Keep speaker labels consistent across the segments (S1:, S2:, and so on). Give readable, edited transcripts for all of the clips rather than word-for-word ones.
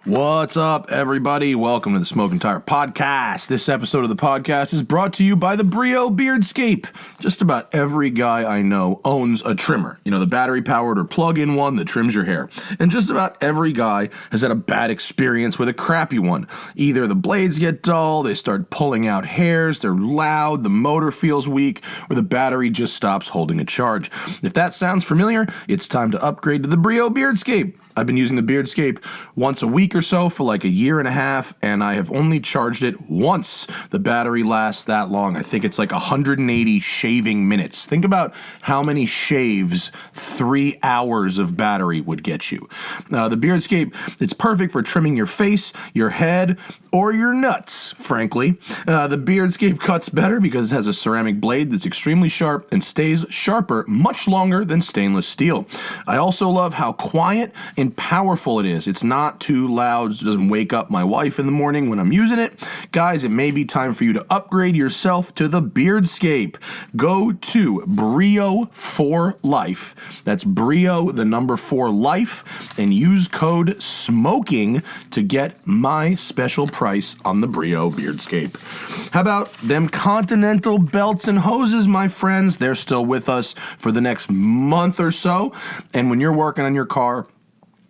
S1: What's up, everybody? Welcome to the Smoking Tire Podcast. This episode of the podcast is brought to you by the Brio Beardscape. Just about every guy I know owns a trimmer. You know, the battery-powered or plug-in one that trims your hair. And just about every guy has had a bad experience with a crappy one. Either the blades get dull, they start pulling out hairs, they're loud, the motor feels weak, or the battery just stops holding a charge. If that sounds familiar, it's time to upgrade to the Brio Beardscape. I've been using the Beardscape once a week or so for like a year and a half, and I have only charged it once. The battery lasts that long. I think it's like 180 shaving minutes. Think about how many shaves 3 hours of battery would get you. The Beardscape, it's perfect for trimming your face, your head, or your nuts, frankly. The Beardscape cuts better because it has a ceramic blade that's extremely sharp and stays sharper much longer than stainless steel. I also love how quiet and powerful it is. It's not too loud, so it doesn't wake up my wife in the morning when I'm using it. Guys, it may be time for you to upgrade yourself to the Beardscape. Go to Brio for Life. That's Brio, the number 4 Life, and use code SMOKING to get my special price on the Brio Beardscape. How about them Continental belts and hoses, my friends? They're still with us for the next month or so, and when you're working on your car,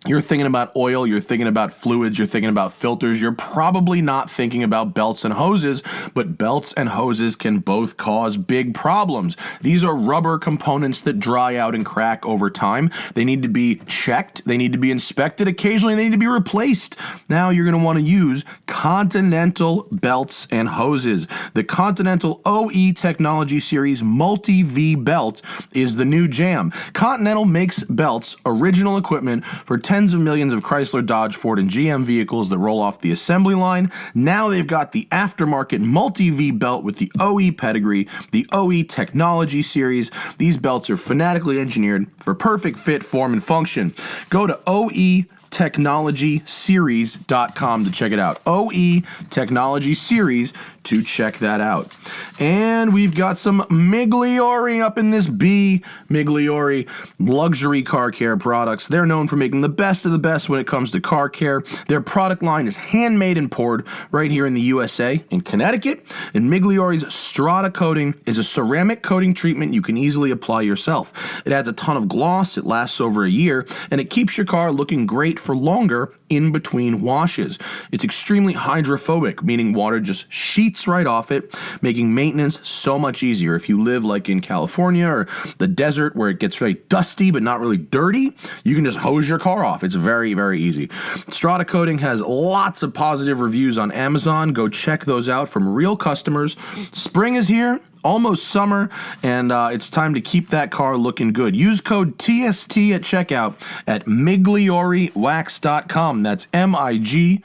S1: you're thinking about oil, you're thinking about fluids, you're thinking about filters, you're probably not thinking about belts and hoses, but belts and hoses can both cause big problems. These are rubber components that dry out and crack over time. They need to be checked, they need to be inspected, occasionally they need to be replaced. Now you're going to want to use Continental belts and hoses. The Continental OE Technology Series Multi-V belt is the new jam. Continental makes belts, original equipment for tens of millions of Chrysler, Dodge, Ford, and GM vehicles that roll off the assembly line. Now they've got the aftermarket multi-V belt with the OE pedigree, the OE Technology Series. These belts are fanatically engineered for perfect fit, form, and function. Go to OETechnologySeries.com to check it out. OE Technology Series to check that out. And we've got some Migliori up in this B. Migliori luxury car care products. They're known for making the best of the best when it comes to car care. Their product line is handmade and poured right here in the USA, in Connecticut. And Migliori's Strata coating is a ceramic coating treatment you can easily apply yourself. It adds a ton of gloss, it lasts over a year, and it keeps your car looking great for longer in between washes. It's extremely hydrophobic, meaning water just sheets right off it, making maintenance so much easier. If you live like in California or the desert where it gets very dusty but not really dirty, you can just hose your car off. It's very, very easy. Strata coating has lots of positive reviews on Amazon. Go check those out from real customers. Spring is here. Almost summer, and it's time to keep that car looking good. Use code TST at checkout at miglioriwax.com. That's MIGLIORE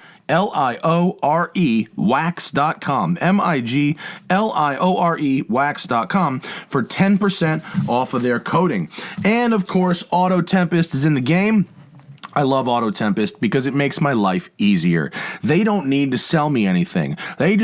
S1: wax.com. MIGLIORE wax.com for 10% off of their coating. And of course, Auto Tempest is in the game. I love Auto Tempest because it makes my life easier. They don't need to sell me anything. They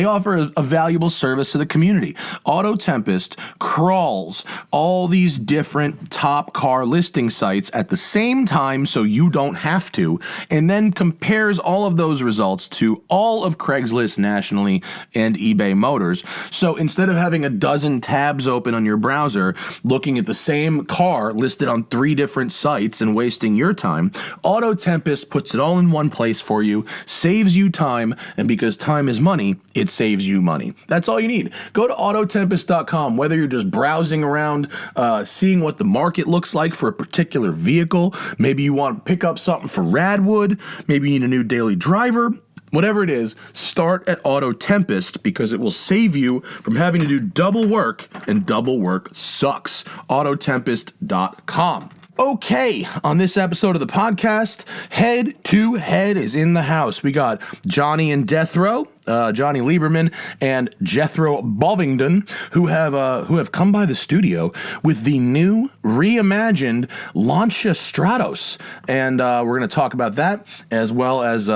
S1: offer a valuable service to the community. Auto Tempest crawls all these different top car listing sites at the same time so you don't have to, and then compares all of those results to all of Craigslist nationally and eBay Motors. So instead of having a dozen tabs open on your browser looking at the same car listed on 3 different sites and wasting your time, Auto Tempest puts it all in one place for you, saves you time, and because time is money, it saves you money. That's all you need. Go to Autotempest.com, whether you're just browsing around, seeing what the market looks like for a particular vehicle, maybe you want to pick up something for Radwood, maybe you need a new daily driver. Whatever it is, start at Auto Tempest because it will save you from having to do double work, and double work sucks. Autotempest.com. Okay, on this episode of the podcast, Head2Head is in the house. We got Jonny and Jethro, Jonny Lieberman and Jethro Bovingdon, who have come by the studio with the new reimagined Lancia Stratos, and we're going to talk about that as well as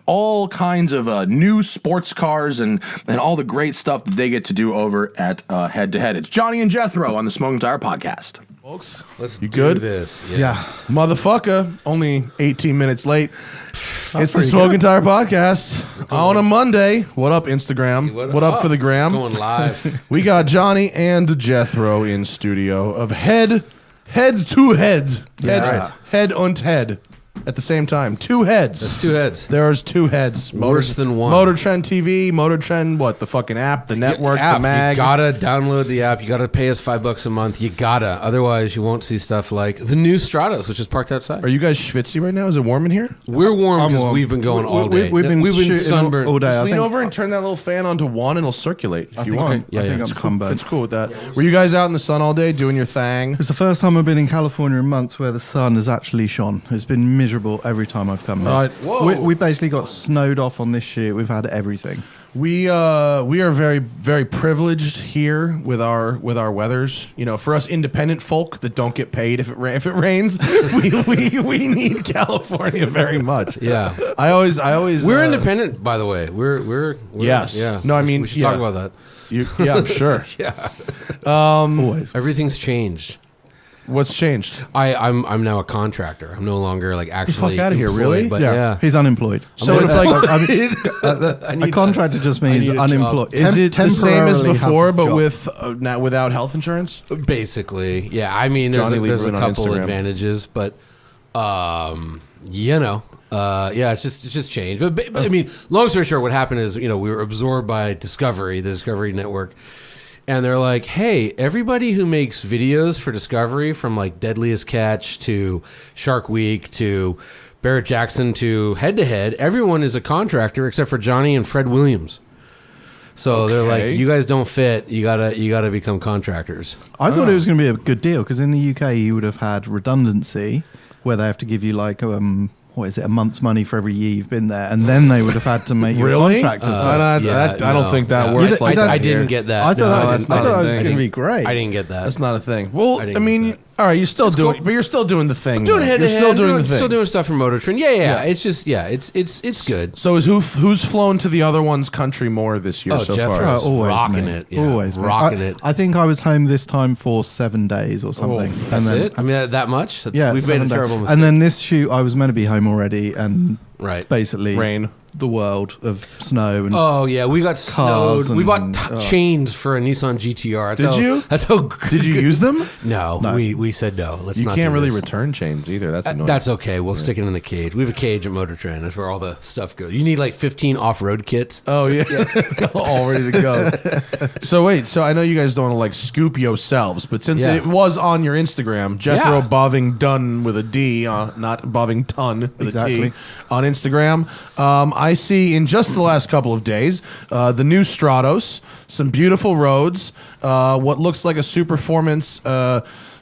S1: all kinds of new sports cars and all the great stuff that they get to do over at Head2Head. It's Jonny and Jethro on the Smoking Tire Podcast. Folks,
S2: Let's
S1: you
S2: do
S1: good?
S2: this. Yes.
S3: Yeah.
S1: Motherfucker, only 18 minutes late. It's the Smoking Tire Podcast on a Monday. What up, Instagram? What up for the gram?
S2: Going live.
S1: We got Jonny and Jethro in studio of Head2Head.
S3: Yeah.
S1: Head und Head at the same time. Two heads.
S2: That's two heads.
S1: There's two heads.
S2: Worse than one.
S1: Motor Trend TV, Motor Trend, what? The fucking app, the network,
S2: app.
S1: the mag.
S2: You gotta download the app. You gotta pay us $5 a month. You gotta. Otherwise, you won't see stuff like the new Stratos, which is parked outside.
S1: Are you guys schwitzy right now? Is it warm in here?
S2: We're warm
S3: I'm
S2: because
S3: warm.
S2: we've been going all day.
S3: We've been shooting
S2: sunburned
S3: all day.
S1: Just
S3: I
S1: lean
S3: think-
S1: over and turn that little fan onto 1 and it'll circulate if you want.
S2: Yeah,
S3: I think
S2: yeah.
S3: I'm
S1: It's
S3: sunburned.
S1: cool with that. Were you guys out in the sun all day doing your thing?
S3: It's the first time I've been in California in months where the sun has actually shone. It's been miserable every time I've come here.
S1: Right. Whoa.
S3: We basically got snowed off on this shoot. We've had everything.
S1: We are very, very privileged here with our weathers. You know, for us independent folk that don't get paid if it rains, we need California very much.
S2: Yeah.
S1: I always
S2: We're independent, by the way. We're
S1: Yes.
S2: Yeah.
S1: No, I mean,
S2: we should
S1: yeah.
S2: talk about that.
S1: yeah, I'm sure.
S2: Yeah.
S3: Always.
S2: Everything's changed.
S1: What's changed?
S2: I'm now a contractor. I'm no longer like actually
S1: fuck outta here,
S2: employed,
S1: really?
S2: But yeah.
S3: He's unemployed.
S1: So it's like,
S3: A contractor just means
S2: need a
S3: unemployed.
S1: is it the same as
S3: Temporarily have
S1: before,
S3: a
S1: but
S3: job.
S1: with now without health insurance?
S2: Basically, yeah. I mean, there's
S1: Jonny
S2: a
S1: Lieberman on
S2: couple
S1: Instagram.
S2: advantages, but you know, yeah, it's just changed. But I mean, long story short, what happened is, you know, we were absorbed by Discovery, the Discovery Network, and they're like, hey, everybody who makes videos for Discovery, from like Deadliest Catch to Shark Week to Barrett Jackson to Head2Head, everyone is a contractor except for Jonny and Fred Williams. So they're
S1: Okay.
S2: like, you guys don't fit. You gotta become contractors.
S3: I thought it was going to be a good deal because in the UK you would have had redundancy where they have to give you like what is it, a month's money for every year you've been there, and then they would have had to make you a
S1: Really?
S3: contractor.
S1: I don't
S2: no.
S1: think that
S2: Yeah.
S1: works
S3: You
S1: like
S3: don't-
S1: that.
S2: I didn't
S1: here.
S2: get that.
S3: I thought
S1: No,
S3: that
S1: that's
S3: was,
S1: not
S3: I thought
S1: a
S3: that was
S1: thing.
S3: going to be great.
S2: I didn't get that.
S1: That's not a thing. Well,
S2: didn't
S1: I mean,
S2: get that.
S1: all right, you're still doing,
S2: cool.
S1: but you're still doing the thing.
S2: doing
S1: though.
S2: head
S1: You're
S2: to
S1: still
S2: head,
S1: doing the thing.
S2: still doing stuff for Motor Trend. Yeah. It's just it's good.
S1: So who's flown to the other one's country more this year
S2: Oh,
S1: so
S2: Jethro.
S1: far?
S3: Always
S2: Rocking
S3: me.
S2: it, yeah.
S3: Always me.
S2: Rocking it.
S3: I think I was home this time for 7 days or something.
S2: That's it. I mean, that much.
S3: Yeah,
S2: We've made a
S3: 7 days.
S2: terrible mistake.
S3: And then this shoot, I was meant to be home already, and
S2: right.
S3: basically
S1: Rain.
S3: the world of snow and
S2: Oh yeah, we got
S3: Cars
S2: snowed. We bought
S3: and-
S2: chains for a Nissan GTR.
S1: Did you?
S2: That's how.
S1: Did you use them?
S2: No,
S3: No.
S2: we said no. Let's
S1: You
S2: not.
S1: can't
S2: do
S1: really
S2: this.
S1: return chains either. That's annoying.
S2: That's okay. We'll stick it in the cage. We have a cage at Motor Trend. That's where all the stuff goes. You need like 15 off-road kits.
S1: Oh yeah, all ready to go. So wait, so I know you guys don't like scoop yourselves, but since
S2: Yeah.
S1: it was on your Instagram, Jethro
S2: Yeah.
S1: Bovingdon with a D, not Bovington with
S3: Exactly.
S1: a T, on Instagram. I see in just the last couple of days the new Stratos, some beautiful roads, what looks like a Superformance.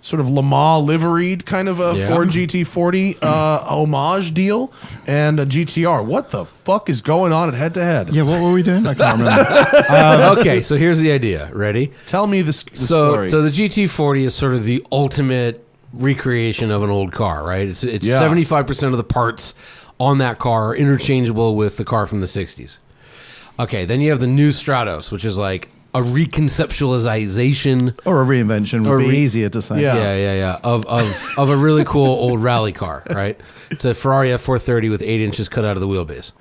S1: Sort of Le Mans liveried kind of a
S2: Yeah.
S1: Ford GT40 homage deal, and a GTR. What the fuck is going on at Head2Head?
S3: yeah, what were we doing? I can't remember.
S2: Okay, so here's the idea. Ready?
S1: Tell me the story.
S2: So the GT40 is sort of the ultimate recreation of an old car, right? It's
S1: Yeah.
S2: 75% of the parts on that car are interchangeable with the car from the 60s. Okay, then you have the new Stratos, which is like a reconceptualization
S3: Or a reinvention would
S2: Or
S3: be
S2: re-
S3: easier to say.
S2: yeah. Of a really cool old rally car, right? It's a Ferrari F430 with 8 inches cut out of the wheelbase.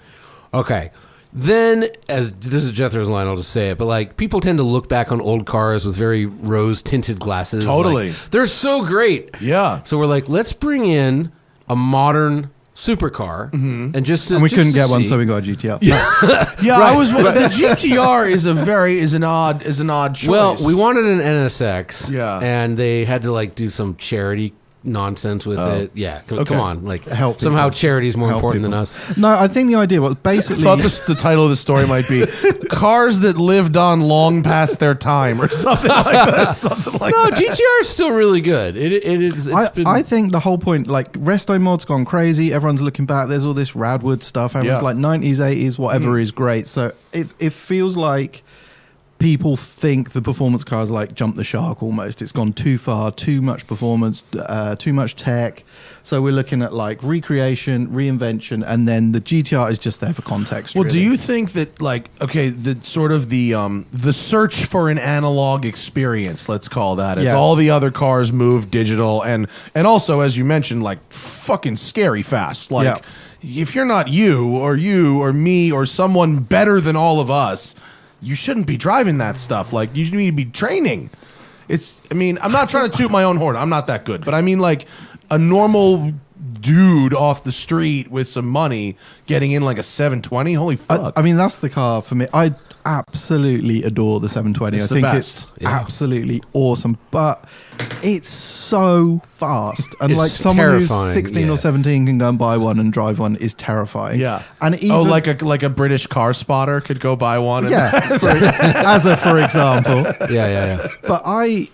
S2: Okay. Then, as this is Jethro's line, I'll just say it, but like people tend to look back on old cars with very rose tinted glasses.
S1: Totally.
S2: Like, they're so great.
S1: Yeah.
S2: So we're like, let's bring in a modern supercar and just to,
S3: And we
S2: just
S3: couldn't
S2: to
S3: get one,
S2: see-
S3: so we got a GTR.
S1: Yeah, I was. The GTR is an odd choice.
S2: Well, we wanted an NSX.
S1: Yeah.
S2: And they had to like do some charity nonsense with it. Yeah.
S1: Okay.
S2: Come on. Like
S3: Help
S2: somehow
S3: people.
S2: charity's more
S3: Help
S2: important than
S3: people.
S2: us.
S3: No, I think the idea was basically.
S1: thought the title of the story might be "Cars That Lived On Long Past Their Time" or something like that. Something like
S2: No,
S1: that.
S2: GTR is still really good. It is.
S3: I think the whole point, like Resto Mod's gone crazy. Everyone's looking back. There's all this Radwood stuff. Everyone's
S1: Yeah.
S3: like 90s, 80s, whatever is great. So it feels like people think the performance cars like jump the shark almost. It's gone too far, too much performance, too much tech. So we're looking at like recreation, reinvention, and then the GTR is just there for context.
S1: Well,
S3: really.
S1: do you think that the sort of the search for an analog experience, let's call that, as
S3: Yes.
S1: all the other cars move digital and also, as you mentioned, like fucking scary fast. Like if you're not you or me or someone better than all of us, you shouldn't be driving that stuff. Like you need to be training. I'm not trying to toot my own horn. I'm not that good, but I mean like a normal dude off the street with some money getting in like a 720. Holy fuck.
S3: I mean, that's the car for me. I absolutely adore the 720.
S1: It's
S3: I
S1: the
S3: think
S1: best.
S3: it's absolutely awesome, but it's so fast. And
S2: It's
S3: like someone
S2: terrifying,
S3: who's 16
S2: yeah.
S3: or 17 can go and buy one and drive one is terrifying.
S1: Yeah.
S3: And even,
S1: like a British car spotter could go buy one. And
S3: for example.
S2: Yeah.
S3: But I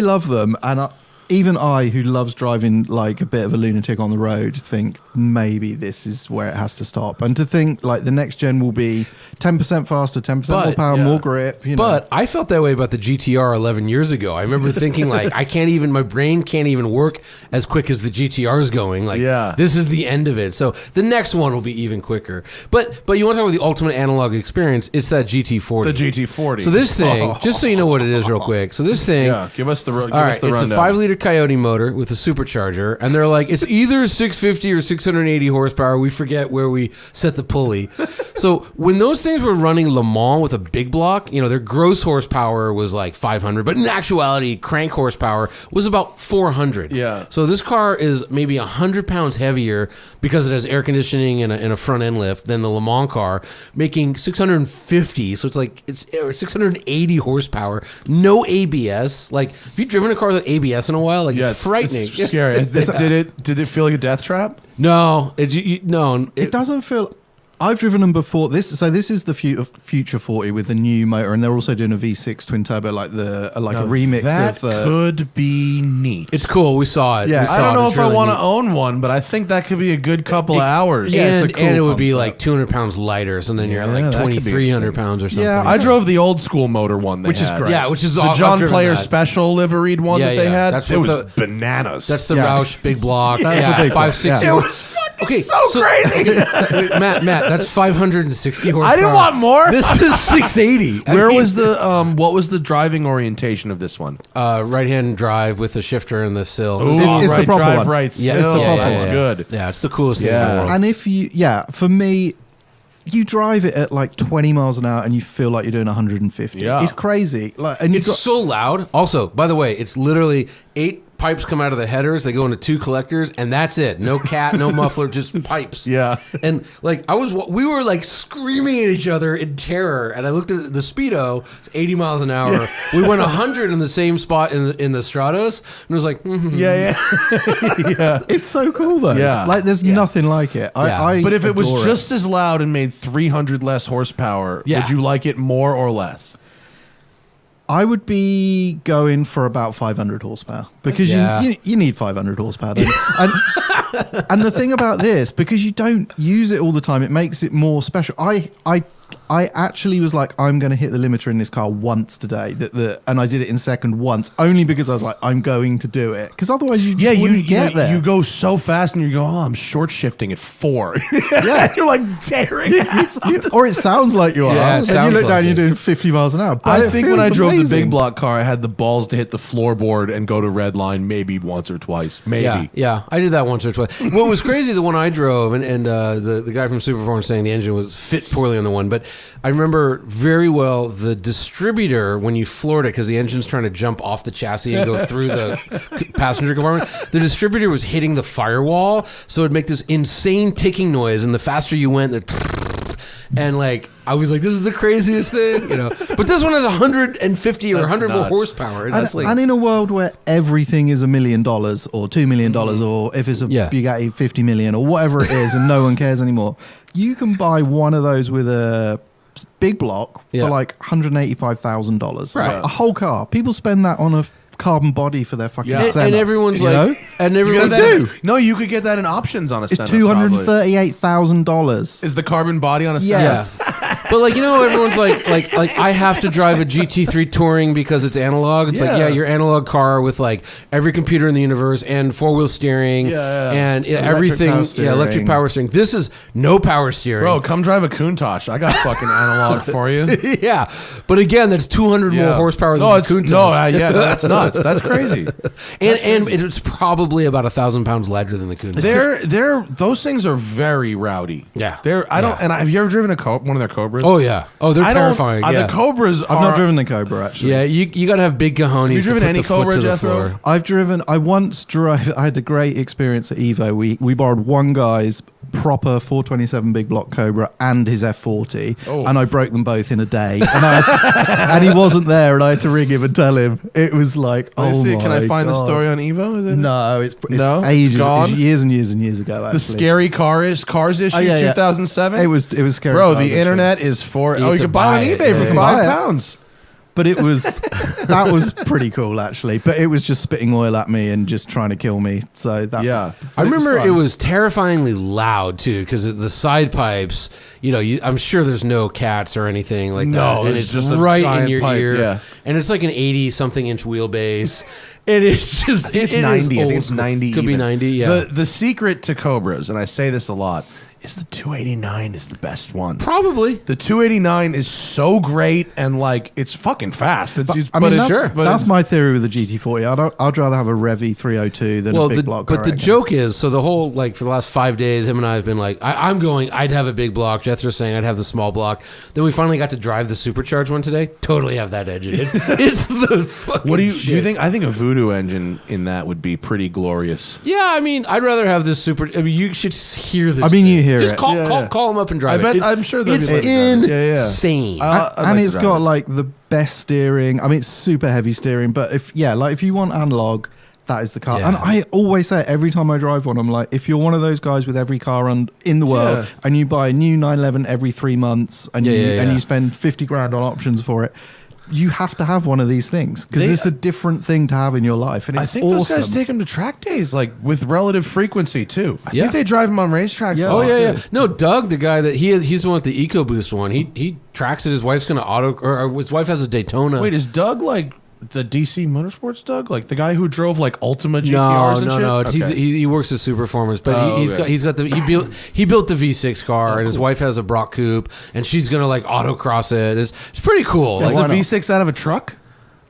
S3: love them, and even I, who loves driving like a bit of a lunatic on the road, think maybe this is where it has to stop. And to think like the next gen will be 10% faster, 10% more power, more grip.
S2: But I felt that way about the GTR 11 years ago. I remember thinking like, my brain can't even work as quick as the GTR is going. Like, this is the end of it. So the next one will be even quicker. But you want to talk about the ultimate analog experience? It's that GT40.
S1: The GT40.
S2: So this thing, just so you know what it is real quick. So this thing.
S1: Yeah, give us the
S2: rundown. It's a 5-liter Coyote motor with a supercharger, and they're like, it's either 650 or 680 horsepower. We forget where we set the pulley. So when those things were running Le Mans with a big block, their gross horsepower was like 500, but in actuality, crank horsepower was about 400.
S1: Yeah.
S2: So this car is maybe 100 pounds heavier because it has air conditioning and a front end lift than the Le Mans car, making 650. So it's 680 horsepower, no ABS. Like, have you driven a car with ABS in a while? Like, it's frightening.
S1: It's scary. Did it feel like a death trap?
S2: No,
S3: it doesn't feel. I've driven them before. This is the Future 40 with the new motor, and they're also doing a V6 twin turbo, like a remix
S1: that
S3: of.
S1: Could be neat.
S2: It's cool. We saw it.
S3: Yeah,
S2: I
S1: I don't know if I want to own one, but I think that could be a good couple of hours.
S3: Yeah,
S2: and,
S3: it's a cool
S2: and it would be
S3: concept.
S2: like 200 pounds lighter, so then you're
S1: Yeah,
S2: like
S1: that could be
S2: 2,300 pounds or something.
S3: Yeah,
S1: I drove the old school motor one,
S3: Which is great.
S2: Yeah, which is
S1: the
S2: I've
S1: John
S2: driven
S1: Player
S2: that.
S1: Special liveried one
S2: Yeah,
S1: that they
S2: yeah.
S1: had.
S2: That's
S1: It
S2: what
S1: was bananas.
S2: That's the
S3: Yeah.
S2: Roush big block.
S3: That's
S2: yeah,
S3: the big block,
S2: 560.
S3: yeah.
S1: It was fucking so crazy.
S2: Wait, Matt, that's 560 horsepower.
S1: I didn't want more.
S2: This is 680.
S1: Where was the what was the driving orientation of this one?
S2: right hand drive with the shifter and the sill?
S3: It's the
S1: right,
S3: proper
S1: drive
S3: one.
S1: right.
S2: Yeah,
S1: Still,
S3: it's the proper
S1: that's
S3: one.
S1: good.
S2: Yeah, it's the coolest thing in
S1: Yeah.
S2: the world.
S3: And for me, you drive it at like 20 miles an hour and you feel like you're doing 150.
S1: Yeah.
S3: It's crazy. And
S2: It's so loud. Also, by the way, it's literally 8 pipes come out of the headers. They go into 2 collectors, and that's it. No cat, no muffler, just pipes.
S1: Yeah.
S2: And like we were like screaming at each other in terror. And I looked at the speedo, it's 80 miles an hour. We went 100 in the same spot in the Stratos, and it was like,
S1: Yeah.
S3: It's so cool though.
S1: Yeah.
S3: Like there's nothing like it. I
S1: But if it was
S3: adore
S1: just as loud and made 300 less horsepower,
S2: Yeah.
S1: would you like it more or less?
S3: I would be going for about 500 horsepower because
S2: Yeah.
S3: you need 500 horsepower. And the thing about this, because you don't use it all the time, it makes it more special. I actually was like, I'm going to hit the limiter in this car once today, and I did it in second once, only because I was like, I'm going to do it. Because otherwise you just wouldn't get there.
S1: You go so fast and you go, I'm short shifting at 4. Yeah. You're like tearing ass.
S3: Or it sounds like you are.
S2: Yeah, it
S3: and you
S2: sounds
S3: look
S2: like
S3: down and
S2: it.
S3: you're doing 50 miles an hour. But
S1: I
S3: it
S1: think when
S3: feels
S1: I drove the
S3: amazing.
S1: big block car, I had the balls to hit the floorboard and go to red line maybe once or twice. Maybe.
S2: Yeah, I did that once or twice. What was crazy, the one I drove, and the guy from Superform saying the engine was fit poorly on the one, but I remember very well the distributor when you floored it because the engine's trying to jump off the chassis and go through the passenger compartment. The distributor was hitting the firewall, so it'd make this insane ticking noise, and the faster you went, and like I was like, this is the craziest thing, But this one has 150 or 100 more
S1: nuts.
S2: horsepower. And that's like,
S3: and in a world where everything is $1 million or $2 million, or if it's a Bugatti 50 million or whatever it is, and no one cares anymore, you can buy one of those with a big block for like $185,000.
S2: Right.
S3: A whole car. People spend that on a carbon body for their fucking Senna.
S2: and everyone's
S3: You
S2: like,
S3: know?
S2: and
S1: You
S2: everyone
S1: get that no, you could get that in options on a
S3: It's
S1: Senna. probably.
S3: $238,000.
S1: Is the carbon body on a Senna?
S3: Yes.
S2: But like, you know, everyone's like I have to drive a GT3 Touring because it's analog. It's like, yeah, your analog car with like every computer in the universe and 4-wheel steering and everything. Electric power steering. This is no power steering.
S1: Bro, come drive a Countach. I got fucking analog for you.
S2: Yeah, but again, that's 200 more horsepower than the Countach.
S1: No, that's nuts. That's crazy.
S2: And it's probably about 1,000 pounds lighter than the Countach.
S1: Those things are very rowdy.
S2: Yeah,
S1: And have you ever driven one of their Cobras?
S2: Oh yeah. Oh, they're terrifying.
S1: The Cobras.
S3: I've not driven the Cobra actually.
S2: Yeah, you got to have big cojones.
S1: Have you driven any Cobra, Jethro?
S3: I once drove. I had a great experience at Evo. We borrowed one guy's proper 427 big block Cobra and his F40, and I broke them both in a day. And he wasn't there, and I had to ring him and tell him. It was like,
S1: Can I find the story on Evo? Is it?
S3: No, it's ages,
S1: gone?
S3: years and years and years ago. Actually.
S1: The scary cars issue, 2007.
S3: It was scary.
S1: Bro, the internet is for. You can buy it on eBay for £5.
S3: But that was pretty cool actually. But it was just spitting oil at me and just trying to kill me. So that
S2: I remember it was terrifyingly loud too because the side pipes. You know, I'm sure there's no cats or anything like that, and it's just right in your ear. And it's like an 80-something inch wheelbase. And it's just
S1: it's 90. I think it's 90.
S2: Could be 90. Yeah.
S1: The secret to Cobras, and I say this a lot, is the 289 is the best one.
S2: Probably.
S1: The 289 is so great and like it's fucking fast.
S3: That's my theory with the GT40. I'd rather have a Revy 302 than a big block.
S2: But the joke is, so the whole like for the last 5 days, him and I have been like, I'd have a big block. Jethro's saying I'd have the small block. Then we finally got to drive the supercharged one today. Totally have that engine. It's the fucking.
S1: What do you think? I think a Voodoo engine in that would be pretty glorious.
S2: Yeah, I mean, I'd rather have this super. I mean, you should hear this.
S3: You hear
S2: just
S3: it.
S2: Call them up and drive it.
S1: I'm sure
S2: it's insane.
S3: And it's got like the best steering. I mean, it's super heavy steering. But if you want analog, that is the car. And I always say it every time I drive one, I'm like, if you're one of those guys with every car in the world and you buy a new 911 every 3 months and you spend 50 grand on options for it, you have to have one of these things because it's a different thing to have in your life. And it's
S1: I think those guys take them to track days like with relative frequency too. I think they drive them on racetracks.
S2: Yeah. No, Doug, the guy that he's the one with the EcoBoost one. He tracks it. His wife's going to or his wife has a Daytona.
S1: Wait, is Doug like the DC Motorsports Doug? Like the guy who drove like Ultima GTRs and shit?
S2: No. Okay. He works at Superformance, but he built the V6 car, and his wife has a Brock Coupe, and she's gonna like autocross it. It's pretty cool.
S1: Is the V6 out of a truck?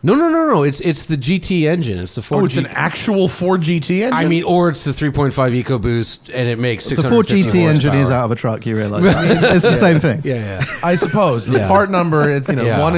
S2: No. It's the GT engine. It's the Ford.
S1: It's an actual Ford GT engine.
S2: I mean, or it's the 3.5 EcoBoost, and it makes 650
S3: The Ford GT
S2: horsepower.
S3: engine is out of a truck. You realize it's the same thing.
S2: Yeah.
S1: I suppose the part number. It's one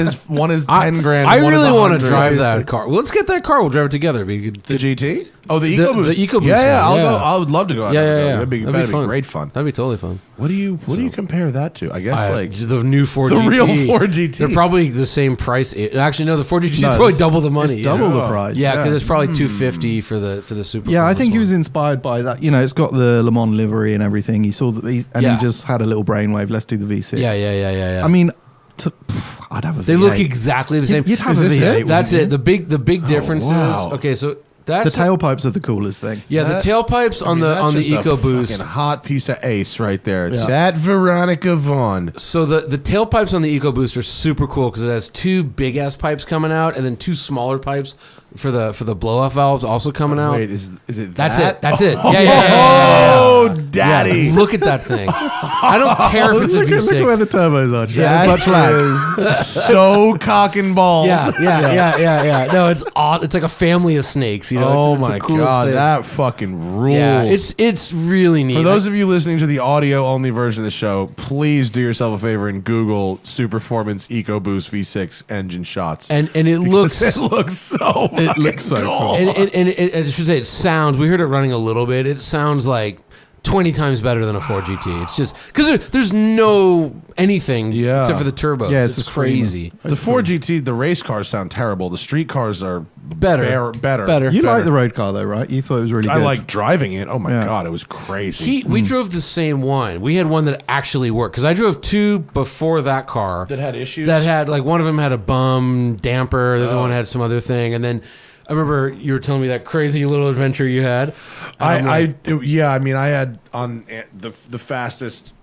S1: is 10 grand.
S2: I really want to drive that car. Well, let's get that car. We'll drive it together.
S1: The GT. Oh, the EcoBoost.
S2: The EcoBoost.
S1: Yeah. I'll go. I would love to go out there.
S2: That'd be
S1: fun. Great fun.
S2: That'd be totally fun.
S1: What do you compare that to? I guess like
S2: the new Ford GT.
S1: The real Ford GT.
S2: They're probably the same price. Actually, no, the Ford GT is probably double the money.
S3: It's double the price.
S2: Yeah, because it's probably $250 for the Super.
S3: Yeah, I think he was inspired by that. You know, it's got the Le Mans livery and everything. He saw that, he just had a little brainwave. Let's do the V6.
S2: Yeah.
S3: I mean, I'd have a V8.
S2: They look exactly the same.
S3: You'd have a V8.
S2: That's it. The big difference is okay. So.
S3: The tailpipes are the coolest thing.
S2: Yeah, the tailpipes on the EcoBoost.
S1: A hot piece of ace right there. It's that Veronica Vaughn.
S2: So the tailpipes on the EcoBoost are super cool because it has 2 big ass pipes coming out and then 2 smaller pipes for the blow off valves also coming out.
S1: Wait, is it
S2: That's
S1: that?
S2: That's it.
S1: Yeah. Oh, daddy!
S2: Yeah, look at that thing. I don't care if it's a V6.
S3: Look at where the turbos are.
S1: That is so cock and balls.
S2: Yeah. No, it's odd. It's like a family of snakes. You know?
S1: Oh my god, that fucking rules.
S2: Yeah, it's really neat.
S1: For those of you listening to the audio only version of the show, please do yourself a favor and Google Superformance EcoBoost V6 engine shots.
S2: And it looks
S1: so cool.
S2: And I should say it sounds. We heard it running a little bit. It sounds like 20 times better than a Ford GT. It's just because there's no anything except for the turbos.
S3: Yeah,
S2: it's crazy.
S1: The Ford GT, the race cars sound terrible. The street cars are better.
S3: You like the road car though, right? You thought it was really good.
S1: I like driving it. Oh my god, it was crazy.
S2: We drove the same one. We had one that actually worked because I drove 2 before that car
S1: that had issues.
S2: That had like one of them had a bum damper. The other one had some other thing, and then. I remember you were telling me that crazy little adventure you had.
S1: I had on the fastest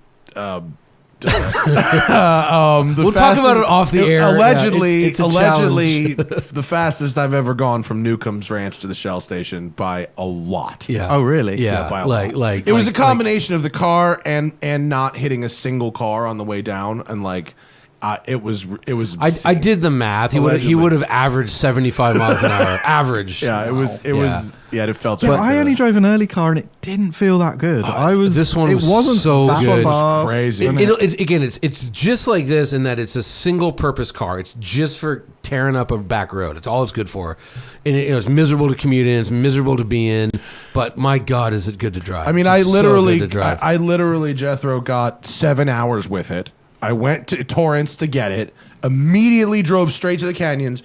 S2: We'll talk about it off the air.
S1: Allegedly,
S2: It's a
S1: allegedly, the fastest I've ever gone from Newcomb's Ranch to the Shell station by a lot.
S2: Yeah.
S3: Oh, really?
S2: Yeah.
S1: by a lot.
S2: Like
S1: it was a combination of the car and not hitting a single car on the way down, and it was.
S2: I did the math. He would have averaged 75 miles an hour. Average.
S1: Yeah, it was. It felt.
S3: Yeah, I only drove an early car and it didn't feel that good.
S2: This one was
S3: wasn't
S2: so
S3: that
S2: good.
S3: fast.
S1: Crazy.
S2: It's just like this in that it's a single purpose car. It's just for tearing up a back road. It's all it's good for. And it's miserable to commute in. It's miserable to be in. But my God, is it good to drive?
S1: I mean,
S2: It's so good to
S1: I
S2: drive.
S1: literally, Jethro got 7 hours with it. I went to Torrance to get it. Immediately drove straight to the canyons.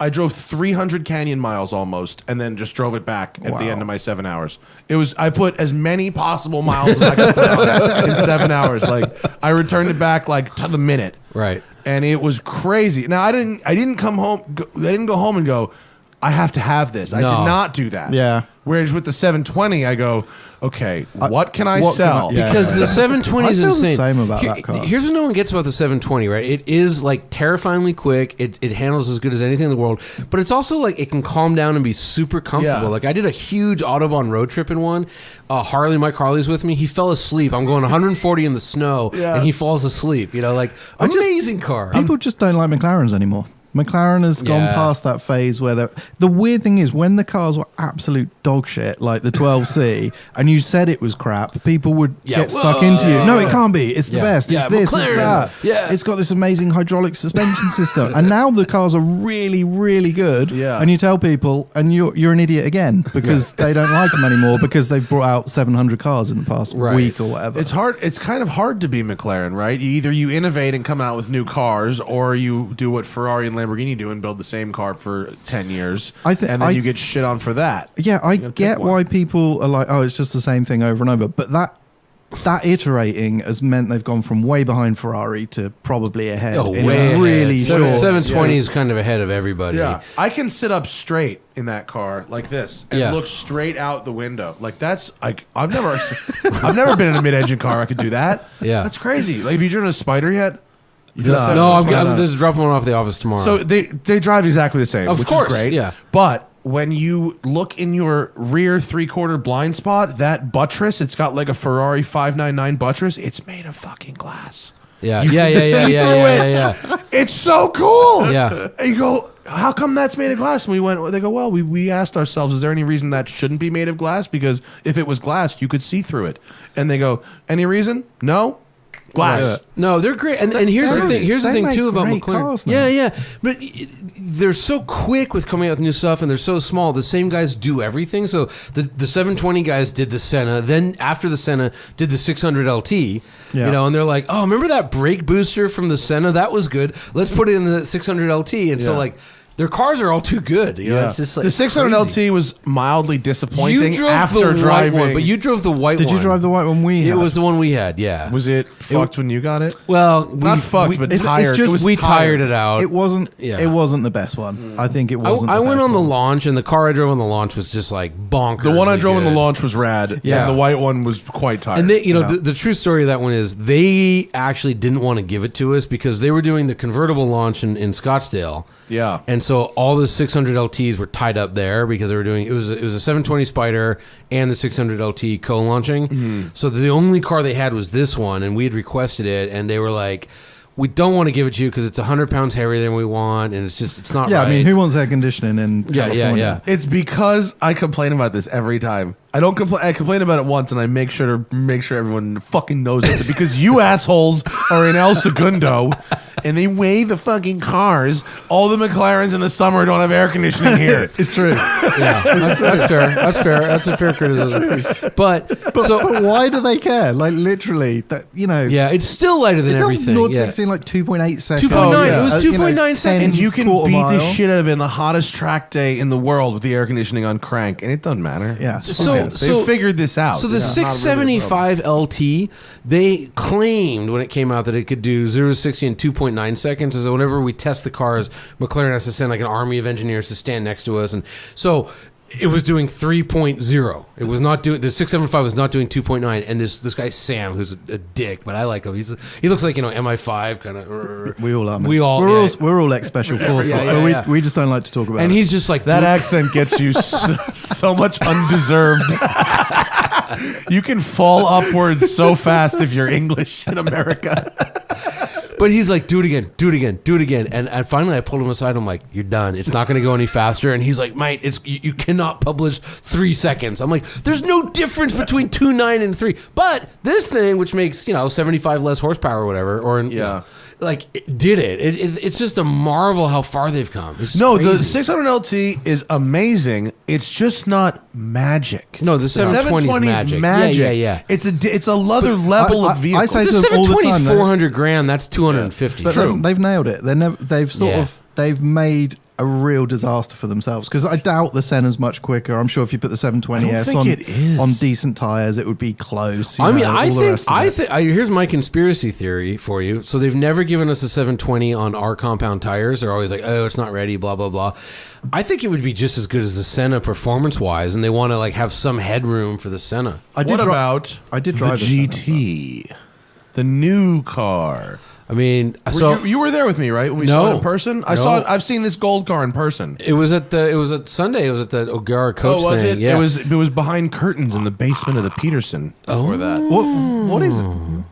S1: I drove 300 canyon miles almost, and then just drove it back at the end of my 7 hours. I put as many possible miles as I could put on in 7 hours. Like, I returned it back to the minute.
S2: Right.
S1: And it was crazy. Now I didn't come home. I didn't go home and go, I have to have this. I did not do that.
S3: Yeah.
S1: Whereas with the 720, I go, okay, what can I sell?
S2: Because the 720 is
S3: I feel the
S2: insane.
S3: same about that car.
S2: Here's what no one gets about the 720, right? It is terrifyingly quick. It handles as good as anything in the world, but it's also it can calm down and be super comfortable.
S1: Yeah.
S2: I did a huge Autobahn road trip in one. Mike Harley's with me. He fell asleep. I'm going 140 in the snow, and he falls asleep. Amazing car.
S3: People just don't like McLarens anymore. McLaren has gone past that phase where the weird thing is when the cars were absolute dog shit, like the 12C, and you said it was crap, people would get stuck into you. No, it can't be. It's the best. It's this,
S2: McLaren.
S3: it's that.
S2: Yeah.
S3: It's got this amazing hydraulic suspension system. And now the cars are really, really good.
S1: Yeah.
S3: And you tell people, and you're an idiot again because they don't like them anymore because they've brought out 700 cars in the past week or whatever.
S1: It's hard. It's kind of hard to be McLaren, right? Either you innovate and come out with new cars, or you do what Ferrari and Lamborghini do and build the same car for 10 years, and then you get shit on for that.
S3: Yeah, I get why people are like, oh, it's just the same thing over and over. But that iterating has meant they've gone from way behind Ferrari to probably ahead in a really short.
S2: 720 is kind of ahead of everybody.
S1: Yeah, I can sit up straight in that car like this and look straight out the window. That's I've never been in a mid-engine car. I could do that.
S2: Yeah,
S1: that's crazy. Have you driven a Spider yet?
S2: No, I'm just dropping one off the office tomorrow.
S1: So they drive exactly the same, which is great.
S2: Yeah.
S1: But when you look in your rear 3/4 blind spot, that buttress, it's got like a Ferrari 599 buttress. It's made of fucking glass.
S2: Yeah.
S1: You can see through it. It's so cool.
S2: Yeah.
S1: And you go, how come that's made of glass? And they go, well, we asked ourselves, is there any reason that shouldn't be made of glass? Because if it was glass, you could see through it. And they go, any reason? No. Glass.
S2: No, they're great. And here's the thing. Here's the thing too about McLaren. Yeah. But they're so quick with coming out with new stuff, and they're so small. The same guys do everything. So the 720 guys did the Senna. Then after the Senna, did the 600 LT. Yeah. And they're like, oh, remember that brake booster from the Senna? That was good. Let's put it in the 600 LT. And so their cars are all too good. It's just
S1: the 600 LT was mildly disappointing.
S2: You drove
S1: after
S2: the
S1: driving.
S2: white one, but you drove the white one.
S3: Did you drive the white one we had?
S2: It was the one we had, yeah.
S1: Was it fucked when you got it?
S2: Well,
S1: not fucked, but tired.
S2: We tired it out.
S3: It wasn't. Yeah. It wasn't the best one. I think it wasn't.
S2: I went on the
S3: one.
S2: launch, and the car I drove on the launch was just bonkers.
S1: The one I drove on the launch was rad.
S3: Yeah.
S1: And the white one was quite tired.
S2: And they, the true story of that one is they actually didn't want to give it to us because they were doing the convertible launch in Scottsdale.
S1: Yeah.
S2: And so all the 600 LTs were tied up there because they were doing it was a 720 Spider and the 600 LT co-launching. Mm-hmm. So the only car they had was this one, and we had requested it, and they were like, we don't want to give it to you because it's 100 pounds heavier than we want, and it's not right.
S3: Yeah, I mean, who wants air conditioning in California?
S2: Yeah.
S1: It's because I complain about this every time. I don't complain. I complain about it once, and I make sure everyone fucking knows it. Because you assholes are in El Segundo, and they weigh the fucking cars. All the McLarens in the summer don't have air conditioning here.
S3: It's true.
S2: Yeah, that's fair. That's fair. That's a fair criticism. But
S3: why do they care? Literally, that
S2: Yeah, it's still lighter than everything.
S3: 0-16 2.8 seconds.
S2: 2.9. It was 2.9 seconds.
S1: And you can beat
S3: mile.
S1: the shit out of it in the hottest track day in the world with the air conditioning on crank, and it doesn't matter.
S3: Yeah.
S1: They figured this out.
S2: So the 675 LT, they claimed when it came out that it could do 0 to 60 in 2.9 seconds. So whenever we test the cars, McLaren has to send an army of engineers to stand next to us, and so it was doing 3.0. It was not doing, the 675 was not doing 2.9. And this guy Sam, who's a dick, but I like him. He looks like, MI5 kind of.
S3: We all are. Man.
S2: We're
S3: all ex special forces, but we just don't like to talk about it.
S2: And he's just like
S1: that accent gets you so much undeserved. You can fall upwards so fast if you're English in America.
S2: But he's like, do it again. And finally I pulled him aside. I'm like, you're done. It's not going to go any faster. And he's like, mate, you cannot publish 3 seconds. I'm like, there's no difference between 2.9 and 3. But this thing, which makes, 75 less horsepower or whatever, it did it. It's just a marvel how far they've come. It's crazy.
S1: The 600 LT is amazing. It's just not magic.
S2: No, the 720 is magic. Yeah.
S1: It's a other level of vehicle.
S3: I say
S2: the
S3: to them all the
S2: 720
S3: time,
S2: is 400 grand. That's 250.
S3: But they've nailed it. They've made a real disaster for themselves, because I doubt the Senna's much quicker. I'm sure if you put the 720S on decent tires, it would be close.
S2: I think here's my conspiracy theory for you. So they've never given us a 720 on our compound tires. They're always like, oh, it's not ready, blah blah blah. I think it would be just as good as the Senna performance wise, and they want to have some headroom for the Senna.
S1: I did drive the GT, the new car.
S2: I mean,
S1: you were there with me, right? When we saw it in person. I've seen this gold car in person.
S2: It was at Sunday. It was at the O'Gara Coach
S1: was
S2: thing.
S1: It?
S2: Yeah.
S1: It was behind curtains in the basement of the Peterson. Before that,
S3: what is?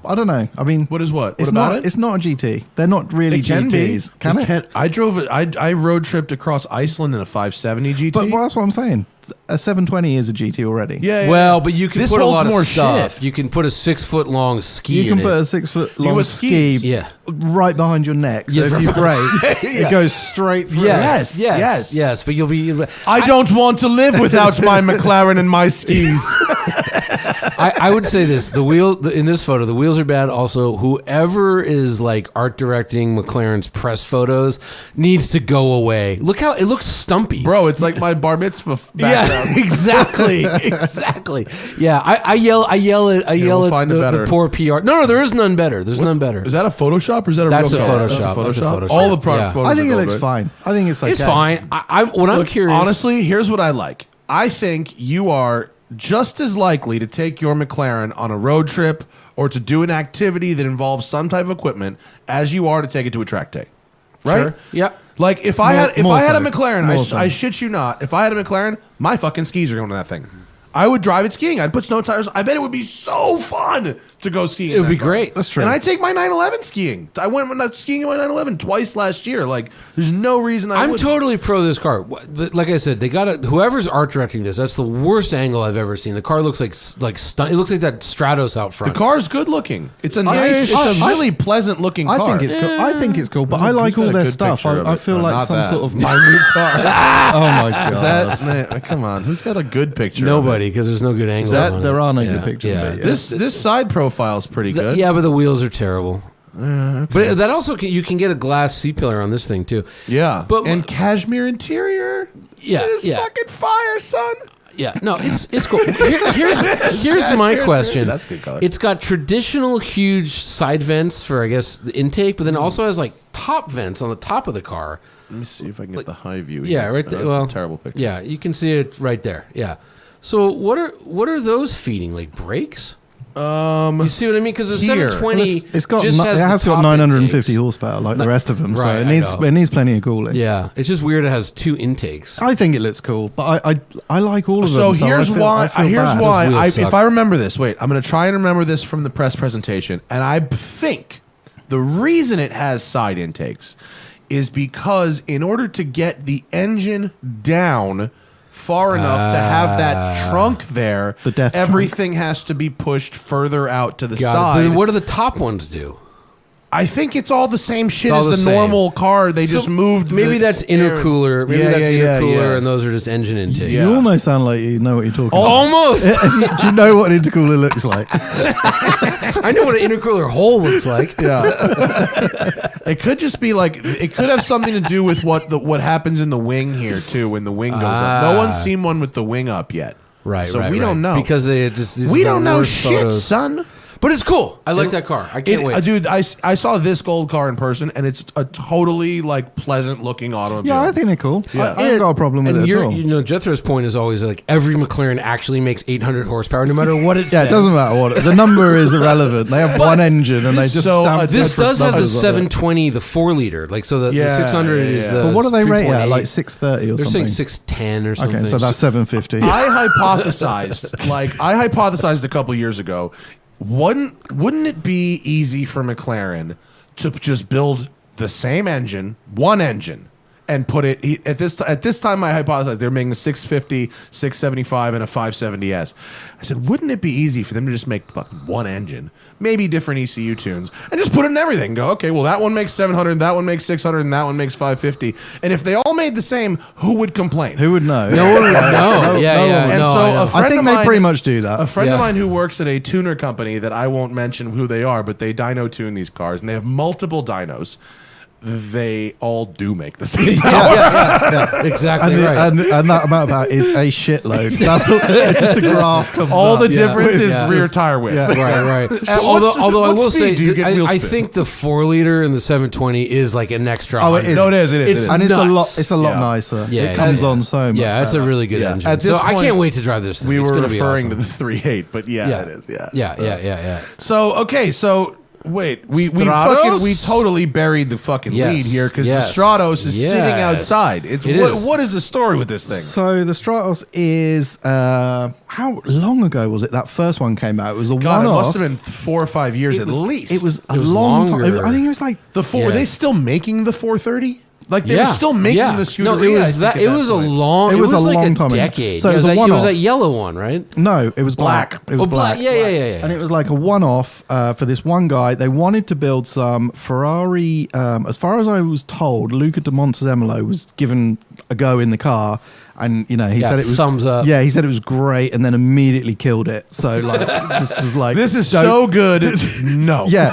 S3: I don't know. I mean,
S1: what is what?
S3: It's not a GT. They're not really GTs. Can it?
S1: I drove it. I road tripped across Iceland in a 570 GT.
S3: But that's what I'm saying. A 720 is a GT already.
S1: Yeah.
S2: Well, but you can put a lot of
S1: more
S2: stuff.
S1: shit.
S2: You can put a 6 foot long ski.
S3: You can put a 6 foot long ski right behind your neck. So if you brake, it goes straight through.
S2: Yes. But you'll be.
S1: I don't want to live without my McLaren and my skis.
S2: I would say this: in this photo, the wheels are bad. Also, whoever is art directing McLaren's press photos needs to go away. Look how it looks stumpy,
S1: bro. It's like my bar mitzvah background.
S2: Yeah, exactly. Yeah, I yell at the poor PR. No, there is none better. There's none better.
S1: Is that a Photoshop or is that a
S2: That's
S1: real
S2: a
S1: car?
S2: Photoshop. That's a Photoshop.
S1: All the product photos.
S3: I think it
S1: gold,
S3: looks fine. I think it's
S2: it's fine. I'm curious.
S1: Honestly, here's what I like. I think you are just as likely to take your McLaren on a road trip or to do an activity that involves some type of equipment as you are to take it to a track day. Right?
S2: Sure. Yep.
S1: Like if I had a McLaren, I shit you not, if I had a McLaren, my fucking skis are going to that thing. I would drive it skiing. I'd put snow tires. I bet it would be so fun to go skiing.
S2: It would be great.
S3: That's true.
S1: And I take my 911 skiing. I went skiing in my 911 twice last year. There's no reason I'm
S2: totally pro this car. Like I said, they got whoever's art directing this. That's the worst angle I've ever seen. The car looks like it looks like that Stratos out front.
S1: The car's good looking. It's a nice. It's a really pleasant looking car.
S3: I think it's cool, but I like all their stuff. I feel like some sort of
S1: my new car.
S3: Oh my god!
S1: Come on, who's got a good picture?
S2: Nobody, because there's no good angle.
S3: There are no good pictures.
S2: Yeah.
S3: Of it,
S1: This side profile is pretty good.
S2: Yeah, but the wheels are terrible. Okay. But that also you can get a glass C-pillar on this thing too.
S1: Yeah,
S2: and
S1: cashmere interior.
S2: Yeah,
S1: it is fucking fire, son.
S2: Yeah, no, it's cool. Here's my question.
S1: That's good color.
S2: It's got traditional huge side vents for, I guess, the intake, but then it also has top vents on the top of the car.
S1: Let me see if I can get the high view.
S2: Yeah, right there. Well,
S1: a terrible picture.
S2: Yeah, you can see it right there. Yeah. So what are those feeding? Brakes? You see what I mean? Because the 720
S3: it has got 950 intakes. Horsepower like the rest of them,
S2: right,
S3: so it needs plenty of cooling.
S2: Yeah, it's just weird it has 2 intakes.
S3: I think it looks cool, but I like all of them.
S1: So here's why. If I remember this, I'm going to try and remember this from the press presentation, and I think the reason it has side intakes is because in order to get the engine down far enough to have that trunk there, everything has to be pushed further out to the side.
S2: But what do the top ones do?
S1: I think it's all the same shit as the normal car. They just moved.
S2: Maybe that's intercooler. Maybe that's intercooler, and those are just engine intake.
S3: Yeah. You almost sound like you know what you're talking about.
S2: Almost.
S3: Do you know what an intercooler looks like?
S2: I know what an intercooler hole looks like.
S1: Yeah. It could just be it could have something to do with what happens in the wing here too when the wing goes up. No one's seen one with the wing up yet.
S2: Right.
S1: So we don't know
S2: because they just
S1: we don't know shit,
S2: photos.
S1: son.
S2: But it's cool. I like that car. I can't wait.
S4: Dude, I saw this gold car in person, and it's a totally like pleasant looking automobile.
S3: Yeah, I think they're cool.
S4: Yeah.
S3: I ain't got a problem with it at all.
S2: You know, Jethro's point is always like every McLaren actually makes 800 horsepower, no matter what it says.
S3: Yeah, it doesn't matter what the number is irrelevant. They have one engine, and they just stamp
S2: This
S3: different
S2: does have the
S3: numbers on it.
S2: 720, the 4-liter. Like, so the 600 is the.
S3: But what do they rate at?
S2: 3.8.
S3: Like 630 or
S2: They're
S3: something?
S2: saying 610 or something.
S3: Okay, so that's 750.
S4: I hypothesized a couple years ago, wouldn't it be easy for McLaren to just build the same engine, one engine, and put it at this time? I hypothesized they're making a 650, 675, and a 570S. I said, wouldn't it be easy for them to just make fucking one engine, maybe different ECU tunes, and just put it in everything? Go, okay, well that one makes 700, that one makes 600, and that one makes 550. And if they all made the same, who would complain?
S3: Who would know?
S2: No one would know.
S4: And so
S3: I think they pretty much do that.
S4: A friend of
S2: Yeah.
S4: mine who works at a tuner company that I won't mention who they are, but they dyno tune these cars, and they have multiple dynos. They all do make the same power.
S2: Exactly
S3: And,
S2: right.
S3: and that amount of power is a shitload. That's all, just a graph comes
S4: All
S3: up.
S4: the difference is
S2: Yeah.
S4: rear tire width.
S3: Yeah.
S2: Right.
S4: At
S2: Although I
S4: what
S2: will
S4: speed
S2: say,
S4: do you get wheel
S2: I
S4: spin?
S2: think the 4-liter and the 720 is like an extra.
S3: Oh, it is.
S4: No, it is. It is.
S3: And it's
S2: nuts.
S3: a lot
S4: Yeah.
S3: nicer.
S2: Yeah,
S3: It comes
S2: yeah.
S3: on so much.
S2: Yeah, it's a really good engine.
S4: At this
S2: so I
S4: point,
S2: can't wait to drive this thing.
S4: We
S2: It's
S4: were
S2: gonna be
S4: referring
S2: awesome.
S4: to the 3.8, but yeah, it is. Yeah.
S2: Yeah.
S4: So okay, so wait, we
S2: Stratos?
S4: totally buried the fucking
S2: Yes,
S4: lead here because
S2: yes,
S4: the Stratos is sitting
S2: yes.
S4: outside.
S2: It is.
S4: What is the story with this thing?
S3: So the Stratos is how long ago was it that first one came out? It was a
S4: God, it
S3: one-off.
S4: must have been 4 or 5 years at least.
S3: It was a
S2: was
S3: long time.
S2: longer.
S3: I think it was like
S4: the four.
S2: Yeah.
S4: Were they still making the 430? Like they were still making the Scuderia.
S2: No, it
S4: I
S2: was
S4: think,
S2: that.
S4: at
S2: It
S4: that
S2: was a
S4: point.
S2: long.
S3: It was a
S2: like
S3: long
S2: a
S3: time ago.
S2: decade.
S3: So it was a
S2: It was
S3: one-off.
S2: that yellow one, right?
S3: no, it was
S4: Black.
S3: It was black.
S2: Yeah.
S3: And it was like a one-off for this one guy. They wanted to build some Ferrari. As far as I was told, Luca de Montezemolo was given a go in the car, and he said it was
S2: thumbs up.
S3: Yeah, he said it was great, and then immediately killed it. So like, just was like,
S4: This is
S3: don't-
S4: so good. No.
S3: Yeah,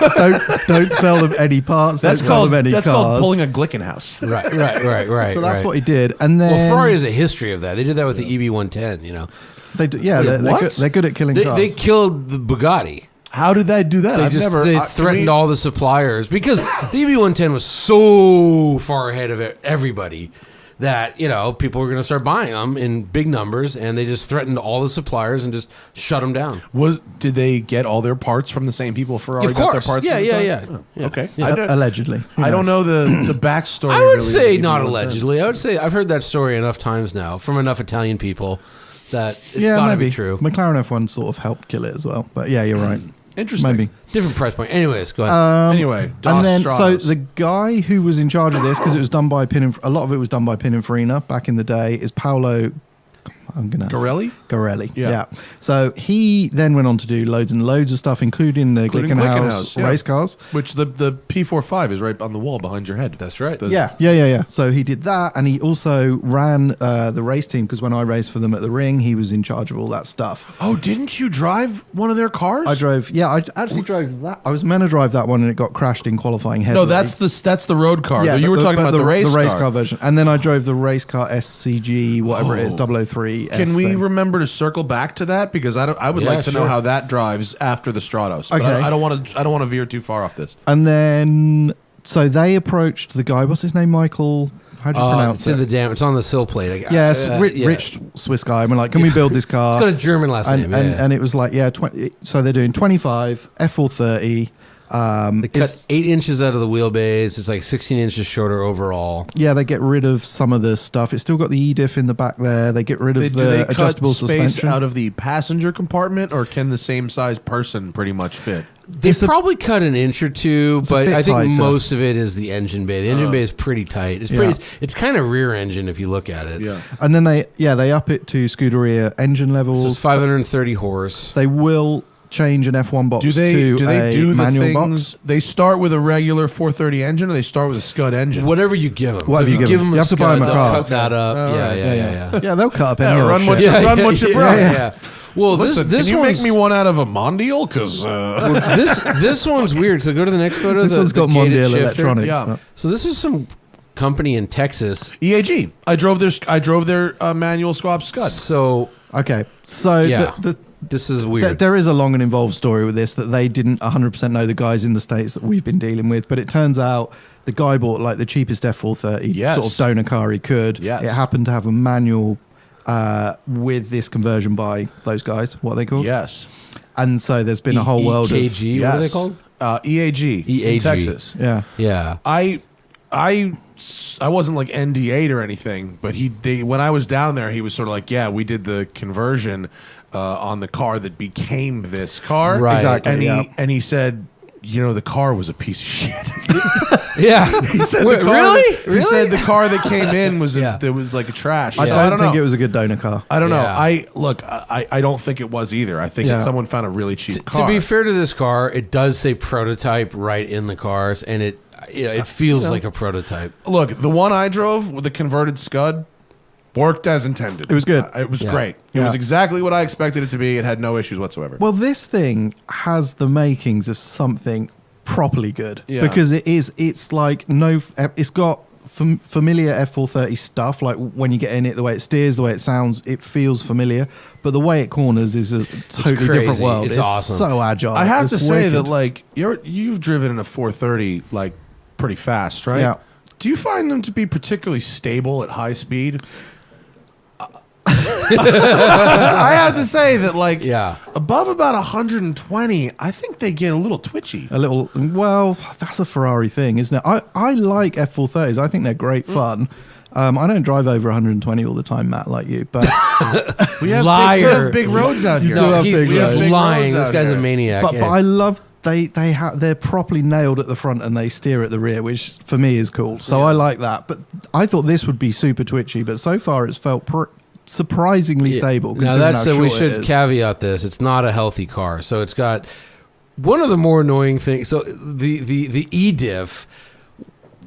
S3: don't sell them any parts.
S4: That's
S3: don't sell
S4: called
S3: them any
S4: that's
S3: cars.
S4: called pulling a Glickenhaus.
S2: Right.
S3: So that's what he did, and then
S2: Well, Ferrari has a history of that. They did that with the EB110.
S3: they do, yeah,
S4: Wait,
S3: they're good at killing cars.
S2: They killed the Bugatti.
S4: How did that do that?
S2: They threatened all the suppliers because the EB110 was so far ahead of everybody that people were going to start buying them in big numbers, and they just threatened all the suppliers and just shut them down.
S4: Did they get all their parts from the same people Ferrari
S2: Of
S4: got their
S2: course.
S4: parts
S2: Yeah,
S4: from?
S2: yeah.
S4: Okay.
S3: Allegedly. Who
S4: I don't
S3: knows?
S4: know the backstory.
S2: I would
S4: really
S2: say
S4: of
S2: not
S4: EB110.
S2: allegedly. I would say I've heard that story enough times now from enough Italian people that it's got to
S3: maybe.
S2: be true.
S3: McLaren F1 sort of helped kill it as well, but yeah, you're right.
S4: Interesting.
S3: Maybe.
S2: Different price point. Anyways, go ahead.
S4: Anyway,
S3: And then, so
S4: Stratos.
S3: the guy who was in charge of this, because it was done by a lot of it was done by Pininfarina back in the day, is Paolo.
S4: Garelli?
S3: Garelli.
S4: Yeah.
S3: Yeah. So he then went on to do loads and loads of stuff, including the
S4: Including
S3: Glickenhaus
S4: Glickenhaus, yeah.
S3: race cars.
S4: Which the P45 is right on the wall behind your head.
S2: That's right.
S3: Yeah. So he did that, and he also ran the race team, because when I raced for them at the ring, he was in charge of all that stuff.
S4: Oh, didn't you drive one of their cars?
S3: I actually drove that. I was meant to drive that one, and it got crashed in qualifying head.
S4: No, that's the road car.
S3: Yeah,
S4: you were talking about the race
S3: car version, and then I drove the race car SCG, whatever it is, 003.
S4: Can we remember to circle back to that, because I would
S2: Yeah,
S4: like to know
S2: sure.
S4: how that drives after the Stratos. But
S3: Okay.
S4: I don't want to veer too far off this.
S3: And then, so they approached the guy. What's his name? Michael. How do you pronounce
S2: it's
S3: it?
S2: It's on the sill plate.
S3: Yes,
S2: Yeah.
S3: rich Swiss guy. And we're like, can we build this car?
S2: It's got a German last
S3: and,
S2: name.
S3: and it was like, 20. So they're doing 25 F430.
S2: They cut 8 inches out of the wheelbase. It's like 16 inches shorter overall.
S3: Yeah, they get rid of some of the stuff. It's still got the E-diff in the back there. They get rid of
S4: Do
S3: the
S4: they
S3: adjustable
S4: cut space
S3: suspension.
S4: out of the passenger compartment, or can the same size person pretty much fit?
S2: They probably cut an inch or two,
S3: a
S2: but
S3: bit
S2: I think
S3: tighter.
S2: most of it is the engine bay. The engine bay is pretty tight. It's pretty.
S3: Yeah.
S2: It's kind of rear engine if you look at it.
S4: Yeah.
S3: And then they up it to Scuderia engine levels.
S2: So it's 530 horse.
S3: They will change an F1 box
S4: Do they
S3: to
S4: do the
S3: manual
S4: things?
S3: box.
S4: They start with a regular 430 engine, or they start with a Scud engine?
S2: Whatever you give them.
S3: Whatever
S2: if
S3: you give 'em.
S2: them
S3: You have to buy 'em a
S2: they'll
S3: car.
S2: cut that up.
S4: right.
S2: Yeah.
S3: Yeah, they'll cut up any old
S4: run what
S3: shit.
S4: you- run what you brought.
S2: Yeah. Well,
S4: Listen,
S2: this
S4: can you
S2: one's
S4: make me one out of a Mondial? Because
S2: this one's weird. So go to the next photo.
S3: This one's got
S2: gated
S3: Mondial
S2: shifter.
S3: electronics.
S4: Yeah.
S2: So this is some company in Texas.
S4: EAG. I drove their manual swap Scud.
S2: So
S3: Okay, so
S2: Yeah. This is weird.
S3: There is a long and involved story with this that they didn't 100% know the guys in the States that we've been dealing with, but it turns out the guy bought like the cheapest F430
S4: Yes.
S3: sort of donor car he could.
S4: Yes.
S3: It happened to have a manual with this conversion by those guys. What are they called?
S4: Yes.
S3: And so there's been a whole world of...
S2: EKG, what are they called?
S4: EAG. In
S2: EAG.
S4: Texas.
S3: Yeah.
S2: Yeah.
S4: I wasn't like NDA'd or anything, but when I was down there, he was sort of like, yeah, we did the conversion on the car that became this car.
S2: Right.
S3: Exactly,
S4: And he said, the car was a piece of shit.
S2: Yeah.
S4: He said
S2: Wait,
S4: the car,
S2: really?
S4: He said the car that came in was
S2: Yeah.
S4: there was like a trash.
S3: I
S4: So
S3: don't think
S4: know.
S3: it was a good donor car.
S4: I don't know.
S2: Yeah.
S4: I don't think it was either. I think that
S3: Yeah.
S4: someone found a really cheap
S2: To
S4: car.
S2: be fair to this car, it does say prototype right in the cars, and it feels like a prototype.
S4: Look, the one I drove with the converted Scud worked as intended.
S3: It was good.
S4: It was
S2: Yeah.
S4: great. It
S3: Yeah.
S4: was exactly what I expected it to be. It had no issues whatsoever.
S3: Well, this thing has the makings of something properly good
S4: Yeah.
S3: because it's like it's got familiar F430 stuff, like when you get in it, the way it steers, the way it sounds, it feels familiar, but the way it corners is a totally different
S2: crazy.
S3: world.
S2: It's awesome.
S3: So agile.
S4: I have
S3: It's
S4: to say
S3: wicked.
S4: that like you've driven in a 430 like pretty fast, right?
S3: Yeah.
S4: Do you find them to be particularly stable at high speed? I have to say that like
S2: Yeah.
S4: above about 120, I think they get a little twitchy.
S3: a little, well, that's a Ferrari thing, isn't it? I like F430s. I think they're great fun. I don't drive over 120 all the time, Matt, like you, but
S4: We have
S2: Liar.
S4: big roads out here.
S3: do have
S2: he's,
S3: big
S2: he's
S3: roads.
S2: lying.
S4: roads
S2: This
S4: out
S2: guy's a
S4: here.
S2: maniac.
S3: but
S2: yeah.
S3: I love they're properly nailed at the front and they steer at the rear, which for me is cool. So I like that. But I thought this would be super twitchy, but so far it's felt surprisingly stable.
S2: Now
S3: considering
S2: that's
S3: how
S2: we
S3: short it
S2: should
S3: is.
S2: caveat this. It's not a healthy car. So it's got one of the more annoying things. So the e-diff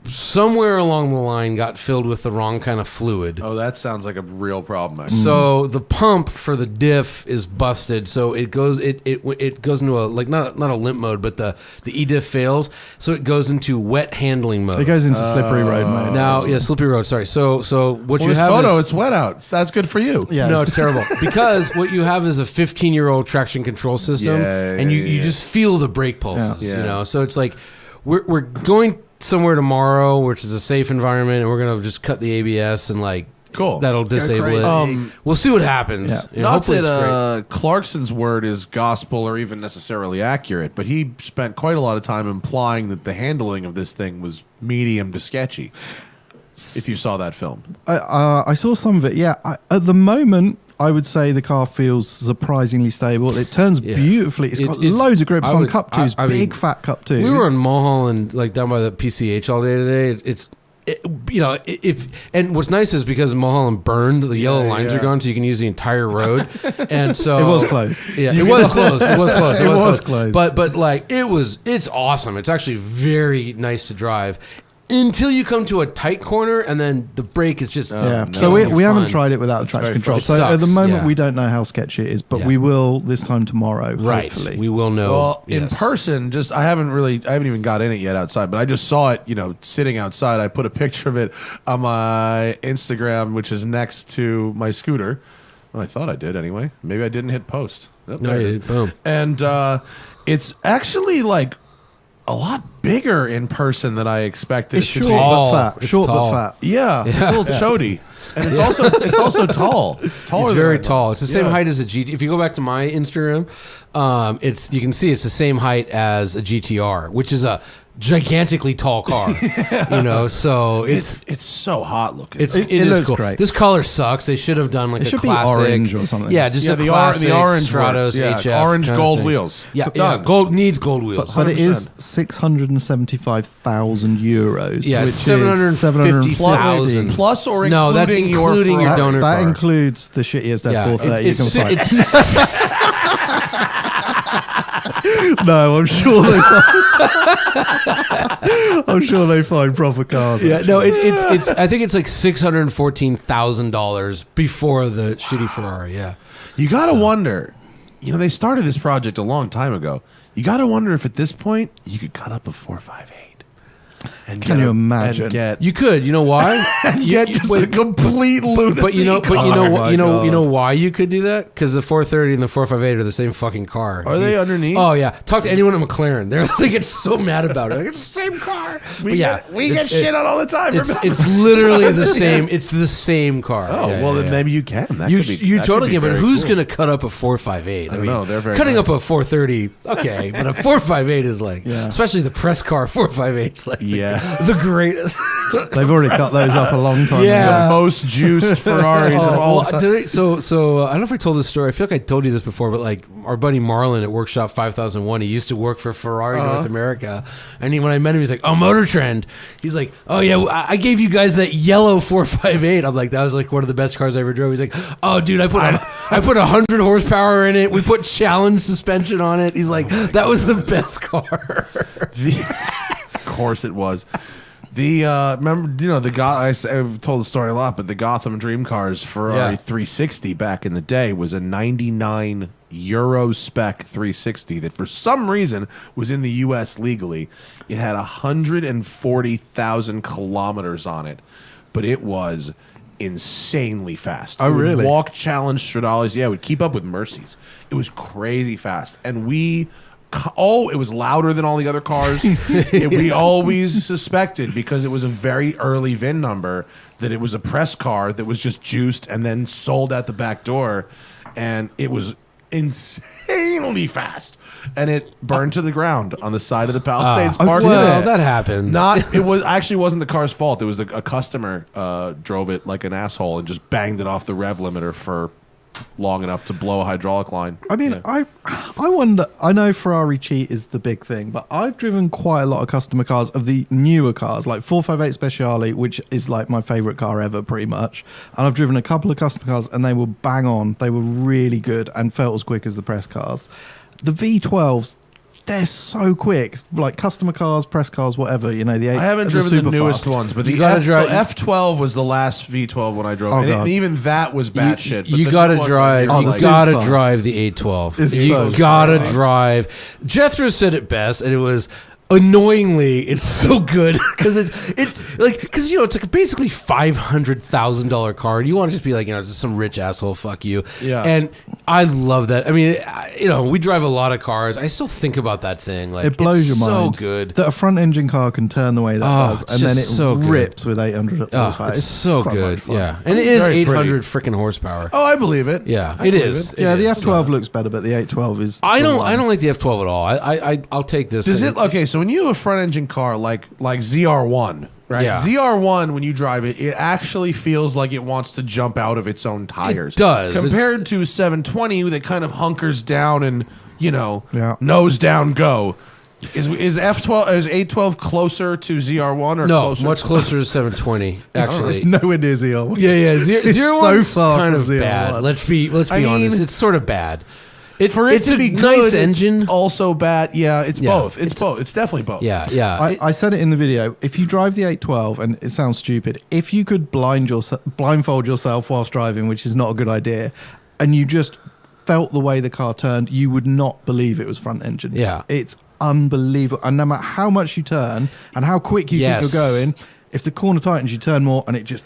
S2: somewhere along the line got filled with the wrong kind of fluid.
S4: Oh, that sounds like a real problem. Actually.
S2: So the pump for the diff is busted. So it goes into a like not a limp mode, but the e-diff fails. So it goes into wet handling mode.
S3: It goes into slippery road mode.
S2: Now, yeah, slippery road. Sorry. So what
S4: Well,
S2: you
S4: this
S2: have
S4: photo,
S2: is,
S4: it's wet out. That's good for you.
S3: Yeah,
S2: no, it's terrible because what you have is a 15-year-old traction control system,
S4: Yeah,
S2: and you
S4: yeah.
S2: just feel the brake pulses.
S4: Yeah.
S2: You know, so it's like we're going somewhere tomorrow, which is a safe environment, and we're gonna just cut the ABS and like
S4: Cool.
S2: that'll disable
S3: crazy.
S2: it. We'll see what happens.
S3: Yeah.
S2: You know,
S4: Not
S2: hopefully
S4: that
S2: it's great.
S4: Clarkson's word is gospel or even necessarily accurate, but he spent quite a lot of time implying that the handling of this thing was medium to sketchy. If you saw that film.
S3: I saw some of it. Yeah, at the moment, I would say the car feels surprisingly stable. It turns
S2: Yeah.
S3: beautifully. It's got
S2: It's-
S3: loads of grips
S2: I
S3: on
S2: would-
S3: cup twos,
S2: I mean,
S3: big fat cup twos.
S2: We were in Mulholland, like down by the PCH all day today. And what's nice is because Mulholland burned, the yellow lines
S4: yeah.
S2: are gone, so you can use the entire road. And so
S3: It was closed.
S2: Yeah, it was closed. It was closed.
S3: It was closed.
S2: But like it's awesome. It's actually very nice to drive. Until you come to a tight corner, and then the brake is just
S3: Yeah.
S4: no.
S3: So we
S2: You're
S3: haven't
S2: fun.
S3: tried it without the traction
S2: very
S3: control.
S2: fun.
S3: So
S2: It
S3: at the
S2: sucks,
S3: moment,
S2: yeah.
S3: we don't know how sketchy it is, but
S2: Yeah.
S3: we will this time tomorrow.
S2: Right.
S3: Hopefully.
S2: We will know.
S4: Well, in
S2: yes.
S4: person, I haven't even got in it yet outside, but I just saw it, sitting outside. I put a picture of it on my Instagram, which is next to my scooter. Well, I thought I did anyway. Maybe I didn't hit post. Oh,
S2: No,
S4: there it
S2: you
S4: is.
S2: did. Boom.
S4: And it's actually like a lot bigger in person than I expected
S3: It's
S4: it
S3: short
S4: to be.
S2: tall.
S3: but fat.
S2: It's
S3: Short
S2: tall.
S3: but fat.
S4: Yeah, it's a little chody. And it's also tall. It's taller
S2: It's
S4: than
S2: very
S4: I thought.
S2: tall. It's the same
S4: Yeah.
S2: height as a GT. If you go back to my Instagram, you can see it's the same height as a GTR, which is a gigantically tall car. So
S4: It's so hot looking.
S2: it
S3: It
S2: is
S3: looks
S2: cool.
S3: great.
S2: This color sucks. They should have done like
S3: It
S2: a
S3: should be
S2: classic
S3: orange or something.
S2: Yeah, just
S4: yeah,
S2: a
S4: the
S2: classic
S4: orange
S2: Stratos
S4: works. Yeah,
S2: HF
S4: orange
S2: kind of
S4: gold
S2: thing.
S4: wheels.
S2: Yeah,
S4: Done.
S2: gold needs gold wheels.
S3: But it is
S4: 100%.
S3: 675,000 euros.
S2: Yeah,
S3: which
S2: 750,000.
S3: is
S4: Plus or
S2: No, that's
S4: including
S2: including your
S3: that,
S2: donor
S3: that
S2: car.
S3: includes the shittiest F430 you can find.
S2: it's
S3: No, I'm sure they find. I'm sure they find proper cars.
S2: Yeah, no, it's. I think it's like $614,000 before the shitty Ferrari. Yeah,
S4: You got to wonder, they started this project a long time ago. You got to wonder if at this point you could cut up a 458.
S3: Can you imagine?
S4: And get
S2: You could. You know why?
S4: get just a complete lunacy.
S2: But you know
S3: God.
S2: why you could do that? Because the 430 and the 458 are the same fucking car.
S4: Are they underneath?
S2: Oh yeah. Talk to anyone at McLaren. They get so mad about it. Like, it's the same car.
S4: we get shit on all the time.
S2: It's literally the same. It's the same car.
S4: Oh,
S2: Yeah,
S4: well,
S2: yeah,
S4: then
S2: yeah.
S4: maybe you can. That
S2: You
S4: could be,
S2: you
S4: that
S2: totally
S4: could be
S2: can, but
S4: very
S2: who's
S4: cool.
S2: going to cut up a 458?
S4: I don't know. They're very
S2: cutting
S4: nice.
S2: up a 430. Okay, but a 458 is like, especially the press car 458 is like the greatest.
S3: They've already cut those up a long time
S2: Yeah.
S3: ago.
S4: The most juiced Ferraris of all time.
S2: So I don't know if I told this story. I feel like I told you this before, but like our buddy Marlon at Workshop 5001, he used to work for Ferrari North America, and when I met him, he's like, "Oh, Motor Trend." He's like, "Oh yeah, I gave you guys that yellow 458." I'm like, "That was like one of the best cars I ever drove." He's like, "Oh, dude, I put 100 horsepower in it. We put challenge suspension on it." He's like, "That was the best car."
S4: Of course it was. Remember, I've told the story a lot, but the Gotham Dream Cars Ferrari 360 back in the day was a 99 Euro spec 360 that for some reason was in the U.S. legally. It had 140,000 kilometers on it, but it was insanely fast.
S3: Oh,
S4: It would
S3: really?
S4: walk challenge Stratos. Yeah, it would keep up with Mercies. It was crazy fast, and it was louder than all the other cars. We always suspected, because it was a very early VIN number, that it was a press car that was just juiced and then sold out the back door, and it was insanely fast, and it burned to the ground on the side of the Palisades Park.
S2: Well, that happens.
S4: Actually wasn't the car's fault. It was a customer drove it like an asshole and just banged it off the rev limiter for long enough to blow a hydraulic line.
S3: I mean, I wonder. I know Ferrari cheat is the big thing, but I've driven quite a lot of customer cars of the newer cars, like 458 Speciale, which is like my favorite car ever, pretty much. And I've driven a couple of customer cars, and they were bang on. They were really good and felt as quick as the press cars. The V12s, they're so quick. Like customer cars, press cars, whatever. I
S4: haven't driven the newest ones, but the F12 was the last V12 when I drove.
S3: Oh,
S4: and
S3: God.
S4: even that was batshit.
S2: You gotta drive. You gotta drive the 812.
S3: It's
S2: You
S3: so
S2: gotta
S3: fast.
S2: drive. Jethro said it best, and it was annoyingly, it's so good because it's like basically $500,000 car, and you want to just be like, just some rich asshole, fuck you.
S4: Yeah.
S2: And I love that. I mean, we drive a lot of cars. I still think about that thing. Like,
S3: It blows your mind.
S2: So good.
S3: that a front engine car can turn the way that does,
S2: it's
S3: and then it
S2: just so good.
S3: rips with 800 horsepower.
S2: It's so good.
S3: much fun.
S2: Yeah, and it
S4: It's
S2: is
S4: very
S2: 800 freaking horsepower.
S4: Oh, I believe it.
S2: Yeah,
S4: I
S2: it
S4: believe
S2: is.
S3: Yeah,
S2: It
S3: the
S2: is.
S3: F12 looks better, but the 812 is.
S2: I
S3: the
S2: don't
S3: one.
S2: like the F12 at all. I'll take this.
S4: Does it? Okay, so when you have a front engine car like ZR1, right?
S2: Yeah.
S4: ZR1, when you drive it, it actually feels like it wants to jump out of its own tires.
S2: It does.
S4: Compared to 720, that kind of hunkers down and
S3: Yeah.
S4: nose down go. Is 812 closer to ZR1 or
S2: No,
S4: closer?
S2: much closer to 720. Actually,
S3: It's nowhere near ZR1.
S2: yeah.
S3: It's
S2: Zero
S3: so
S2: one's
S3: far
S2: kind
S3: from
S2: of
S3: ZR1.
S2: bad. Let's be
S4: I mean,
S2: honest. It's sort of bad.
S4: For it
S2: it's
S4: to
S2: a
S4: be
S2: nice
S4: good, it's
S2: engine.
S4: also bad. Yeah, it's
S2: Yeah,
S4: both. It's both. It's definitely both.
S2: Yeah.
S3: I said it in the video. If you drive the 812, and it sounds stupid, if you could blindfold yourself whilst driving, which is not a good idea, and you just felt the way the car turned, you would not believe it was front engine.
S2: Yeah.
S3: It's unbelievable. And no matter how much you turn and how quick you think you're going, if the corner tightens, you turn more, and it just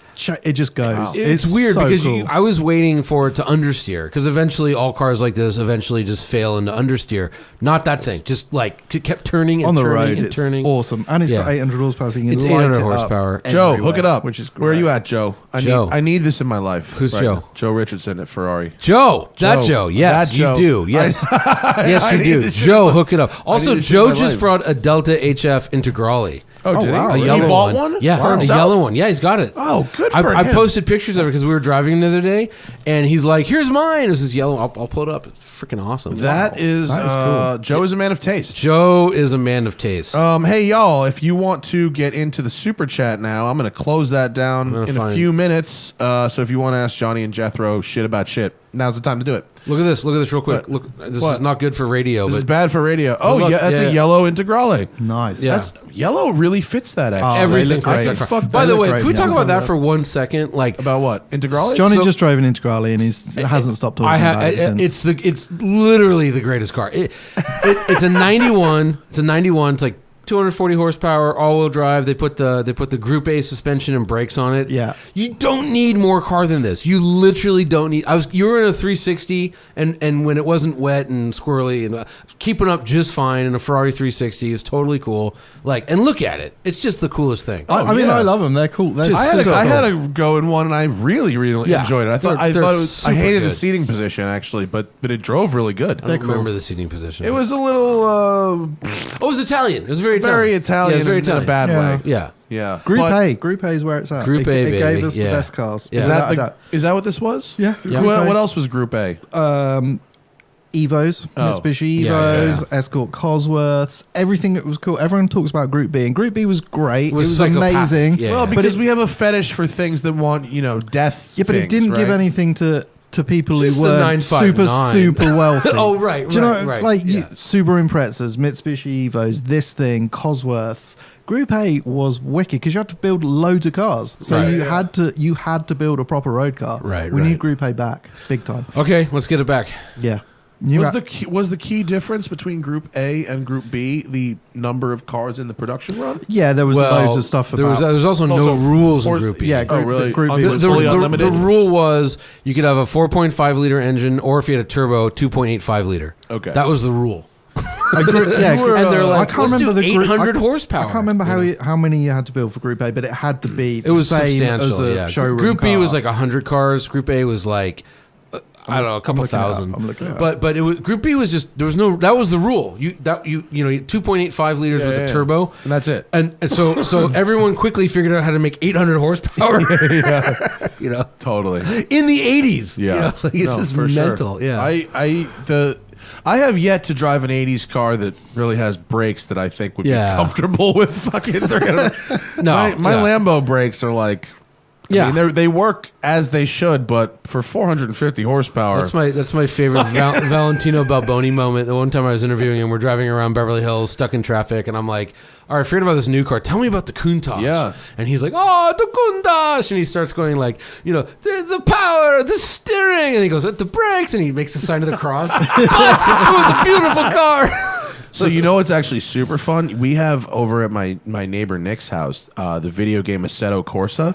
S3: goes.
S4: Wow.
S2: It's weird
S3: so
S2: because
S3: cool.
S2: I was waiting for it to understeer, because eventually all cars like this eventually just fail into understeer. Not that thing. Just like it kept turning and
S3: on the
S2: turning
S3: road,
S2: and
S3: it's
S2: turning.
S3: awesome, and it's got 800 horsepower. So you can
S2: It's
S3: light
S2: 800
S3: it up
S2: horsepower.
S4: Joe,
S3: everywhere,
S4: hook it up.
S3: which is great.
S4: Where are you at, Joe? I need this in my life.
S2: Who's
S4: right
S2: Joe?
S4: now. Joe Richardson at Ferrari.
S2: Joe, that
S4: Joe.
S2: Joe. Yes,
S4: That
S2: you
S4: Joe.
S2: do. Yes, yes,
S4: I
S2: you
S4: need
S2: do.
S4: this shit
S2: Joe,
S4: in my-
S2: hook it up. Also,
S4: this shit in
S2: Joe
S4: my
S2: just
S4: life.
S2: brought a Delta HF Integrale.
S4: Oh, did
S3: wow.
S2: A
S4: he?
S2: yellow
S4: He bought one?
S2: Yeah,
S4: For
S2: a
S4: himself?
S2: yellow one. Yeah, he's got it.
S4: Oh, good for
S2: I
S4: him.
S2: posted pictures of it because we were driving the other day, and he's like, "Here's mine." It was this yellow. I'll pull it up. It's freaking awesome.
S4: That is
S3: cool.
S4: Joe is a man of taste.
S2: Joe is a man of taste.
S4: Hey y'all, if you want to get into the super chat now, I'm going to close that down in a
S2: find-
S4: few minutes. So if you want to ask Johnny and Jethro shit about shit, now's the time to do it.
S2: Look at this. Look at this real quick.
S4: What?
S2: Look, this
S4: What?
S2: is not good for radio.
S4: This is
S2: But
S4: bad for radio. Oh,
S2: look,
S4: yeah, that's
S2: yeah.
S4: a yellow Integrale.
S3: Nice.
S2: Yeah.
S4: That's yellow really fits that actually.
S3: Oh,
S2: everything
S3: they look
S2: fits
S3: great.
S2: that car.
S3: Fuck,
S2: By
S3: they
S2: the
S3: look
S2: way,
S3: great
S2: can we
S3: in
S2: talk
S3: yellow.
S2: about that for 1 second? Like,
S4: About what? Integrale?
S3: Johnny
S2: So-
S3: just drove an Integrale, and he hasn't stopped talking about it since.
S2: it's literally the greatest car. It's a 91. It's a 91. It's like 240 horsepower, all-wheel drive. They put the Group A suspension and brakes on it.
S3: Yeah.
S2: You don't need more car than this. You literally don't need. You were in a 360, and when it wasn't wet and squirrely and keeping up just fine in a Ferrari 360, it's totally cool. And look at it. It's just the coolest thing.
S3: I mean, I love them. They're cool. They're
S4: I had a go in one, and I really enjoyed it. I thought
S2: They're
S4: I
S2: super
S4: hated the
S2: good.
S4: seating position actually, but it drove really good.
S2: I don't remember the seating position.
S4: It was a little
S2: it was Italian. It was very
S4: Italian,
S2: Yeah, it was very
S4: in
S2: Italian.
S4: a bad
S3: Yeah.
S4: way.
S2: Yeah.
S4: Yeah,
S3: Group
S4: But
S3: Group A is where it's at.
S2: Group A,
S3: it gave
S2: baby.
S3: us the
S2: Yeah.
S3: best cars.
S2: Yeah.
S4: Is that what this was?
S3: Yeah.
S2: Yeah.
S3: Group A.
S4: What else was Group A?
S3: Evos,
S4: Oh.
S3: Mitsubishi
S2: Yeah,
S3: Evos,
S2: yeah.
S3: Escort Cosworths, everything that was cool. Everyone talks about Group B, and Group B was great. It was
S2: psychopathic.
S3: amazing.
S2: Yeah.
S4: Well,
S2: But
S4: because we have a fetish for things that want death.
S3: Yeah, but it
S4: things,
S3: didn't give
S4: right?
S3: anything to people
S2: Just
S3: who
S2: the
S3: were
S2: 959.
S3: super wealthy.
S2: Oh, right,
S3: Do you know,
S2: right.
S3: like
S2: Yeah.
S3: Subaru Imprezas, Mitsubishi Evos, this thing, Cosworths. Group A was wicked because you had to build loads of cars, so
S2: Right.
S3: you had to build a proper road car.
S2: Right,
S3: we
S2: right.
S3: need Group A back, big time.
S2: Okay, let's get it back.
S3: Yeah.
S4: Was the key difference between Group A and Group B the number of cars in the production run?
S3: Yeah, there was loads of stuff about.
S2: There was also no
S4: Also,
S2: rules in
S4: or-
S2: Group B.
S3: Yeah, Group,
S4: really?
S3: Group B
S4: It
S2: The,
S3: was
S4: was fully
S2: the
S4: unlimited?
S2: rule was you could have a 4.5 liter engine, or if you had a turbo, 2.85 liter.
S4: Okay.
S2: That was the rule.
S3: And
S2: they're like,
S3: I can't
S2: let's
S3: remember
S2: do
S3: the group,
S2: 800 horsepower.
S3: I can't remember how many you had to build for Group A, but it had to be
S2: It was
S3: the same
S2: substantial.
S3: as a
S2: Yeah.
S3: showroom
S2: Group B
S3: car.
S2: was like 100 cars. Group A was like I don't know, a couple
S3: looking it up.
S2: thousand.
S3: I'm looking it up.
S2: But it was Group B was just there was no that was the rule. You 2.85 liters with a turbo,
S4: and that's it.
S2: and so everyone quickly figured out how to make 800 horsepower.
S4: Totally.
S2: In the 80s.
S4: Yeah,
S2: it's just
S4: for sure.
S2: mental. Yeah.
S4: I have yet to drive an '80s car that really has brakes that I think would be comfortable with fucking 300.
S2: No,
S4: my
S2: yeah.
S4: Lambo brakes are like.
S2: Yeah.
S4: I mean, they work as they should, but for 450 horsepower.
S2: That's my favorite Valentino Balboni moment. The one time I was interviewing him, we're driving around Beverly Hills, stuck in traffic, and I'm like, all right, forget about this new car. Tell me about the Countach.
S4: Yeah.
S2: And he's like, oh, the Countach. And he starts going like, the power, the steering. And he goes, the brakes. And he makes the sign of the cross. But it was a beautiful car.
S4: So you know what's actually super fun? We have over at my neighbor Nick's house the video game Assetto Corsa.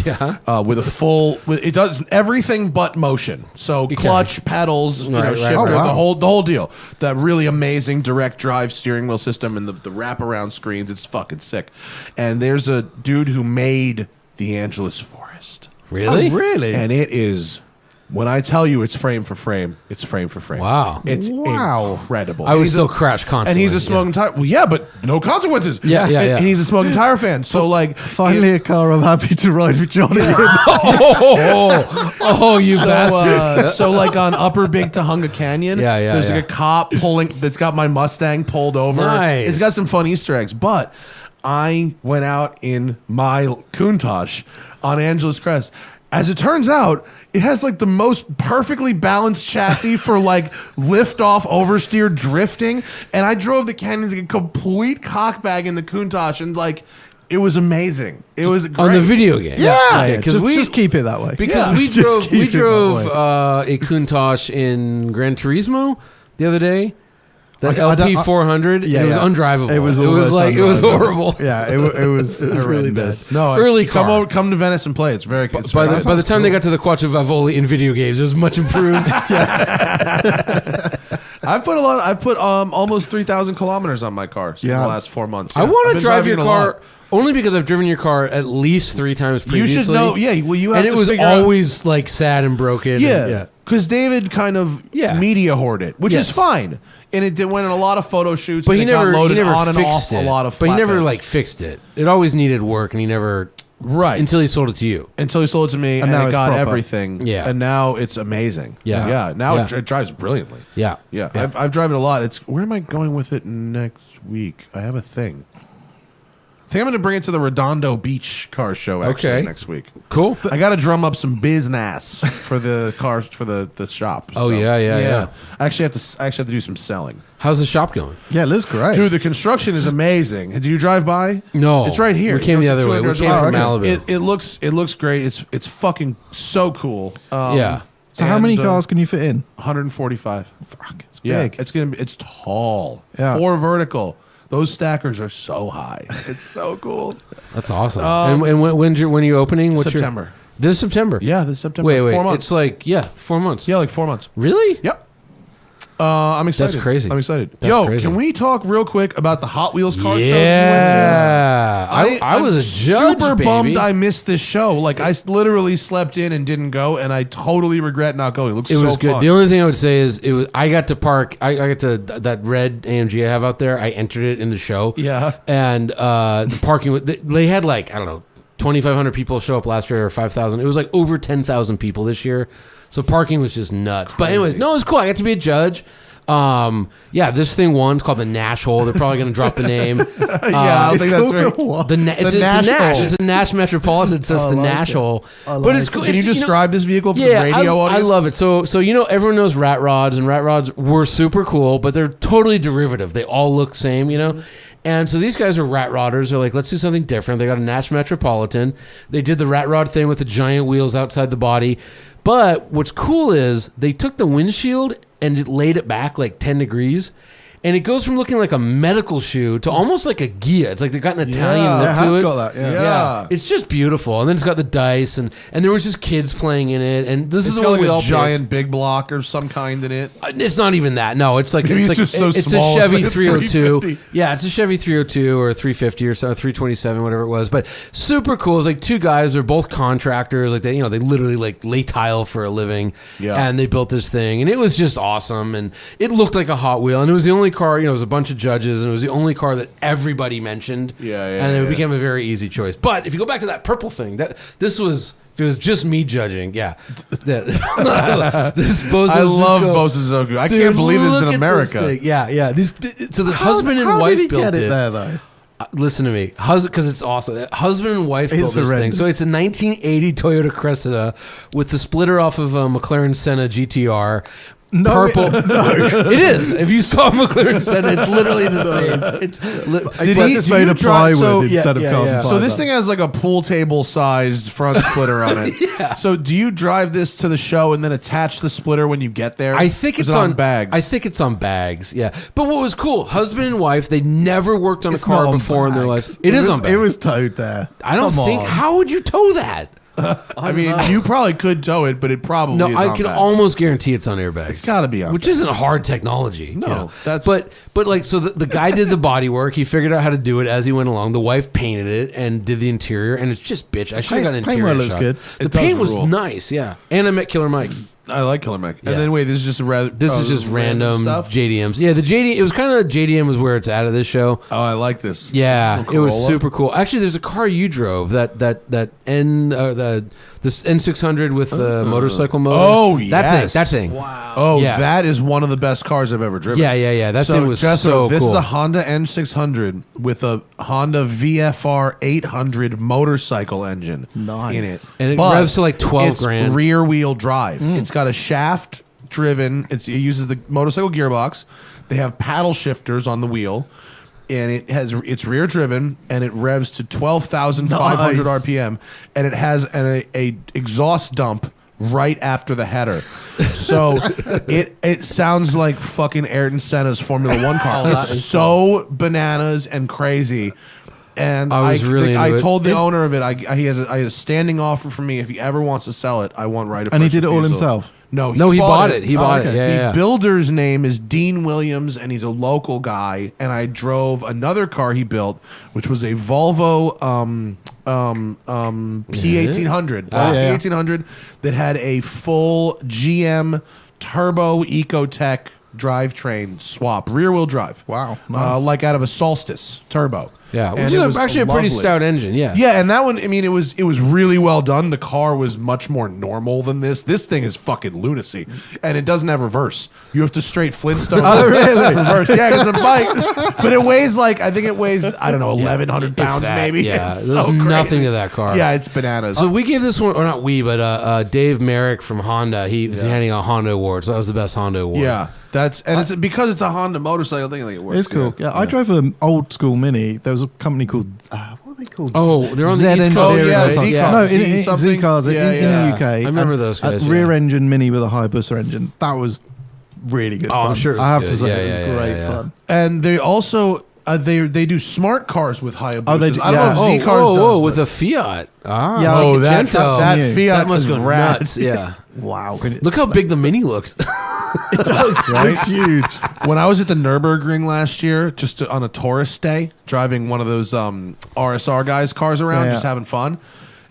S2: Yeah.
S4: With a full, it does everything but motion. So clutch, pedals,
S2: Right.
S4: shifter,
S3: Oh, wow.
S4: the whole deal. That really amazing direct drive steering wheel system and the wraparound screens. It's fucking sick. And there's a dude who made the Angeles Forest.
S2: Really?
S3: Oh, really?
S4: And it is. When I tell you it's frame for frame, it's frame for frame.
S2: Wow.
S4: It's
S3: Wow.
S4: incredible.
S2: I would
S4: And he's
S2: still
S4: a-
S2: crash constantly.
S4: And he's a smoking tire. Well, yeah, but no consequences.
S2: Yeah.
S4: And he's a smoking tire fan. So like,
S3: Finally, a car I'm happy to ride with Johnny.
S2: Oh, you bastard.
S4: so like on Upper Big Tahunga Canyon,
S2: Yeah,
S4: there's
S2: yeah.
S4: like a cop pulling that's got my Mustang pulled over.
S2: Nice.
S4: It's got some fun Easter eggs. But I went out in my Countach on Angeles Crest. As it turns out, it has like the most perfectly balanced chassis for like lift off, oversteer, drifting. And I drove the canyons like a complete cockbag in the Countach, and like it was amazing. It was great.
S2: On the video game.
S3: Yeah,
S2: because
S3: just keep it that way.
S2: Because we
S3: Just
S2: drove we
S3: keep it that
S2: drove
S3: way.
S2: a Countach in Gran Turismo the other day. The
S3: I don't-
S2: LP 400.
S3: Yeah,
S2: it was
S3: yeah.
S2: undrivable.
S3: It was
S2: it was
S3: undraivable.
S2: horrible.
S3: Yeah, it was
S2: really
S3: horrendous.
S4: No,
S2: Early
S4: come
S2: car.
S4: come to Venice and play. It's very good.
S2: By the time they got to the Quattro Valvoli in video games, it was much improved.
S4: I put almost 3,000 kilometers on my car in
S3: Yeah.
S4: the last 4 months.
S2: I
S4: Yeah. I've
S2: want to
S4: been
S2: drive
S4: driving
S2: your
S4: it a lot.
S2: car only because I've driven your car at least 3 times
S4: You
S2: previously.
S4: should know. Yeah, well, you have
S2: and
S4: to
S2: it was
S4: figure out-
S2: always like sad and broken.
S4: Yeah, because David kind of media hoarded, which
S2: Yes.
S4: is fine, and it went in a lot of photo shoots.
S2: But
S4: and
S2: he
S4: it got
S2: never
S4: loaded on and
S2: fixed
S4: off
S2: it.
S4: a lot of.
S2: But he never
S4: flatbeds.
S2: like fixed it. It always needed work, and he never
S4: right
S2: until he sold it to you.
S4: until he sold it to me, and
S3: now
S4: it
S3: it's
S4: got
S3: proper.
S4: everything.
S2: Yeah.
S4: and now it's amazing.
S2: Yeah.
S4: yeah. Now
S2: Yeah.
S4: It drives brilliantly.
S2: Yeah,
S4: Yeah, I've driven it a lot. It's where am I going with it next week? I have a thing. I think I'm going to bring it to the Redondo Beach car show actually
S2: Okay.
S4: next week.
S2: cool.
S4: I got to drum up some business for the car for the shop.
S2: Oh, yeah.
S4: I actually have to do some selling.
S2: How's the shop going?
S3: Yeah, it looks great.
S4: Dude, the construction is amazing. Did you drive by?
S2: No.
S4: It's right here.
S2: We came the other way. We came from Malibu.
S4: It looks great. It's fucking so cool.
S2: Yeah.
S3: so how many
S4: and,
S3: cars can you fit in?
S4: 145.
S3: Fuck, it's
S4: Yeah,
S3: big.
S4: it's tall.
S3: Yeah.
S4: 4 vertical. Those stackers are so high. It's so cool.
S2: That's awesome. And when are you opening? What's
S4: September.
S2: This September?
S4: Yeah, this September.
S2: Wait.
S4: 4 months.
S2: It's like 4 months.
S4: Yeah, like 4 months.
S2: Really?
S4: Yep. I'm excited.
S2: That's crazy.
S4: I'm excited.
S2: That's crazy.
S4: Can we talk real quick about the Hot Wheels car show that you went to?
S2: I was a judge,
S4: super
S2: baby.
S4: bummed I missed this show. Like I literally slept in and didn't go, and I totally regret not going. It looks so
S2: was good.
S4: fun.
S2: The only thing I would say is I got to park. I got to that red AMG I have out there. I entered it in the show.
S4: Yeah.
S2: And the parking. They had like, I don't know, 2,500 people show up last year or 5,000. It was like over 10,000 people this year. So parking was just nuts. But anyways, no, it was cool. I got to be a judge. This thing won. It's called the Nash Hole. They're probably going to drop the name.
S4: I don't think that's right.
S2: It's a
S4: Nash
S2: Nash.
S4: Hole.
S2: It's a Nash Metropolitan, so it's the Nash Hole.
S3: But
S2: it's cool.
S4: Can you
S2: It's,
S4: describe this vehicle for the radio
S2: I
S4: audience?
S2: love it. So everyone knows rat rods, and rat rods were super cool, but they're totally derivative. They all look the same, And so these guys are rat rodders. They're like, let's do something different. They got a Nash Metropolitan. They did the rat rod thing with the giant wheels outside the body. But what's cool is they took the windshield and it laid it back like 10 degrees. And it goes from looking like a medical shoe to almost like a Ghia. It's like they've got an Italian look
S3: it
S2: to
S3: has
S2: it.
S3: got that, yeah.
S4: Yeah.
S2: It's just beautiful. And then it's got the dice, and there was just kids playing in it. And this is
S4: It's
S2: the
S4: got
S2: one
S4: like
S2: we all
S4: a giant big block or some kind in it.
S2: It's not even that. No, it's like
S4: Maybe
S2: it's
S4: it's
S2: like
S4: just so
S2: it's
S4: small,
S2: a Chevy
S4: like a
S2: 302.
S4: 350.
S2: Yeah, it's a Chevy 302 or 350 or so, 327, whatever it was. But super cool. It's like two guys. They're both contractors. Like they literally like lay tile for a living.
S4: Yeah.
S2: And they built this thing, and it was just awesome. And it looked like a Hot Wheel, and it was the only car. It was a bunch of judges, and it was the only car that everybody mentioned. And it became a very easy choice. But if you go back to that purple thing, this was. If it was just me judging, this
S4: I love Bosuzoku. I can't believe this is in America.
S2: Yeah. So the husband and
S3: How
S2: wife
S3: did he
S2: built
S3: get
S2: it.
S3: it there, though?
S2: Listen to me, because it's awesome. Husband and wife built this thing.
S3: horrendous.
S2: So it's a 1980 Toyota Cressida with the splitter off of a McLaren Senna GTR. Purple. It is. If you saw McLaren Senna, it's literally the same.
S3: It's like it's made of plywood instead of carbon fiber.
S4: So this thing has like a pool table sized front splitter on it. So do you drive this to the show and then attach the splitter when you get there?
S2: I think
S4: Or is
S2: it's
S4: it
S2: on
S4: bags.
S2: I think it's on bags. Yeah. But what was cool? Husband and wife. They never worked on a
S3: It's not
S2: car
S3: on
S2: before in their
S3: bags.
S2: life. It is on bags.
S3: It was towed there.
S2: I don't
S3: Come
S2: think.
S3: on.
S2: How would you tow that?
S4: I mean, you probably could tow it, but it probably
S2: No,
S4: is
S2: I
S4: on
S2: can
S4: bags.
S2: almost guarantee it's on airbags.
S4: It's got to be on
S2: which
S4: bags.
S2: isn't hard technology.
S4: No, that's-
S2: but like so the guy did the body work. He figured out how to do it as he went along. The wife painted it and did the interior, and it's just bitch. I should have got an
S3: Paint
S2: interior
S3: looks
S2: shot.
S3: good.
S2: The
S4: It does
S2: paint was
S4: rule.
S2: nice, yeah. And I met Killer Mike.
S4: I like Killer Mike.
S2: Yeah.
S4: And then wait, this is just a rather.
S2: This is just random
S4: stuff.
S2: JDMs. Yeah, the JD. It was kind of JDM was where it's at this show.
S4: Oh, I like this.
S2: Yeah,
S4: Little
S2: it was
S4: Corolla.
S2: super cool. Actually, there's a car you drove this N600 with the motorcycle motor.
S4: Oh,
S2: that
S4: yes.
S2: thing.
S3: Wow.
S4: Oh,
S2: Yeah.
S4: that is one of the best cars I've ever driven.
S2: Yeah. That thing was
S4: Jethro,
S2: so
S4: this
S2: cool.
S4: is a Honda N600 with a Honda VFR 800 motorcycle engine
S3: Nice.
S4: in it.
S2: And it
S4: But
S2: revs to like 12
S4: it's
S2: grand.
S4: rear wheel drive. It's got a shaft driven. It uses the motorcycle gearbox. They have paddle shifters on the wheel. And it's rear driven, and it revs to 12,500
S3: Nice.
S4: RPM, and it has a exhaust dump right after the header. So it sounds like fucking Ayrton Senna's Formula One car. It's so bananas and crazy. And
S2: I was really into
S4: I
S2: it.
S4: told the owner of it, he has a standing offer for me. If he ever wants to sell it, I want right of
S3: And he
S4: first
S3: did it all
S4: refusal.
S3: himself?
S4: No,
S2: he bought it. He bought it.
S3: okay.
S2: Yeah.
S4: The builder's name is Dean Williams, and he's a local guy. And I drove another car he built, which was a Volvo P1800.
S3: yeah.
S4: P1800 that had a full GM Turbo Ecotech drivetrain swap, rear wheel drive.
S3: Wow, nice.
S4: Like out of a Solstice Turbo.
S2: Yeah,
S4: And
S2: which
S4: it
S2: is
S4: was
S2: actually a pretty
S4: lovely.
S2: stout engine. Yeah.
S4: Yeah, and that one, I mean, it was really well done. The car was much more normal than this. This thing is fucking lunacy, and it doesn't have reverse. You have to straight Flintstone.
S3: Oh, really?
S4: Reverse, yeah, because it's a bike. But it weighs like, I think it weighs, I don't know, 1,100
S2: If
S4: pounds
S2: that,
S4: maybe.
S2: Yeah,
S4: It's
S2: there's
S4: so
S2: nothing
S4: crazy.
S2: to that car.
S4: Yeah, it's bananas.
S2: So we gave this one, or not we, but Dave Merrick from Honda. He was handing out Honda awards. So that was the best Honda award.
S4: yeah, it's because it's a Honda motorcycle thing. I think it works.
S3: It's cool.
S4: good.
S3: Yeah, I drove an old school Mini. There was a company called what are they called?
S2: Oh, they're on the
S3: Z
S2: East Coast.
S3: Engineering
S4: yeah,
S3: or something.
S4: Z-Cars.
S3: No,
S4: Z something.
S3: Z-Cars
S4: Yeah,
S3: in
S4: yeah.
S3: the UK.
S2: I remember those guys,
S3: A
S2: yeah.
S3: rear engine Mini with a high booster engine. That was really good
S2: Oh,
S3: fun.
S2: I'm sure it was
S3: I have
S2: good.
S3: to say
S2: Yeah,
S3: it was
S2: yeah,
S3: great
S2: yeah.
S3: fun.
S4: And they also, They do smart cars with Hayabusas.
S3: Oh, they do-
S4: I don't know
S3: yeah.
S4: if Z cars does.
S2: whoa,
S4: but-
S2: with a Fiat. Ah,
S3: Yeah,
S2: like
S3: oh,
S2: a
S4: that
S2: Gento.
S4: Fiat
S2: That must
S4: is
S2: go
S4: rad.
S2: nuts. Yeah.
S3: Wow.
S2: Look how big the Mini looks.
S3: It does.
S4: Right?
S3: It's huge.
S4: When I was at the Nurburgring last year, just on a tourist day, driving one of those RSR guys' cars around,
S3: Yeah.
S4: just having fun,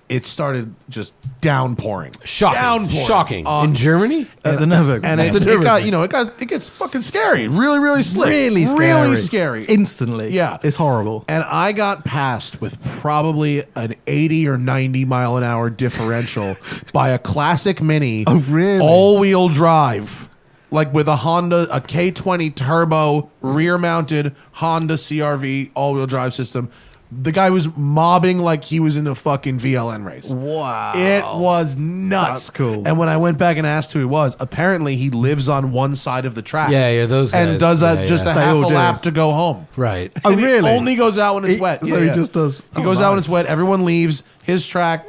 S4: it started just downpouring.
S2: Shocking.
S4: Downpouring.
S2: Shocking.
S4: On-
S2: In Germany?
S3: At the Nurburgring.
S4: And
S2: At the
S4: it
S2: Nurburgring.
S4: gets fucking scary. Really, really slick.
S3: really scary.
S4: Really scary.
S3: Instantly.
S4: Yeah.
S3: It's horrible.
S4: And I got passed with probably an 80 or 90 mile an hour differential by a classic Mini.
S3: Oh, really?
S4: All-wheel drive. Like with a Honda, a K20 turbo, rear-mounted Honda CRV all-wheel drive system. The guy was mobbing like he was in a fucking VLN race.
S3: Wow.
S4: It was nuts.
S3: That's cool.
S4: And when I went back and asked who he was, apparently he lives on one side of the track.
S2: Yeah, those guys.
S4: And does
S2: Yeah,
S4: just
S2: yeah.
S4: a
S3: They
S4: half
S3: all
S4: a
S3: do.
S4: lap to go home.
S2: Right.
S3: Oh,
S4: And he
S3: really?
S4: only goes out when it's wet.
S3: So he just does.
S4: He goes out when it's wet. Everyone leaves his track.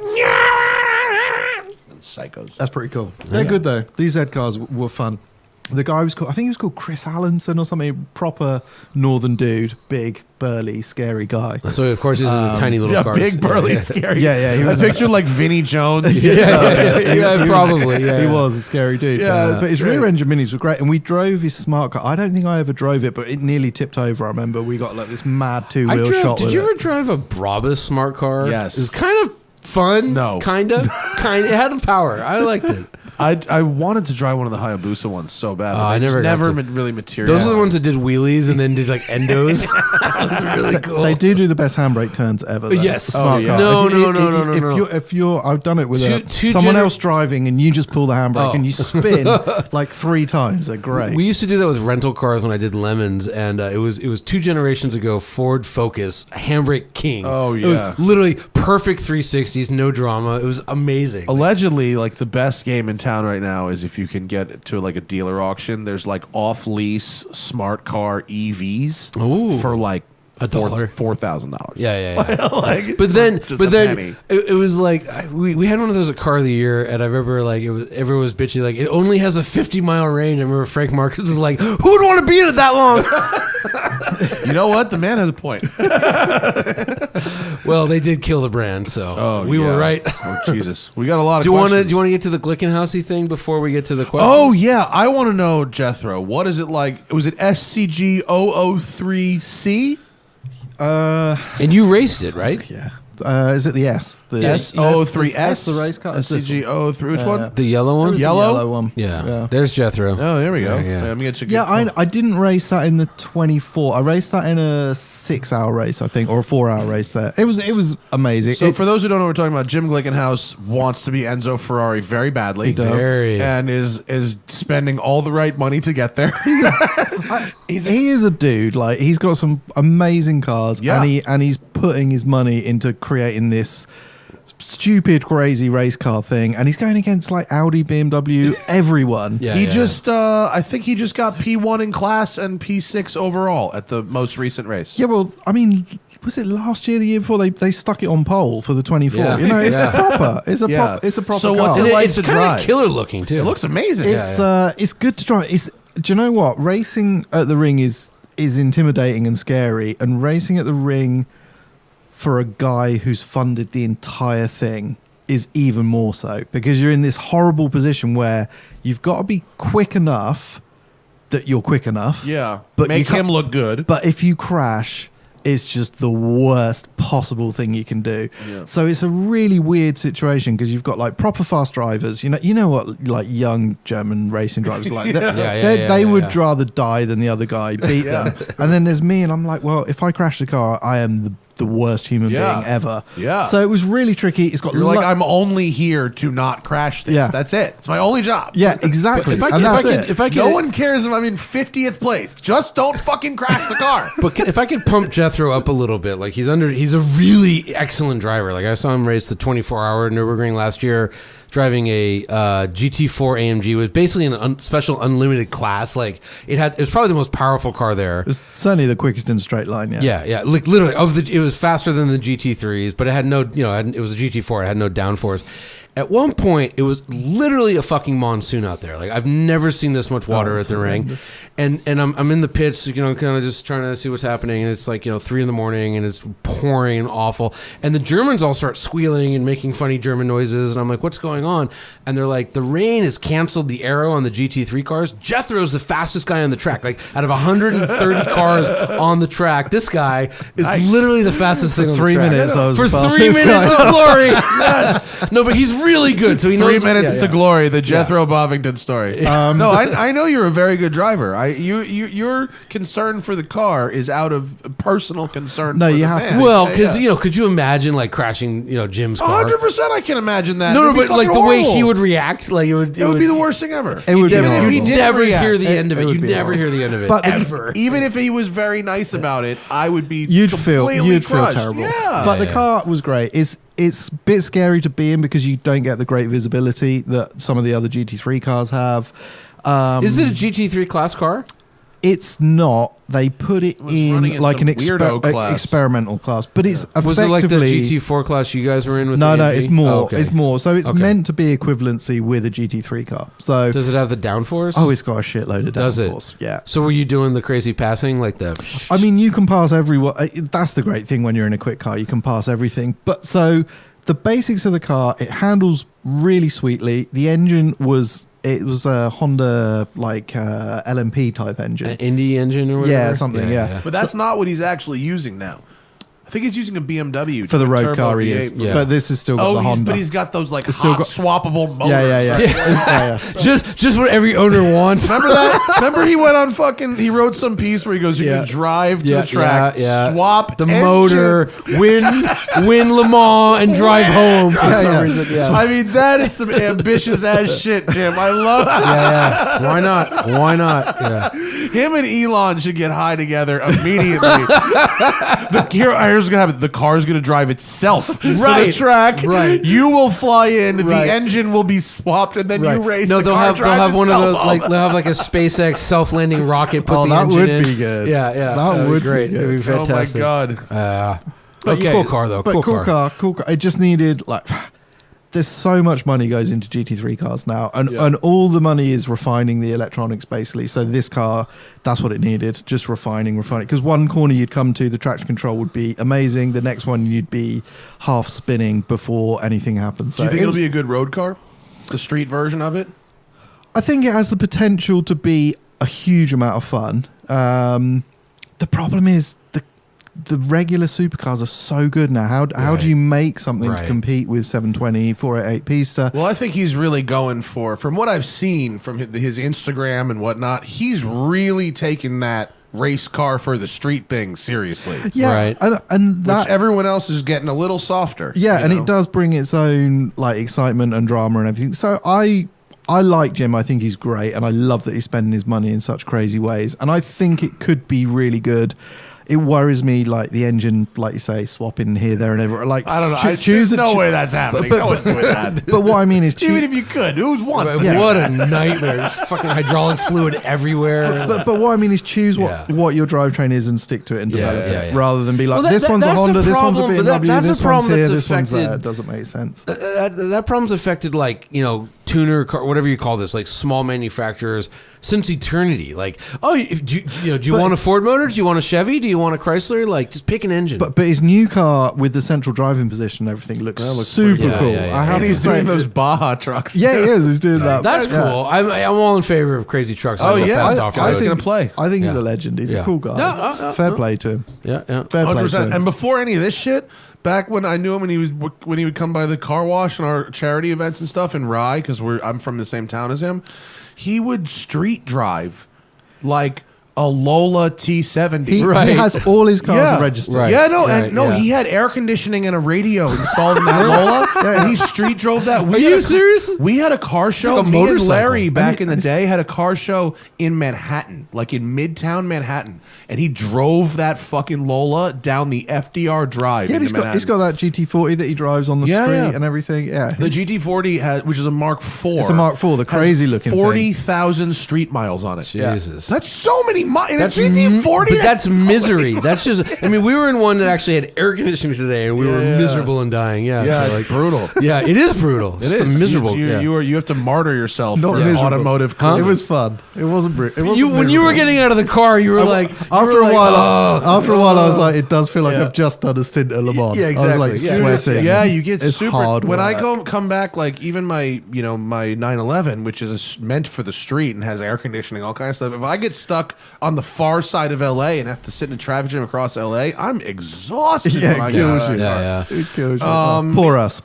S4: Psychos.
S3: That's pretty cool. They're good though. These Z cars were fun. The guy was called, I think he was called Chris Allenson or something. Proper northern dude, big, burly, scary guy.
S2: So, of course, he's in the tiny little
S4: Yeah,
S2: cars.
S4: big, burly,
S2: Yeah,
S4: scary.
S3: Yeah, he was-
S4: I pictured like Vinnie Jones.
S2: yeah, probably. Yeah,
S3: He
S2: yeah.
S3: was a scary dude.
S4: Yeah,
S3: but his
S4: great.
S3: rear engine minis were great. And we drove his smart car. I don't think I ever drove it, but it nearly tipped over. I remember we got like this mad two-wheel shot
S2: Did
S3: with
S2: you
S3: it.
S2: ever drive a Brabus smart car?
S4: Yes.
S2: It was kind of fun.
S4: No.
S2: Kind of. It had the power. I liked it.
S4: I wanted to drive one of the Hayabusa ones so bad. But
S2: I
S4: they just
S2: never got
S4: never
S2: to.
S4: really materialized.
S2: Those are the ones that did wheelies and then did like endos. That was really cool.
S3: They do the best handbrake turns ever. Though.
S2: Yes.
S3: The smart
S2: Oh, yeah.
S3: car.
S2: No,
S3: If
S2: no,
S3: you-
S2: no, no, no,
S3: if
S2: no.
S3: you're, I've done it with
S2: Two
S3: someone
S2: gener-
S3: else driving, and you just pull the handbrake
S2: Oh.
S3: and you spin like 3 times. They're great.
S2: We used to do that with rental cars when I did Lemons, and it was 2 generations ago. Ford Focus, handbrake king.
S4: Oh,
S2: It
S4: yeah.
S2: was literally perfect 360s, no drama. It was amazing.
S4: Allegedly, like the best game in town right now is if you can get to like a dealer auction. There's like off-lease smart car EVs
S2: Ooh.
S4: for like
S2: $1.
S4: $4,000.
S2: Yeah.
S4: Like,
S2: But then,
S4: just
S2: but
S4: a
S2: then
S4: penny.
S2: it was like we had one of those at Car of the Year, and I remember like everyone was bitching like it only has a 50-mile range. I remember Frank Marcus was like, "Who would want to be in it that long?"
S4: You know what? The man has a point.
S2: Well, they did kill the brand, so we were right.
S4: Oh Jesus, we got a lot of.
S2: Do you want
S4: questions.
S2: to get to the Glickenhausy thing before we get to the questions?
S4: Oh yeah, I want to know, Jethro. What is it like? Was it SCG 003C?
S2: And you raced it, right?
S3: yeah. Is it the S? The
S4: S03S.
S3: That's the race car. It's this
S4: SCG 03. Which one?
S2: The yellow one.
S3: It was the
S4: Yellow?
S3: one.
S2: Yeah. There's Jethro.
S4: Oh, there we go.
S2: Yeah.
S4: Let me get you.
S3: Yeah, I didn't race that in the 24. I raced that in a 6-hour race, I think, or a 4-hour race there. It was amazing.
S4: So for those who don't know what we're talking about, Jim Glickenhaus wants to be Enzo Ferrari very badly.
S3: He does.
S2: Very.
S4: And is spending all the right money to get there.
S3: he is a dude. Like he's got some amazing cars,
S4: Yeah.
S3: and he's putting his money into creating this stupid, crazy race car thing, and he's going against like Audi, BMW, everyone.
S2: Yeah.
S4: He just, I think he just got P1 in class and P6 overall at the most recent race.
S3: Yeah, well, I mean, was it last year, the year before? They stuck it on pole for the 24.
S2: Yeah.
S3: You know, it's
S2: Yeah.
S3: proper. It's a
S4: Yeah.
S3: it's a proper
S4: So
S3: car.
S4: what's
S2: And
S4: it like
S2: it's
S4: to
S2: kind
S4: drive?
S2: of killer looking too.
S4: It looks amazing.
S3: It's good to drive. Do you know what? Racing at the ring is intimidating and scary, and racing at the ring for a guy who's funded the entire thing is even more so, because you're in this horrible position where you've got to be quick enough that you're quick enough.
S4: Yeah.
S3: But
S4: Make
S3: you can't-
S4: him look good.
S3: But if you crash, it's just the worst possible thing you can do.
S4: Yeah.
S3: So it's a really weird situation because you've got like proper fast drivers. You know what like young German racing drivers are like. They would rather die than the other guy beat them. And then there's me, and I'm like, well, if I crash the car, I am the worst human
S4: Yeah.
S3: being ever.
S4: Yeah.
S3: So it was really tricky. It's got
S4: You're like, I'm only here to not crash this.
S3: Yeah.
S4: That's it. It's my only job.
S3: yeah, exactly.
S2: If I
S3: And that's
S2: could,
S3: it.
S2: if I could,
S4: No one cares if I'm in 50th place. Just don't fucking crash the car.
S2: But if I could pump Jethro up a little bit, like he's a really excellent driver. Like I saw him race the 24-hour Nurburgring last year, driving a GT4 AMG. It was basically an special unlimited class. Like it was probably the most powerful car there.
S3: It's certainly the quickest in a straight line. Yeah.
S2: Yeah. Like literally, it was faster than the GT3s, but it had no, it was a GT4. It had no downforce. At one point, it was literally a fucking monsoon out there. Like I've never seen this much water at the ring, and I'm in the pits, you know, kind of just trying to see what's happening, and it's like 3 a.m. and it's pouring and awful, and the Germans all start squealing and making funny German noises, and I'm like, what's going on? And they're like, the rain has canceled the aero on the GT3 cars. Jethro's the fastest guy on the track. Like out of 130 cars on the track, this guy is literally the fastest thing on the
S3: 3
S2: track.
S3: minutes. I was
S2: For
S3: the
S2: 3
S3: fastest
S2: minutes
S3: guy.
S2: of glory. Yes. No, but he's really good. So he
S4: 3
S2: knows
S4: minutes to glory, the Jethro Bovingdon story. No, I know you're a very good driver. Your concern for the car is out of personal concern.
S3: No,
S4: for
S3: you
S4: the
S3: have
S4: man.
S3: to.
S2: Well, because could you imagine like crashing Jim's car?
S4: 100%, I can imagine that.
S2: No,
S4: It'd be
S2: but like the
S4: fucking
S2: way he
S4: horrible.
S2: would react, like it would
S4: be the worst thing ever.
S3: It would be
S2: never,
S3: horrible.
S2: you'd
S4: didn't
S2: never
S4: react.
S2: hear the end of
S3: It
S2: it.
S3: would
S2: You'd
S3: be
S2: never
S3: horrible.
S2: hear the end of it.
S3: But
S2: ever.
S4: Even if he was very nice about it, I would be
S3: You'd feel
S4: crushed.
S3: terrible.
S4: Yeah.
S3: But the car was great. It's a bit scary to be in because you don't get the great visibility that some of the other GT3 cars have.
S2: Is it a GT3 class car?
S3: It's not. They put it
S4: running
S3: in
S4: in
S3: like
S4: some
S3: an
S4: weirdo class.
S3: experimental class, but it's effectively
S2: Was it like the GT4 class you guys were in with?
S3: no,
S2: the
S3: no.
S2: MG?
S3: It's more.
S2: Oh, okay.
S3: It's more. So it's
S2: Okay.
S3: meant to be equivalency with a GT3 car. So
S2: Does it have the downforce?
S3: oh, it's got a shitload of
S2: Does it?
S3: downforce. Yeah.
S2: So were you doing the crazy passing like the?
S3: I mean, you can pass everyone. That's the great thing when you're in a quick car. You can pass everything. But so the basics of the car, it handles really sweetly. The engine was a Honda like LMP type engine.
S2: An Indy engine or whatever?
S3: Yeah, something, yeah.
S4: But that's not what he's actually using now. I think he's using a BMW
S3: For the road
S4: turbo
S3: car, he
S4: V8.
S3: is.
S2: Yeah.
S3: But this is still got the Honda.
S4: but he's got those like
S3: still
S4: hot
S3: got-
S4: swappable motors.
S3: yeah. Yeah.
S2: Just what every owner wants.
S4: Remember that? Remember he went on he wrote some piece where he goes, you
S2: Yeah.
S4: can drive to
S2: Yeah,
S4: the track,
S2: yeah.
S4: swap
S2: the
S4: engines.
S2: motor, win Le Mans, and drive home for some
S3: yeah.
S2: reason. Yeah.
S4: I mean, that is some ambitious ass shit, Jim. I love it.
S2: Yeah. Why not? Why not? Yeah.
S4: Him and Elon should get high together immediately. Here's what's gonna happen. The car's gonna drive itself to the
S2: Right.
S4: track.
S2: Right.
S4: You will fly in.
S2: Right.
S4: The engine will be swapped, and then you race.
S2: No,
S4: the
S2: they'll
S4: car
S2: have
S4: drives
S2: one of
S4: itself
S2: those
S4: home.
S2: like they'll have like a SpaceX self-landing rocket. Put
S3: Oh,
S2: the
S3: that
S2: engine
S3: would
S2: in.
S3: be good.
S2: Yeah.
S3: That would be
S2: great.
S3: good.
S2: It'd be
S4: Oh my
S2: fantastic.
S4: god.
S3: But
S2: Cool car though.
S3: But
S2: Cool car.
S3: Cool car. It just needed like. There's so much money goes into GT3 cars now, and all the money is refining the electronics basically. So this car, that's what it needed, just refining. Because one corner you'd come to, the traction control would be amazing. The next one you'd be half spinning before anything happens.
S4: Do you think it'll be a good road car? The street version of it?
S3: I think it has the potential to be a huge amount of fun. The problem is the regular supercars are so good now. How
S2: Right.
S3: do you make something to
S2: Right.
S3: compete with 720, 488 Pista?
S4: Well, I think he's really going for, from what I've seen from his Instagram and whatnot, he's really taking that race car for the street thing seriously.
S3: Yeah,
S2: Right.
S3: and that
S4: Which everyone else is getting a little softer.
S3: yeah,
S4: you
S3: and
S4: know?
S3: it does bring its own like excitement and drama and everything. So I like Jim. I think he's great, and I love that he's spending his money in such crazy ways. And I think it could be really good. It worries me, like the engine, like you say, swapping here, there, and everywhere. Like
S4: I don't know.
S3: choose
S4: There's no
S3: a,
S4: way that's happening. No one's doing that.
S3: But what I mean is,
S4: Even if you could, who wants to?
S3: Yeah.
S2: What a nightmare! There's fucking hydraulic fluid everywhere.
S3: but what I mean is choose
S2: Yeah.
S3: what your drivetrain is and stick to it and
S2: Yeah,
S3: develop
S2: yeah,
S3: it,
S2: yeah.
S3: rather than be like
S2: Well,
S3: this one's a
S2: that's the
S3: Honda, this one's a
S2: problem, but
S3: BMW,
S2: that's a
S3: this one's
S2: problem
S3: here,
S2: that's
S3: this one's there.
S2: affected-
S3: It doesn't make sense.
S2: That problem's affected like tuner car, whatever you call this, like small manufacturers since eternity. Like, do you
S3: But-
S2: want a Ford motor? Do you want a Chevy? Do you want a Chrysler? Like, just pick an engine.
S3: But his new car with the central driving position and everything looks super
S2: pretty good.
S3: cool.
S2: Yeah, yeah,
S3: I have
S4: And
S3: to
S4: he's
S3: say,
S4: doing those Baja trucks.
S3: yeah, he is. He's doing that.
S2: that's
S3: Yeah.
S2: cool. I'm all in favor of crazy trucks.
S4: Oh,
S2: I love
S4: yeah.
S2: fast
S4: I
S2: off-road.
S4: think- gonna play.
S3: I think he's
S2: Yeah.
S3: a legend. He's
S2: Yeah.
S3: a cool guy.
S2: No,
S3: Fair play to him.
S2: yeah.
S3: Fair play to
S4: 100%.
S3: him.
S4: And before any of this shit, back when I knew him when he would come by the car wash and our charity events and stuff in Rye, because I'm from the same town as him, he would street drive like a Lola T70.
S3: He
S2: Right.
S3: has all his cars registered.
S2: Right.
S4: Yeah, no,
S2: Right,
S4: and no,
S2: yeah.
S4: he had air conditioning and a radio installed in that Lola, and he street drove that.
S2: Are you serious?
S4: We had a car show.
S2: like a
S4: Me and
S2: motorcycle.
S4: Larry back in the day had a car show in Manhattan, like in Midtown Manhattan, and he drove that fucking Lola down the FDR Drive.
S3: Yeah,
S4: into
S3: he's
S4: Manhattan.
S3: got that GT40 that he drives on the
S4: Yeah,
S3: street
S4: yeah.
S3: and everything. Yeah,
S4: The GT40 has, which is a Mark IV.
S3: It's a Mark IV, the
S4: has
S3: crazy looking thing.
S4: 40,000 street miles on it.
S2: Jesus.
S4: That's so many in a GT40.
S2: But that's misery. That's just. I mean, we were in one that actually had air conditioning today, and we were miserable and dying. Yeah,
S4: Yeah,
S2: so
S4: it's brutal.
S2: Yeah, it is brutal. It's miserable.
S4: You have to marter yourself
S3: Not
S4: for
S3: miserable.
S4: automotive.
S3: It was fun. It wasn't. When
S2: You were getting out of the car, you were like,
S3: after a while, I was like, it does feel like I've just done a stint at Le Mans.
S2: Yeah, exactly.
S3: I was like sweating.
S4: Yeah, you get
S3: It's
S4: super.
S3: hard
S4: When I
S3: work.
S4: come back, like even my 911, which is meant for the street and has air conditioning, all kinds of stuff. If I get stuck on the far side of LA and have to sit in a traffic jam across LA, I'm exhausted.
S3: Yeah,
S4: when I
S3: it
S4: get out
S3: kills
S4: of
S3: you.
S4: that car.
S3: It kills you.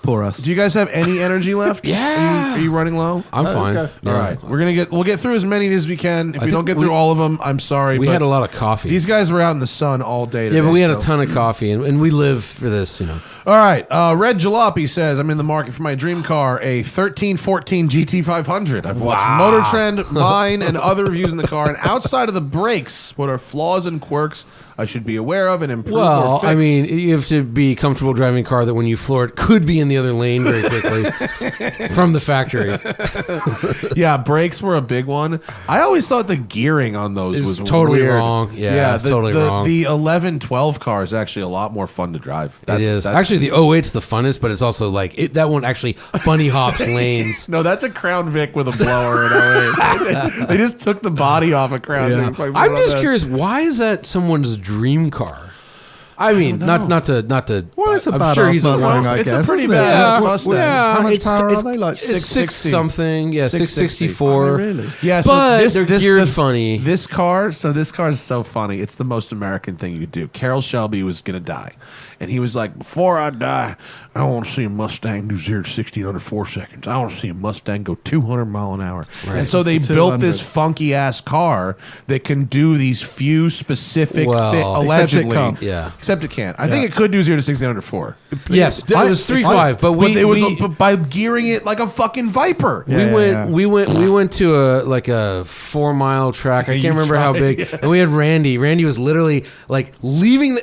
S3: Poor us.
S4: Do you guys have any energy left?
S2: Yeah.
S4: Are you running low?
S2: I'm fine.
S3: go.
S2: Yeah.
S4: All right, we'll get through as many as we can. If we
S2: think
S4: don't get through all of them, I'm sorry.
S2: We
S4: but
S2: had a lot of coffee.
S4: These guys were out in the sun all day today.
S2: Yeah, but we had a
S4: so-
S2: ton of coffee, and we live for this, you know.
S4: All right. Red Jalopy says, I'm in the market for my dream car, a 1314 GT500. I've watched Motor Trend, mine, and other reviews in the car. And outside of the brakes, what are flaws and quirks I should be aware of and improve or
S2: Well,
S4: fix?
S2: I mean, you have to be comfortable driving a car that when you floor it could be in the other lane very quickly from the factory.
S4: yeah, brakes were a big one. I always thought the gearing on those
S2: It's
S4: was
S2: totally
S4: weird.
S2: wrong. Yeah, it's totally wrong.
S4: The 1112 car is actually a lot more fun to drive.
S2: It is. Actually, the 08's the funnest, but it's also like, that one actually bunny hops lanes.
S4: No, that's a Crown Vic with a blower in 08. They just took the body off a Crown Vic. Like,
S2: I'm just curious, why is that someone's dream car? I mean, not to.
S3: Well, it's a
S2: I'm
S3: badass
S2: sure he's
S3: Mustang, I
S4: it's
S3: guess.
S4: a pretty
S3: isn't it?
S4: badass Mustang.
S2: Yeah,
S3: How much
S2: it's-
S3: power
S2: it's-
S3: are they? Like
S2: It's
S4: 660.
S2: 6 something. Yeah,
S4: 660.
S2: 664.
S3: Are they really?
S4: Yeah,
S2: But they're geared funny.
S4: This car is so funny. It's the most American thing you could do. Carroll Shelby was going to die. And he was like, before I die, I want to see a Mustang do 0 to 60 in under 4 seconds. I want to see a Mustang go 200 mile an hour.
S2: Right.
S4: And so they
S3: It's the
S4: built
S3: 200.
S4: this funky ass car that can do these few specific
S2: Well,
S4: allegedly.
S3: can't.
S2: Yeah.
S4: Except it can't. I think it could do 0 to 60 in under 4.
S2: Yes, it was 3.5, but
S4: But by gearing it like a fucking Viper.
S3: Yeah.
S2: We went to a 4 mile track. I
S4: Yeah,
S2: can't
S4: you
S2: remember how
S4: tried,
S2: big.
S4: yeah.
S2: And we had Randy. Randy was literally like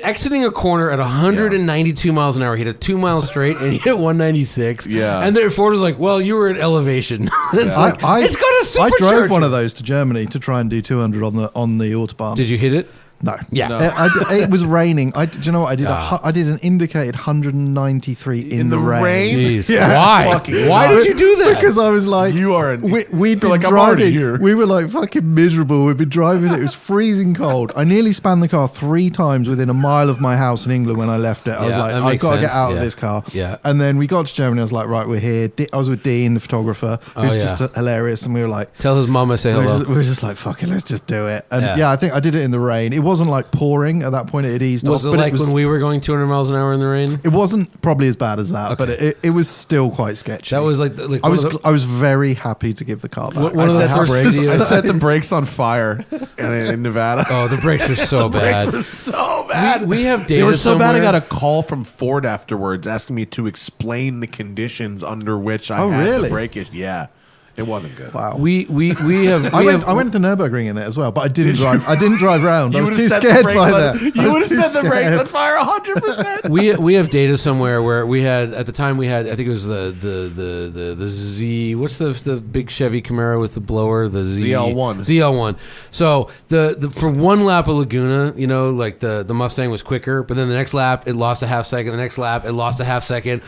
S2: exiting a corner at 192 miles an hour. He hit a 2 mile straight and he hit 196.
S4: Yeah.
S2: And then Ford was like, "Well, you were at elevation." It's like, it's got a
S3: I drove
S2: supercharger.
S3: one of those to Germany to try and do 200 on the autobahn.
S2: Did you hit it?
S3: No.
S2: Yeah.
S4: No.
S3: It was raining. Do you know what I did?
S2: Ah.
S3: I did an indicated 193 in the rain.
S2: Jeez.
S4: Yeah,
S2: Why?
S4: fucking
S2: Why did you do that?
S3: Because I was like,
S4: You are
S3: we'd been
S4: like, I'm already
S3: driving.
S4: here.
S3: We were like fucking miserable. We'd been driving. It was freezing cold. I nearly spanned the car 3 times within a mile of my house in England when I left it. I was
S2: Yeah,
S3: like,
S2: that
S3: I've
S2: makes
S3: got to
S2: sense.
S3: get out
S2: Yeah.
S3: of this car.
S2: Yeah.
S3: And then we got to Germany. I was like, right, we're here. I was with Dean, the photographer. It was
S2: Oh, yeah.
S3: just hilarious. And we were like,
S2: Tell his mama say hello.
S3: we were just like, fuck it, let's just do it. And
S2: Yeah.
S3: yeah, I think I did it in the rain. It wasn't like pouring at that point. It had eased
S2: Was
S3: off.
S2: it
S3: but
S2: like when we were going 200 miles an hour in the rain?
S3: It wasn't probably as bad as that,
S2: Okay.
S3: but it was still quite sketchy.
S2: That was like
S3: I was very happy to give the car back.
S2: One of the first videos.
S4: I set the brakes on fire in Nevada.
S2: Oh, the brakes were so bad.
S4: Brakes were so bad.
S2: We have data
S4: They were so bad. I
S2: somewhere.
S4: got a call from Ford afterwards asking me to explain the conditions under which I
S3: Oh,
S4: had
S3: really?
S4: the brake issue. Yeah, it wasn't good.
S3: Wow.
S2: We have.
S3: I went to Nurburgring in it as well, but I didn't drive. I didn't drive round. I was
S4: would've
S3: too
S4: set the
S3: scared
S4: brakes
S3: by
S4: on-
S3: that.
S4: You would have set the brakes on fire 100%.
S2: we have data somewhere where we had at the time we had I think it was the Z, what's the big Chevy Camaro with the blower, the
S4: ZL1.
S2: ZL1. So the for one lap of Laguna, you know, like the Mustang was quicker, but then the next lap it lost a half second, the next lap it lost a half second,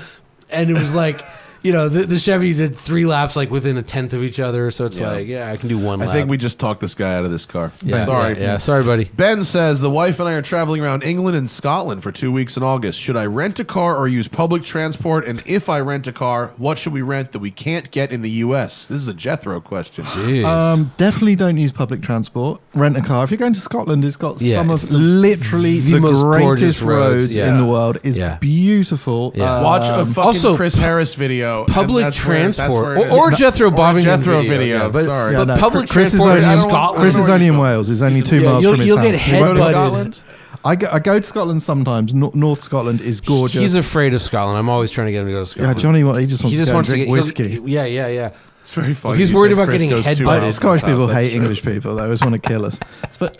S2: and it was like you know, the Chevy did 3 laps like within a tenth of each other, so it's like, yeah, I can do one lap.
S4: I think we just talked this guy out of this car.
S2: yeah,
S4: Sorry.
S2: yeah, sorry, buddy.
S4: Ben says, the wife and I are traveling around England and Scotland for 2 weeks in August. Should I rent a car or use public transport? And if I rent a car, what should we rent that we can't get in the U.S.? This is a Jethro question.
S2: Jeez.
S3: Definitely don't use public transport. Rent a car. If you're going to Scotland, it's got
S2: Yeah,
S3: some
S2: it's
S3: of
S2: the-
S3: literally
S2: the
S3: the
S2: most gorgeous
S3: greatest
S2: roads,
S3: roads
S2: yeah.
S3: in the world. It's
S2: Yeah.
S3: beautiful.
S2: Yeah.
S4: Watch a fucking
S2: also,
S4: Chris Harris video. and
S2: Public
S4: that's where- that's
S2: transport
S4: where it
S2: or
S4: is.
S2: Jethro
S4: Or a
S2: Bovingdon
S4: Jethro
S2: video.
S4: video.
S2: Yeah, but,
S4: Sorry.
S2: but
S3: Yeah, no,
S2: public
S3: Chris is
S2: transport in
S3: only in-
S2: Scotland.
S3: Chris is only in
S4: Where
S3: Wales. He's only
S4: He's
S3: 2
S2: in-
S3: miles
S2: Yeah,
S3: from his
S2: you'll
S3: house.
S2: get
S3: We won't-
S2: headbutted.
S4: Scotland?
S3: I go to Scotland sometimes. North Scotland is gorgeous.
S2: He's afraid of Scotland. I'm always trying to get him to go to
S3: yeah,
S2: Scotland.
S3: Johnny, he just wants
S2: He just
S3: to go
S2: wants to
S3: and
S2: get
S3: drink whiskey.
S2: Yeah.
S4: It's very funny.
S2: He's
S4: You
S2: worried
S4: said
S2: about
S4: Chris
S2: getting
S4: goes 2
S2: headbutted.
S4: miles from
S3: Scottish
S4: his house.
S3: people
S4: That's
S3: hate
S4: true.
S3: English people. They always want to kill us. But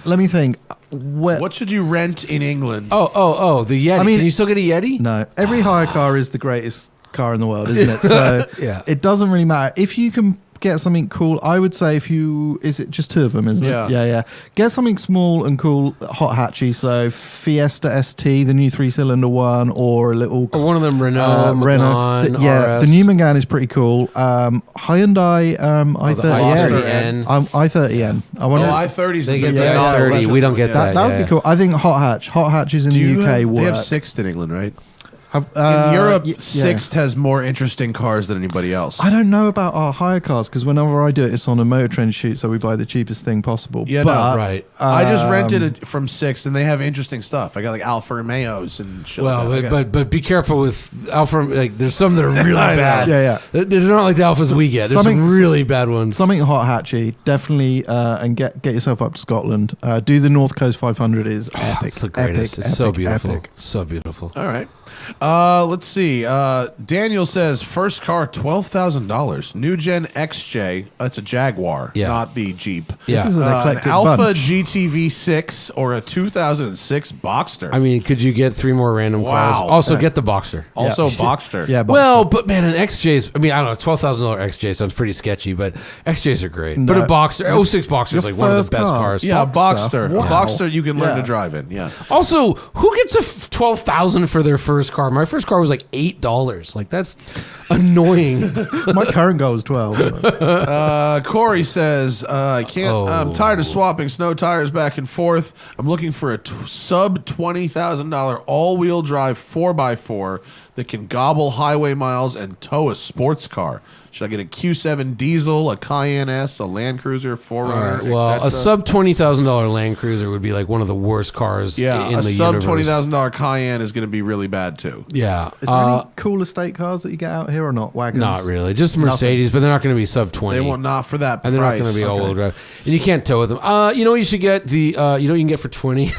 S3: let me think.
S4: What should you rent in England?
S2: Oh, the Yeti.
S3: I mean-
S2: Can you still get a Yeti?
S3: No, every hire car is the greatest car in the world, isn't it? So
S2: Yeah.
S3: it doesn't really matter if you can get something cool, I would say is it just 2 of them, isn't
S4: Yeah.
S3: it? Yeah. Get something small and cool, hot hatchy. So Fiesta ST, the new 3-cylinder one, or a little...
S2: Or one of them Renault, Megane,
S3: the
S2: RS.
S3: new Megane is pretty cool. Hyundai i30N.
S2: the i30N.
S3: i30N. I want
S4: i30s.
S2: They get
S3: Yeah,
S2: the
S3: yeah,
S2: i30.
S3: yeah.
S2: We don't get that.
S3: that would be cool. I think hot hatches in the UK work.
S4: They have Sixt in England, right?
S3: In
S4: In Europe,
S3: yeah.
S4: Sixt has more interesting cars than anybody else.
S3: I don't know about our hire cars because whenever I do it, it's on a Motor Trend shoot, so we buy the cheapest thing possible.
S4: Yeah,
S3: but,
S4: no,
S2: right.
S4: I just rented it from Sixt, and they have interesting stuff. I got like Alfa Romeos and shit.
S2: Well,
S4: like that.
S2: but be careful with Alfa. Like, there's some that are really bad.
S3: Yeah.
S2: They're not like the Alphas we get. There's some really bad ones.
S3: Something hot hatchy, definitely, and get yourself up to Scotland. Do the North Coast 500 is epic.
S2: It's the greatest.
S3: Epic,
S2: It's so
S3: epic,
S2: beautiful.
S3: epic.
S2: So beautiful.
S4: All right. Let's see. Daniel says first car $12,000. New Gen XJ. That's a Jaguar,
S2: Yeah.
S4: not the Jeep.
S2: Yeah.
S3: This is an
S4: An
S3: eclectic
S4: Alpha
S3: bunch.
S4: GTV6 or a 2006 Boxster.
S2: I mean, could you get 3 more random
S4: Wow.
S2: cars? Also, get the Boxster.
S4: also
S3: Yeah.
S4: Boxster.
S3: Yeah, but
S2: Well, but man, an XJ's. I mean, I don't know. $12,000 XJ sounds pretty sketchy, but XJs are great. But a
S3: No.
S2: Boxster, 06 Boxster is
S3: Your
S2: like one of the
S3: first
S2: best
S3: car.
S2: cars.
S4: Yeah,
S3: Boxster.
S4: Boxster.
S3: Wow.
S4: Boxster you can learn
S3: Yeah.
S4: to drive in. Yeah.
S2: Also, who gets a $12,000 for their first car? My first car was like $8. Like, that's annoying.
S3: my current goal is 12.
S4: Corey says, I can't.
S2: Oh.
S4: I'm tired of swapping snow tires back and forth. I'm looking for a sub $20,000 all-wheel drive 4x4 that can gobble highway miles and tow a sports car. Should I get a Q7 diesel, a Cayenne S, a Land Cruiser, 4Runner?
S2: All right, well,
S4: etc.?
S2: a sub $20,000 Land Cruiser would be like one of the worst cars
S4: Yeah,
S2: in
S4: a
S2: the
S4: sub
S2: universe.
S4: $20,000 Cayenne is going to be really bad too.
S2: Yeah.
S3: Is there any cool estate cars that you get out here or not? Wagons?
S2: Not really. Just Mercedes, but they're not going to be sub 20.
S4: They want not for that price.
S2: and they're not going to be all-wheel drive. And you can't tow with them. You know what you should get? You know what you can get for 20?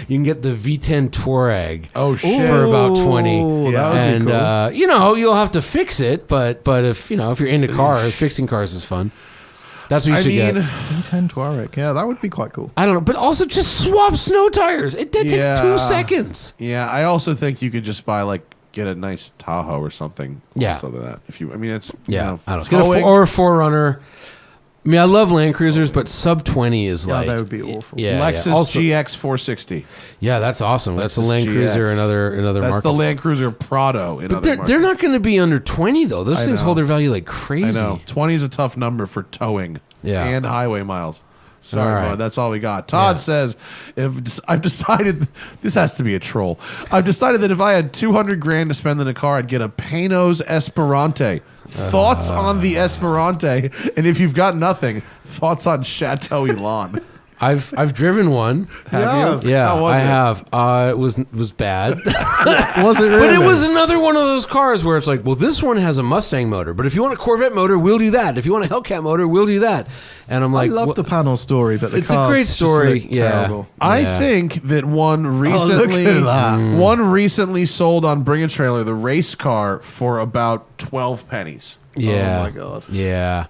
S2: You can get the V10 Touareg.
S4: Oh, shit.
S2: For about 20.
S3: Ooh, that would be
S2: And
S3: cool.
S2: you know, you'll have to fix it, but if you're into cars, fixing cars is fun. That's what you should get.
S3: V10 Touareg. Yeah, that would be quite cool.
S2: I don't know, but also just swap snow tires. It takes 2 seconds.
S4: Yeah, I also think you could just buy get a nice Tahoe or something.
S2: Yeah.
S4: Also that if you, I mean, it's
S2: Yeah, I don't
S4: it's
S2: know.
S4: towing.
S2: Or a 4Runner. I mean, I love Land Cruisers, but sub 20 is
S3: Yeah,
S2: like
S3: that would be awful.
S2: Yeah,
S4: Lexus
S2: yeah. Also,
S4: GX 460.
S2: yeah, that's awesome. That's a
S4: Lexus
S2: Land Cruiser
S4: GX.
S2: in other
S4: That's
S2: markets.
S4: the Land Cruiser Prado in
S2: But
S4: other
S2: they're not
S4: markets.
S2: going to be under 20 though. Those
S4: I
S2: things
S4: know.
S2: hold their value like crazy.
S4: I know 20 is a tough number for towing.
S2: Yeah.
S4: And highway miles. Sorry,
S2: All right.
S4: bud, that's all we got. Todd
S2: Yeah.
S4: says, I've decided this has to be a troll. I've decided that if I had 200 grand to spend in a car, I'd get a Panos Esperante. Thoughts on the Esperante? And if you've got nothing, thoughts on Chateau Elan?
S2: I've driven one.
S4: Have you?
S2: Yeah,
S4: How was
S2: I
S4: it?
S2: have. It was bad.
S3: Was it really?
S2: But it was another one of those cars where it's like, well, this one has a Mustang motor, but if you want a Corvette motor, we'll do that. If you want a Hellcat motor, we'll do that. And I'm
S3: I
S2: like,
S3: love
S2: well,
S3: the panel story, but the
S2: It's a
S3: cars
S2: great
S3: just
S2: story,
S3: look
S2: yeah.
S3: terrible.
S4: I
S2: Yeah.
S4: think that one
S3: look
S4: recently,
S3: at that.
S4: one recently sold on Bring a Trailer, the race car, for about 12 pennies.
S2: yeah,
S3: Oh my God.
S2: yeah.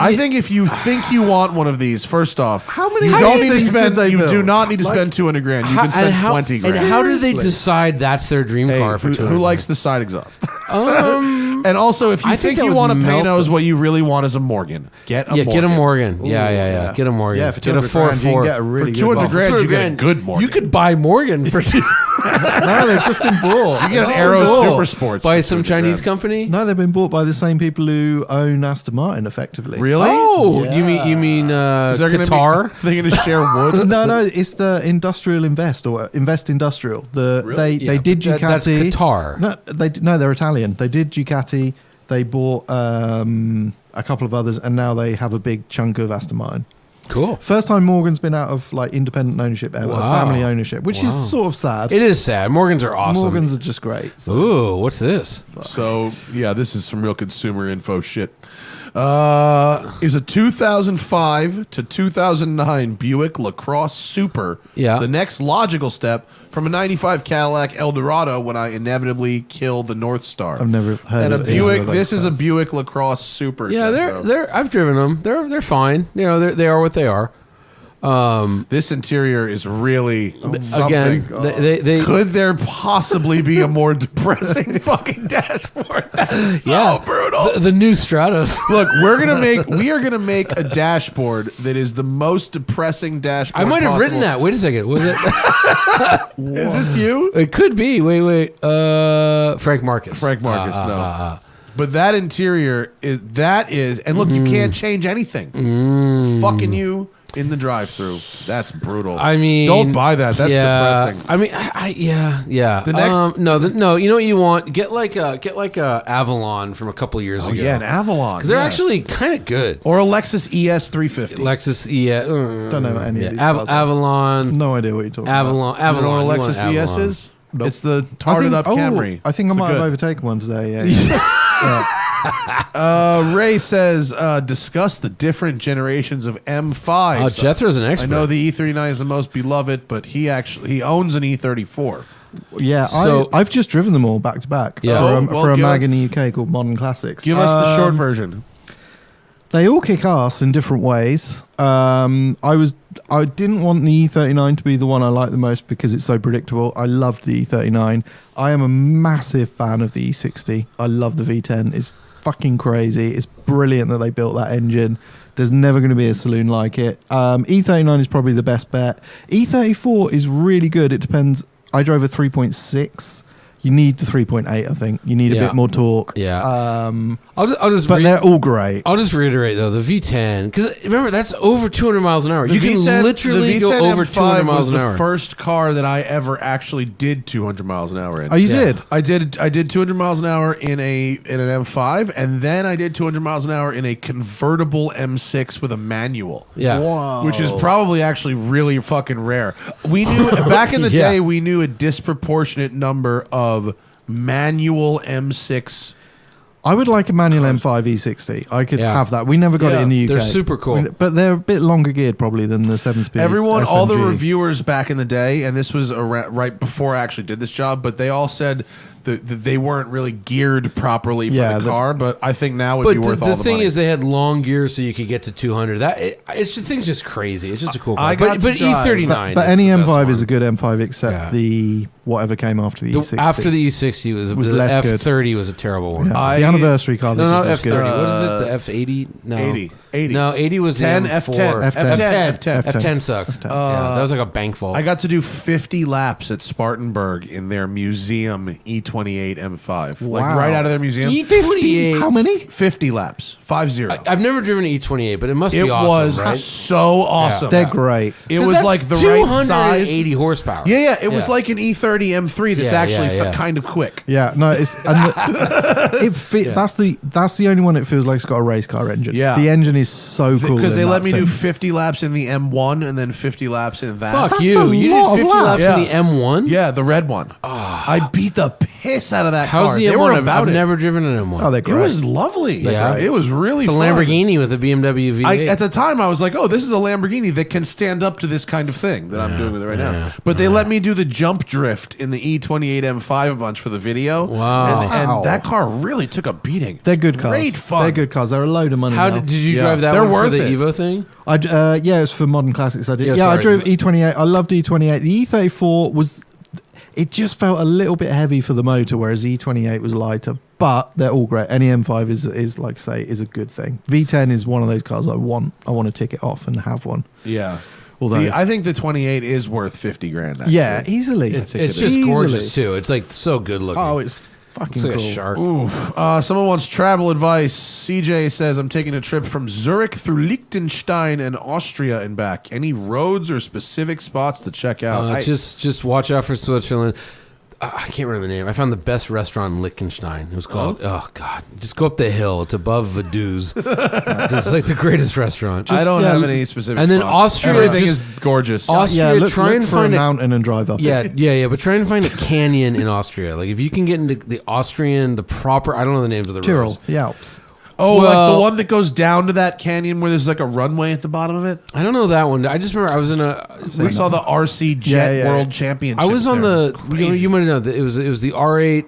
S4: I think if you think you want one of these, first off,
S3: How many
S4: you
S3: of
S4: don't
S3: these
S4: need to
S3: things
S4: spend.
S3: did they
S4: You do
S3: build?
S4: not need to spend 200 grand. You can spend 20
S2: And
S4: grand.
S2: how do they
S3: Seriously.
S2: decide that's their dream
S4: Hey,
S2: car for
S4: who
S2: 200?
S4: likes the side exhaust?
S2: Um,
S4: And also, if you
S2: I think
S4: think
S2: that
S4: you
S2: would
S4: want a
S2: melt
S4: Panos,
S2: them.
S4: what you really want is a Morgan. Get a Morgan.
S2: get a Morgan.
S3: Ooh,
S2: Yeah. Get a Morgan.
S3: Yeah, for
S2: get a
S3: 200 grand, you can
S2: 4.4.
S3: get a really
S4: For
S3: good
S4: 200
S3: one.
S4: grand, you get a
S2: 200
S4: good Morgan.
S2: You could buy Morgan for
S3: No, they've just been bought.
S4: You get an
S3: They've
S4: Aero
S3: been bought.
S4: Super Sports
S2: by
S4: for
S2: some
S4: 200
S2: Chinese
S4: grand.
S2: company.
S3: No, they've been bought by the same people who own Aston Martin, effectively.
S4: Really?
S2: Oh,
S3: Yeah.
S2: you mean
S4: Is there going to
S2: Qatar?
S4: be? They're going to share wood.
S3: No, it's the Industrial Invest or Invest Industrial. They
S2: Yeah,
S3: did
S2: but that's
S3: Ducati.
S2: Qatar.
S3: No, they're Italian. They did Ducati. They bought a couple of others, and now they have a big chunk of Aston Martin.
S2: Cool.
S3: First time Morgan's been out of like independent ownership ever,
S2: Wow.
S3: family ownership, which
S2: Wow.
S3: is sort of sad.
S2: It is sad. Morgans are awesome.
S3: Morgans are just great. So.
S2: Ooh, what's this?
S4: So yeah, this is some real consumer info shit. Is a 2005 to 2009 Buick LaCrosse Super
S2: Yeah.
S4: the next logical step from a 95 Cadillac Eldorado when I inevitably kill the North Star?
S3: I've never heard
S4: And a
S3: of either
S4: Buick.
S3: of those
S4: This is a
S3: cars.
S4: Buick LaCrosse Super.
S2: Yeah,
S4: Jethro.
S2: they're. I've driven them. They're fine. You know, they are what they are.
S4: This interior is really something.
S2: Again, they
S4: Could there possibly be a more depressing fucking dashboard? That's so brutal.
S2: the new Stratos.
S4: Look, we are gonna make a dashboard that is the most depressing dashboard.
S2: I might have written
S4: possible.
S2: that. Wait a second. Was it?
S4: Is this you?
S2: It could be. Wait. Frank Marcus.
S4: No. But that interior is, and look, you can't change anything. Fucking you in the drive-through. That's brutal.
S2: I mean,
S4: don't buy that. That's depressing.
S2: I mean, yeah.
S4: The next,
S2: no. You know what you want? Get like a Avalon from a couple years ago.
S4: yeah, an Avalon,
S2: because they're actually kind of good.
S4: or a Lexus ES 350.
S2: Lexus,
S3: Don't know about any of these cars.
S2: Avalon.
S3: No idea what you're talking
S2: Avalon.
S3: about.
S4: You know what a
S2: You want
S4: Lexus ES
S2: Avalon.
S4: is? It's the tarted up Camry.
S3: I think I
S4: It's
S3: might have
S4: good.
S3: overtaken one today. Yeah.
S4: Ray says, discuss the different generations of M5.
S2: Oh, Jethro's an expert.
S4: I know the E39 is the most beloved, but he owns an E34.
S3: Yeah,
S2: So-
S3: I've just driven them all back to back
S2: Yeah.
S3: for a
S4: give
S3: mag in the UK called Modern Classics.
S4: Give us the short version.
S3: They all kick ass in different ways. I didn't want the E39 to be the one I like the most because it's so predictable. I loved the E39. I am a massive fan of the E60. I love the V10. It's fucking crazy. It's brilliant that they built that engine. There's never going to be a saloon like it. E39 is probably the best bet. E34 is really good. It depends. I drove a 3.6. You need the 3.8, I think. You need a bit more torque.
S2: Yeah. I'll just.
S3: But they're all great.
S2: I'll just reiterate though the V10 because remember that's over 200 miles an hour.
S4: The
S2: You can
S4: V10
S2: literally
S4: the V10
S2: go over
S4: M5
S2: 200 miles
S4: was
S2: an hour.
S4: the first car that I ever actually did 200 miles an hour in.
S3: Oh, you
S2: Yeah.
S3: did?
S4: I did 200 miles an hour in an M5, and then I did 200 miles an hour in a convertible M6 with a manual.
S2: Yeah.
S3: Wow.
S4: Which is probably actually really fucking rare. We knew back in the
S2: Yeah.
S4: day, we knew a disproportionate number of manual M6.
S3: I would like a manual M5 E60. I could
S2: Yeah.
S3: have that. We never got
S4: Yeah,
S3: it in the UK.
S2: they're super cool.
S3: But they're a bit longer geared probably than the 7-speed.
S4: Everyone, all the
S3: SMG.
S4: reviewers back in the day, and this was right before I actually did this job, but they all said that they weren't really geared properly for the car. But I think now would
S2: But
S4: be worth all
S2: the
S4: the
S2: thing
S4: money.
S2: is, they had long gears so you could get to 200. It's the thing's just crazy. It's just a cool car.
S4: I got
S2: But
S4: to drive.
S2: E39.
S3: But
S2: is
S3: any
S2: the best
S3: M5
S2: one.
S3: is a good M5 except
S2: Yeah.
S3: the whatever came after the E60.
S2: After the E60 was
S3: Was
S2: the
S3: less good.
S2: F30 was a terrible one.
S3: Yeah. The anniversary car.
S2: No, not
S3: was
S2: F30.
S3: good.
S2: What is it? The F80? No.
S4: 80.
S2: No, 80 was
S4: 10,
S2: the M4.
S3: F10.
S2: F10. F10 sucks. Yeah, that was like a bank vault.
S4: I got to do 50 laps at Spartanburg in their museum E28 M5. Like
S3: Wow.
S4: right out of their museum.
S2: E28.
S3: How many?
S4: 50 laps. 50.
S2: I've never driven an E28, but it must
S4: It
S2: be awesome,
S4: was
S2: right?
S4: so awesome.
S3: They're great.
S4: It
S2: 'Cause
S4: was
S2: that's
S4: like the right size.
S2: 280 horsepower.
S4: Yeah. It was like an E30 M3 that's
S2: Yeah,
S4: actually
S2: yeah.
S4: kind of quick.
S3: Yeah, no, it's it fit. That's the only one it feels like it's got a race car engine.
S4: Yeah.
S3: The engine is so cool
S4: Because they
S3: in
S4: let
S3: that
S4: me
S3: thing.
S4: do 50 laps in the M1 and then 50 laps in that.
S2: Fuck
S3: That's
S2: you.
S3: a
S2: You
S3: lot
S2: did
S3: of
S2: 50 laps
S3: laps.
S2: in the M1?
S4: Yeah, the red one. I beat the piss out of that
S2: How's
S4: car.
S2: the
S4: They
S2: M1?
S4: were
S2: I've
S4: about it.
S2: never driven an M1.
S3: Oh, they're
S4: It
S3: great.
S4: was lovely.
S2: Yeah.
S4: It was really
S2: It's a
S4: fun.
S2: Lamborghini with a BMW V8.
S4: At the time, I was like, "Oh, this is a Lamborghini that can stand up to this kind of thing that I'm doing with it right now." But they let me do the jump drift in the E28 M5 a bunch for the video.
S2: Wow.
S4: And that car really took a beating.
S3: They're good cars.
S4: Great fun.
S3: They're good cars. They're a load of money.
S2: How
S3: now.
S2: did you
S4: Yeah.
S2: drive that
S4: They're
S2: one for
S4: worth
S2: the
S4: it.
S2: Evo thing?
S3: Yeah, it's for Modern Classics. I did.
S2: Yeah,
S3: Yeah, I
S2: sorry.
S3: drove E28. I loved E28. The E34 was. It just felt a little bit heavy for the motor, whereas E28 was lighter. But they're all great. Any M5 is like I say is a good thing. V10 is one of those cars I want. I want to tick it off and have one.
S4: Yeah.
S3: Although
S4: I think the 28 is worth 50 grand. Actually.
S3: yeah, easily.
S2: It's
S4: it
S2: just
S3: Easily.
S2: gorgeous, too. It's like so good looking.
S3: Oh, it's fucking
S2: it's like
S3: cool.
S2: a shark.
S4: Ooh, someone wants travel advice. CJ says, I'm taking a trip from Zurich through Liechtenstein and Austria and back. Any roads or specific spots to check out?
S2: Just watch out for Switzerland. I can't remember the name. I found the best restaurant in Liechtenstein. It was called, oh God, just go up the hill. It's above Vaduz. It's like the greatest restaurant.
S4: I don't
S3: yeah,
S4: have any specific
S2: and then
S4: spots.
S2: Austria
S4: Everything
S2: just-
S4: is gorgeous.
S2: Austria,
S3: Yeah, look
S2: try and
S3: for
S2: find
S3: a
S2: a
S3: mountain and drive up.
S2: Yeah,
S3: it.
S2: but try and find a canyon in Austria. Like if you can get into the Austrian, the proper, I don't know the names of the
S3: Tyrol,
S2: roads.
S3: the Alps.
S4: Oh, like
S2: Well-
S4: the one that goes down to that canyon where there's like a runway at the bottom of it?
S2: I don't know that one. I just remember I was in a.
S4: We saw the RC Jet
S3: Yeah.
S4: World Championship.
S2: I was on
S4: there.
S2: the. You might know that it was the R8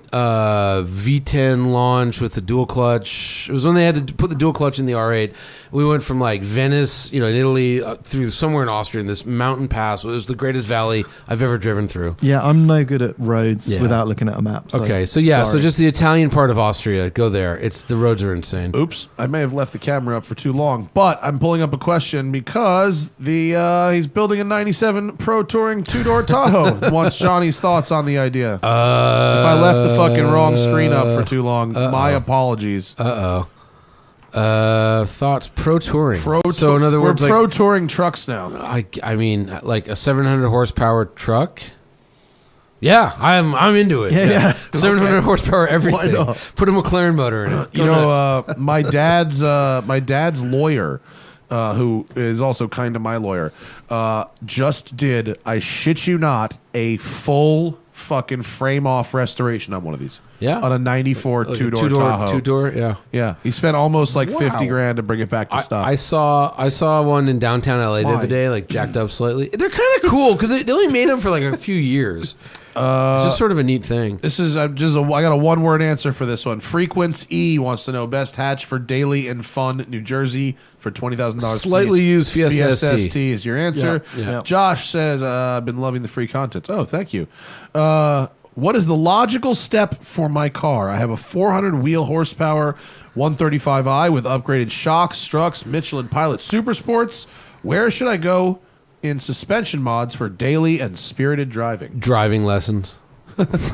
S2: V10 launch with the dual clutch. It was when they had to put the dual clutch in the R8. We went from like Venice, in Italy, through somewhere in Austria in this mountain pass. It was the greatest valley I've ever driven through.
S3: Yeah, I'm no good at roads
S2: Yeah.
S3: without looking at a map.
S2: Okay, so
S3: sorry.
S2: just the Italian part of Austria. Go there. The roads are insane.
S4: Oops, I may have left the camera up for too long, but I'm pulling up a question because he's building a 97 Pro Touring 2-door Tahoe. Wants Johnny's thoughts on the idea. If I left the fucking wrong screen up for too long, my apologies.
S2: Thoughts Pro Touring.
S4: So
S2: in other words,
S4: we're Pro Touring trucks now.
S2: I mean, like a 700 horsepower truck. Yeah, I'm into it.
S3: Yeah.
S2: 700 horsepower, everything.
S3: Why not?
S2: Put a McLaren motor in it.
S4: You know, my dad's lawyer, who is also kind of my lawyer, just did, I shit you not, a full fucking frame off restoration on one of these.
S2: Yeah.
S4: On a 94
S2: Like a
S4: two-door Tahoe.
S2: two-door, yeah.
S4: Yeah. He spent almost like
S3: Wow.
S4: 50 grand to bring it back to stock.
S2: I saw one in downtown LA the
S3: Why?
S2: other day, like jacked up slightly. They're kind of cool because they only made them for like a few years. It's just sort of a neat thing.
S4: This is I got a one-word answer for this one. Frequence E wants to know best hatch for daily and fun New Jersey for $20,000.
S2: Slightly used Fiesta
S4: ST is your answer.
S2: Yeah.
S4: Josh says, I've been loving the free content. Oh, thank you. What is the logical step for my car? I have a 400 wheel horsepower 135i with upgraded shocks, struts, Michelin Pilot Super Sports. Where should I go in suspension mods for daily and spirited driving?
S2: Driving lessons.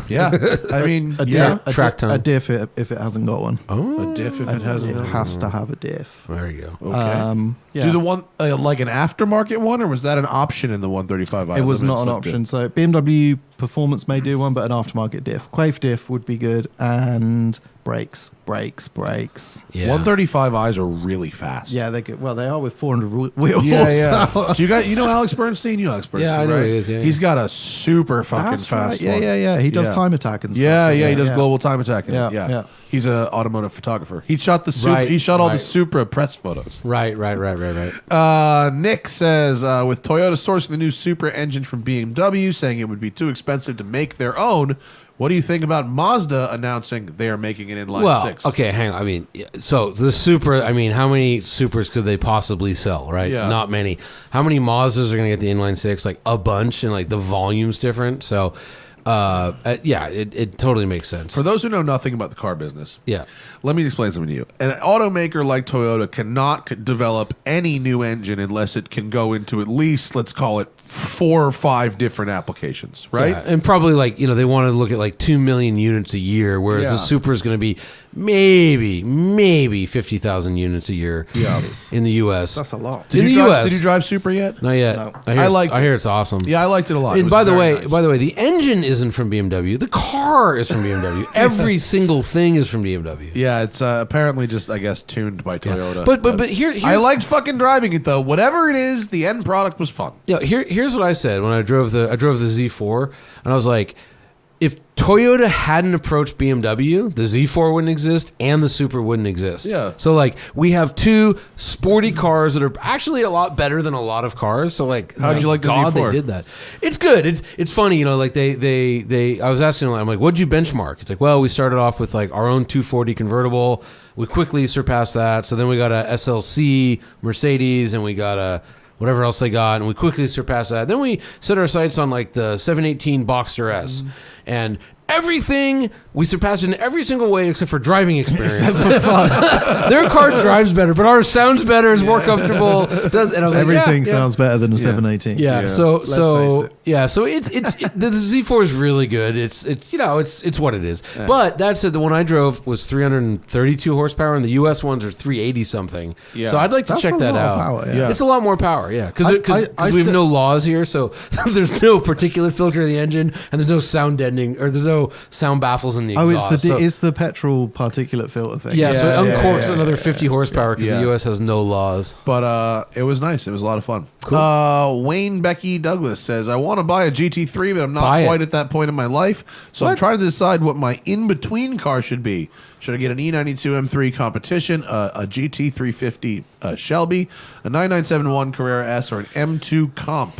S4: Yeah. I mean,
S3: A
S4: yeah.
S3: diff,
S2: track time.
S3: a diff if it hasn't got one.
S2: Oh,
S4: A diff if it
S3: It
S4: hasn't.
S3: has to have a diff.
S2: there you go.
S4: Okay.
S3: Yeah.
S4: Do the one like an aftermarket one, or was that an option in the 135i?
S3: It was not an
S4: Limited
S3: option. So BMW Performance may do one, but an aftermarket diff. Quaife diff would be good, and brakes.
S2: Yeah.
S4: 135i's are really fast.
S3: Yeah, they're good. Well, they are with 400 wheel
S4: Yeah.
S3: horsepower.
S4: Do you know Alex Bernstein? You know Alex Bernstein,
S2: Yeah, I know
S4: right?
S2: he is, yeah,
S4: He's got a super fucking
S3: That's
S4: fast
S3: right.
S4: one.
S3: Yeah. He does
S4: Yeah.
S3: time attack and stuff.
S4: Yeah, he does global time attacking.
S3: Yeah,
S4: Yeah.
S3: yeah.
S4: He's an automotive photographer. He shot the
S2: Right,
S4: he shot all the
S2: right.
S4: Supra press photos.
S2: Right.
S4: Nick says, with Toyota sourcing the new Supra engine from BMW, saying it would be too expensive to make their own, what do you think about Mazda announcing they are making an inline
S2: Well,
S4: six?
S2: okay, hang on. I mean, so the Supra, I mean, how many Supras could they possibly sell, right?
S4: Yeah.
S2: Not many. How many Mazdas are going to get the inline six? Like a bunch, and like the volume's different. So, yeah, it totally makes sense.
S4: For those who know nothing about the car business,
S2: Yeah.
S4: let me explain something to you. An automaker like Toyota cannot develop any new engine unless it can go into at least, let's call it, 4 or 5 different applications, right?
S2: Yeah, and probably like, they want to look at like 2 million units a year, whereas
S4: Yeah.
S2: the Supra is going to be maybe 50,000 units a year in the U.S.
S3: That's a lot.
S2: In the
S4: Did
S2: U.S.
S4: you drive Supra yet?
S2: Not yet.
S3: No.
S2: I hear it's awesome.
S4: Yeah, I liked it a lot. It
S2: And
S4: was
S2: by the
S4: very
S2: way,
S4: nice.
S2: the engine isn't from BMW. The car is from BMW. Every single thing is from BMW.
S4: Yeah, it's apparently just, I guess, tuned by Toyota.
S2: But here's
S4: I liked fucking driving it though. Whatever it is, the end product was fun.
S2: here's what I said when I drove the Z4, and I was like, if Toyota hadn't approached BMW, the Z4 wouldn't exist and the Supra wouldn't exist.
S4: Yeah.
S2: So like we have two sporty cars that are actually a lot better than a lot of cars. So like,
S4: How'd you like the
S2: God,
S4: Z4?
S2: they did that. It's good. It's funny, like they I was asking them, I'm like, what'd you benchmark? It's like, well, we started off with like our own 240 convertible. We quickly surpassed that. So then we got a SLC Mercedes, and we got a whatever else they got, and we quickly surpassed that. Then we set our sights on like the 718 Boxster S, and everything we surpassed in every single way except for driving experience. Their car drives better, but ours sounds better, is more comfortable. And I was
S3: Everything
S2: like,
S3: sounds better than a 718.
S2: yeah.
S4: Yeah.
S2: So
S3: Let's face it.
S2: So the Z4 is really good. It's what it is. But that said, the one I drove was 332 horsepower, and the US ones are 380 something.
S4: Yeah.
S2: So I'd like to
S3: That's
S2: check
S3: a
S2: that
S3: lot
S2: out.
S3: of power, yeah.
S2: It's a lot more power. Yeah, because
S3: I
S2: we have
S3: still-
S2: no laws here, so there's no particulate filter in the engine, and there's no sound deadening ending, or there's no sound baffles in the
S3: Oh,
S2: exhaust.
S3: it's the petrol particulate filter thing.
S2: Yeah, so it
S4: Yeah,
S2: uncorks another 50 horsepower because
S4: Yeah.
S2: the US has no laws.
S4: But it was nice. It was a lot of fun. Wayne Becky Douglas says, I want to buy a GT3, but I'm not
S2: Buy it.
S4: quite at that point in my life. So I'm
S2: What?
S4: trying to decide what my in-between car should be. Should I get an E92 M3 competition, a GT350 Shelby, a 9971 Carrera S, or an M2 comp?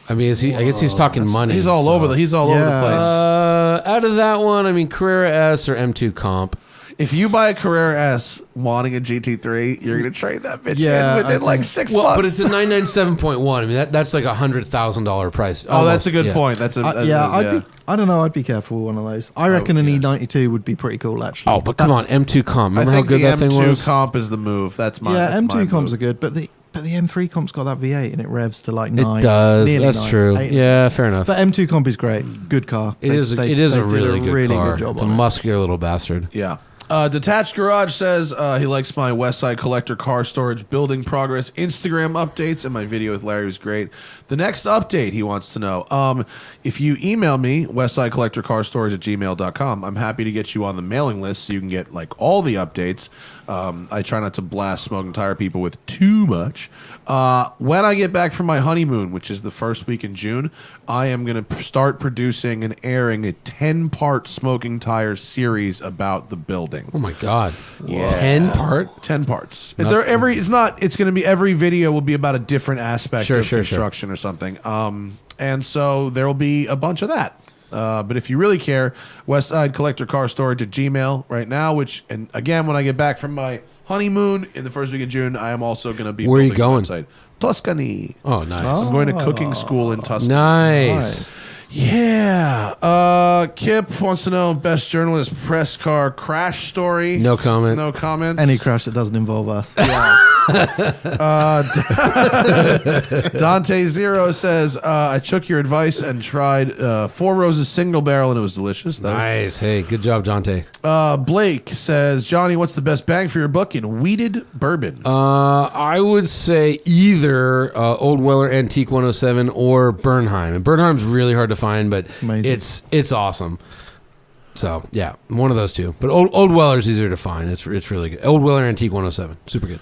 S2: I mean, I guess he's talking money.
S4: He's all
S2: so.
S4: over the place.
S2: Out of that one, I mean, Carrera S or M2 comp.
S4: If you buy a Carrera S wanting a GT3, you're going to trade that bitch
S3: Yeah,
S4: in within
S3: I
S4: like
S3: think-
S4: 6
S2: Well,
S4: months.
S2: but it's a 997.1. I mean, that's like $100,000 price.
S4: Oh, that's a good
S2: Yeah.
S4: point.
S3: I don't know. I'd be careful with one of those. I reckon an E92 would be pretty cool, actually.
S2: Oh, but come on, M2 comp.
S4: I
S2: Remember how
S4: think
S2: good
S4: the
S2: that thing
S4: M2
S2: was?
S4: comp is the move. That's my
S3: yeah,
S4: that's my
S3: M2 comps
S4: move.
S3: are good, but the M3 comp's got that V8 and it revs to like 9.
S2: It does.
S3: nearly
S2: That's
S3: 9,
S2: true.
S3: 8.
S2: Yeah, fair enough.
S3: But M2 comp is great. Good car.
S2: It is a
S3: they
S2: really
S3: did
S2: good car.
S3: job
S2: It's a
S3: on it.
S2: muscular little bastard.
S4: Yeah. Detached Garage says he likes my Westside Collector car storage building progress Instagram updates, and my video with Larry was great. The next update he wants to know. If you email me, westsidecollectorcarstorage@gmail.com, I'm happy to get you on the mailing list so you can get like all the updates. I try not to blast Smoking Tire people with too much. When I get back from my honeymoon, which is the first week in June, I am going to start producing and airing a 10-part Smoking Tire series about the building.
S2: Oh my god.
S4: Yeah.
S2: 10 part?
S4: 10 parts.
S2: Not-
S4: It's going to be every video will be about a different aspect
S2: Sure,
S4: of
S2: sure,
S4: construction or something. And so there will be a bunch of that. But if you really care, Westside Collector Car Storage at Gmail right now, and again, when I get back from my honeymoon in the first week of June, I am also going to be
S2: Where are you
S4: building a
S2: going?
S4: website. Tuscany.
S2: Oh, nice.
S4: I'm going to cooking school in Tuscany.
S2: Nice.
S4: Yeah. Kip wants to know best journalist press car crash story.
S2: No comment.
S4: No comments.
S3: Any crash that doesn't involve us.
S4: Dante Zero says, I took your advice and tried Four Roses single barrel and it was delicious.
S2: Nice. Hey, good job, Dante.
S4: Blake says, Johnny, what's the best bang for your buck in weeded bourbon?
S2: I would say either Old Weller Antique 107 or Bernheim. And Bernheim's really hard to find, but
S3: Amazing.
S2: it's awesome. So yeah, one of those two. But Old Weller's easier to find. It's really good. Old Weller Antique 107, super good.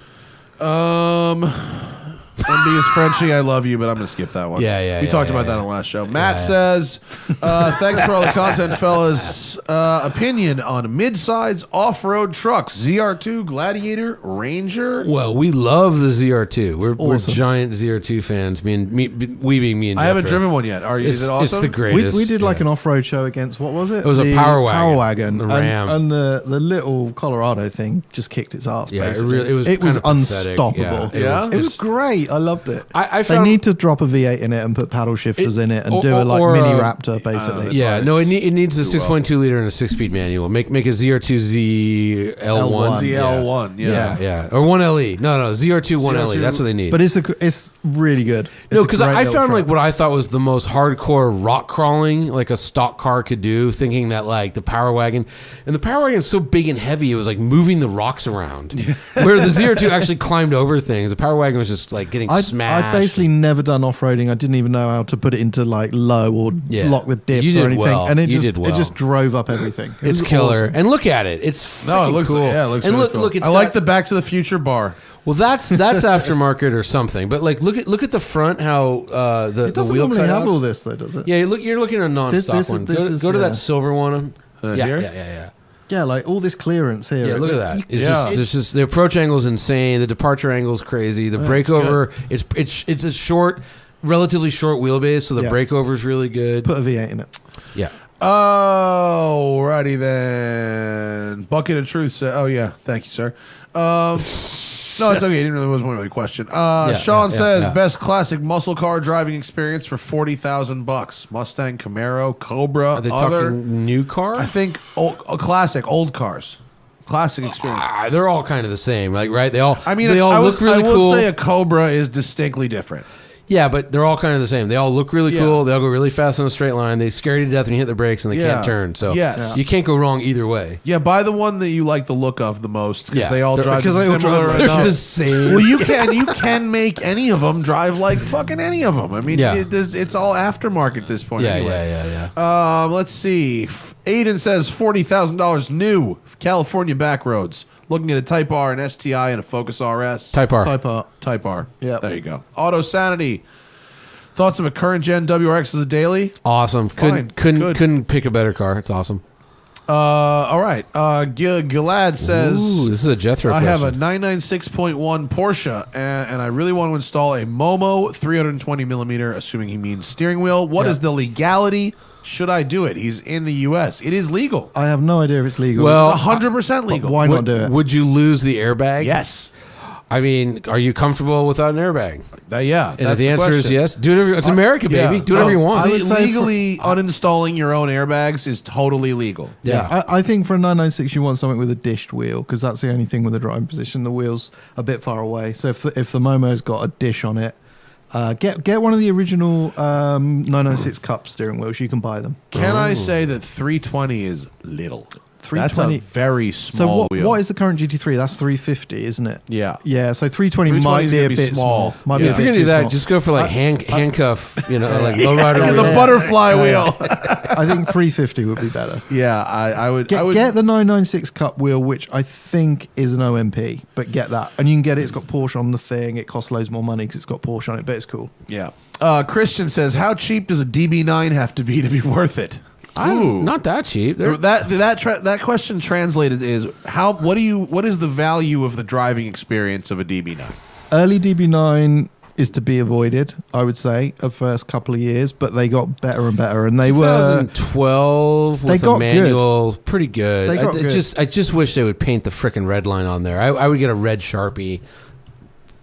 S4: MB is Frenchie, I love you, but I'm going to skip that one.
S2: Yeah,
S4: We talked
S2: yeah,
S4: about
S2: yeah.
S4: that on the last show. Matt says, thanks for all the content, fellas. Opinion on mid-size off-road trucks, ZR2, Gladiator, Ranger.
S2: Well, we love the ZR2. We're
S3: awesome.
S2: giant ZR2 fans. Me being me and
S4: I haven't
S2: Jethro.
S4: driven one yet. Is it awesome?
S2: It's the greatest.
S3: We did like
S2: yeah.
S3: an off-road show against, what was it?
S2: It was a Power Wagon.
S3: Power Wagon.
S2: The Ram.
S3: And the little Colorado thing just kicked its ass,
S2: Yeah,
S3: basically.
S2: it was kind of pathetic.
S3: unstoppable.
S2: Yeah,
S3: It was great. I loved it.
S2: I
S3: They
S2: found-
S3: need to drop a V8 in it and put paddle shifters in it and do a
S2: or,
S3: mini
S2: uh,
S3: Raptor, basically.
S2: Yeah, no, it needs a 6.2 liter and a 6-speed manual. Make a ZR2 ZL1.
S4: ZL1,
S2: Yeah. Or 1LE. No, ZR2 1LE. That's what they need.
S3: But it's really good.
S2: No,
S3: It's a
S2: because
S3: great
S2: I
S3: little
S2: found
S3: truck.
S2: like what I thought was the most hardcore rock crawling like a stock car could do, thinking that like the Power Wagon, and the Power Wagon is so big and heavy, it was like moving the rocks around. Where the ZR2 actually climbed over things. The Power Wagon was just like getting smashed.
S3: I'd basically never done off-roading. I didn't even know how to put it into like low or
S2: Yeah.
S3: lock the dips
S2: You
S3: or
S2: did
S3: anything.
S2: well.
S3: And it
S2: You
S3: just
S2: did well.
S3: it just drove up everything. It
S2: It's
S3: was
S2: killer.
S3: awesome.
S2: And look at it. It's
S4: No, it looks
S2: cool.
S4: it looks
S2: and
S4: really
S2: look,
S4: cool.
S2: look, it's
S4: I like
S2: got-
S4: the Back to the Future bar.
S2: Well, that's aftermarket or something. But like, look at the front. How the
S3: It doesn't
S2: wheel
S3: normally have
S2: cutouts.
S3: all this though, does it?
S2: Yeah, you're looking at a non-stock
S3: This-
S2: one.
S3: this
S2: Go,
S3: is,
S2: go to
S3: yeah.
S2: that silver one.
S4: Here?
S2: Yeah.
S3: Yeah, like all this clearance here.
S2: Yeah, look at that. It's
S4: Yeah.
S2: just, the approach angle is insane. The departure angle is crazy. The breakover, it's a short, relatively short wheelbase, so the
S3: Yeah.
S2: breakover is really good.
S3: Put a V8 in it.
S2: Yeah.
S4: Alrighty then. Bucket of Truth said, oh yeah, thank you, sir. No, it's okay. It wasn't really a question. Sean says, best classic muscle car driving experience for $40,000. Mustang, Camaro, Cobra,
S2: Are they
S4: other.
S2: talking new car?
S4: I think classic, old cars. Classic experience.
S2: They're all kind of the same, like right? They all.
S4: I mean,
S2: they all
S4: I
S2: look really
S4: will
S2: cool.
S4: say a Cobra is distinctly different.
S2: Yeah, but they're all kind of the same. They all look really cool. They all go really fast on a straight line. They scare you to death when you hit the brakes, and they can't turn. So you can't go wrong either way.
S4: Yeah, buy the one that you like the look of the most because they all drive
S2: they're the same.
S4: Well, you can make any of them drive like fucking any of them. I mean, it's all aftermarket at this point.
S2: Yeah.
S4: Let's see. Aiden says $40,000 new California back roads. Looking at a Type R, an STI, and a Focus RS.
S2: Type R.
S4: Type R. Yeah. There you go. Auto Sanity. Thoughts of a current gen WRX as a daily?
S2: Awesome. Couldn't pick a better car. It's awesome.
S4: All right. Gilad says,
S2: "Ooh, this is a Jethro
S4: I
S2: question.
S4: have a 996.1 Porsche, and I really want to install a Momo 320 millimeter, assuming he means steering wheel. What is the legality? Should I do it? He's in the U.S. It is legal.
S3: I have no idea if it's legal.
S2: Well,
S4: It's 100% legal.
S3: Why not do it?
S2: Would you lose the airbag?
S4: Yes.
S2: I mean, are you comfortable without an airbag?
S4: Yeah.
S2: And if
S4: that's
S2: the answer is
S4: question.
S2: yes, do whatever. It's America, baby. Do whatever you want.
S4: Legally uninstalling your own airbags is totally legal.
S2: Yeah.
S3: I think for a 996 you want something with a dished wheel because that's the only thing with the driving position. The wheel's a bit far away. So if the Momo's got a dish on it, get one of the original 996 Cup steering wheels. You can buy them.
S4: Can I say that 320 is little?
S3: 320.
S4: That's a very small wheel.
S3: What is the current GT3? That's 350, isn't it?
S4: Yeah.
S3: Yeah, so 320 might be a bit small. Might be a
S2: If
S3: bit
S2: you're gonna
S3: too
S2: do that,
S3: small.
S2: just go for like handcuff, like lowrider.
S4: And the
S2: wheels.
S4: butterfly wheel.
S3: I think 350 would be better.
S4: Yeah, I would.
S3: Get the 996 Cup wheel, which I think is an OMP, but get that. And you can get it. It's got Porsche on the thing. It costs loads more money because it's got Porsche on it, but it's cool.
S4: Yeah. Christian says, how cheap does a DB9 have to be worth it?
S2: Not that cheap.
S4: That question translated is what is the value of the driving experience of a DB9?
S3: Early DB9 is to be avoided, I would say, the first couple of years, but they got better and better, and they
S2: 2012
S3: were. They
S2: with
S3: got
S2: a manual,
S3: good.
S2: pretty good.
S3: They got good.
S2: I just wish they would paint the frickin' red line on there. I would get a red Sharpie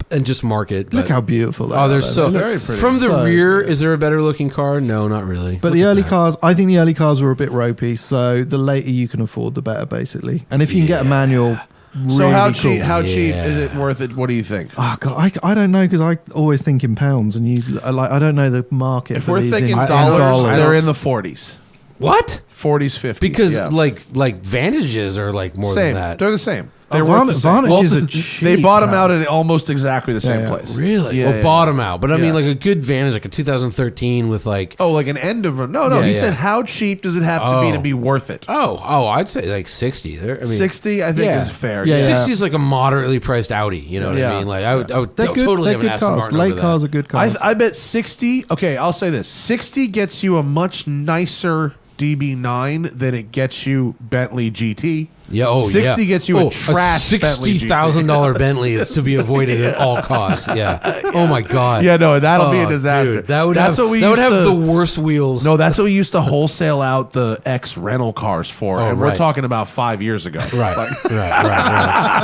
S2: and just mark it.
S3: Look how beautiful they are.
S2: Oh, they're
S3: though.
S2: so
S3: They look
S4: very pretty.
S2: From the
S3: so
S2: rear,
S3: good.
S2: is there a better looking car? No, not really.
S3: But the early cars, I think the early cars were a bit ropey, so the later you can afford, the better, basically. And if you can get a manual, really
S4: So how
S3: cool.
S4: cheap? How cheap is it worth it? What do you think?
S3: Oh God, I don't know because I always think in pounds, and I don't know the market.
S4: If
S3: for
S4: we're
S3: these
S4: thinking
S3: in
S4: dollars, they're in the 40s.
S2: What?
S4: 40s, 50s.
S2: Because
S4: yeah.
S2: like Vantages are like more
S4: same.
S2: than that.
S4: They're the same.
S3: Oh,
S4: They're worth the same.
S3: Vantages
S2: Well,
S3: are cheap.
S4: They bought them
S3: man.
S4: out at almost exactly the same
S3: Yeah.
S4: place.
S2: Really?
S4: Yeah,
S2: Well,
S4: yeah,
S2: bottom out. But I
S4: Yeah.
S2: mean, like a good Vantage, like a 2013 with like.
S4: Oh, like an end of no.
S2: Yeah,
S4: He
S2: yeah.
S4: said, how cheap does it have to be worth it?
S2: Oh, I'd say like 60. I mean,
S4: 60, I think, is fair.
S3: Yeah,
S2: 60 is like a moderately priced Audi. You know what
S4: Yeah.
S2: I mean? Like I would
S3: They're good.
S2: totally
S3: They're
S2: have an
S3: good
S2: Aston
S3: cars.
S2: Martin
S3: Late
S2: over
S3: cars
S2: that.
S3: are good cars.
S4: I bet 60. Okay, I'll say this: 60 gets you a much nicer DB9 than it gets you Bentley GT.
S2: Yeah,
S4: 60 gets you a trash Bentley GT.
S2: $60,000 Bentley is to be avoided at all costs. Yeah. Oh my god.
S4: Yeah, no, that'll be a
S2: Oh,
S4: disaster.
S2: dude, that would
S4: That's
S2: have,
S4: what we
S2: that would
S4: used
S2: have
S4: to-
S2: the worst wheels.
S4: No, that's what we used to wholesale out the ex rental cars for,
S2: Oh,
S4: and we're
S2: right.
S4: talking about 5 years ago.
S2: Right. right.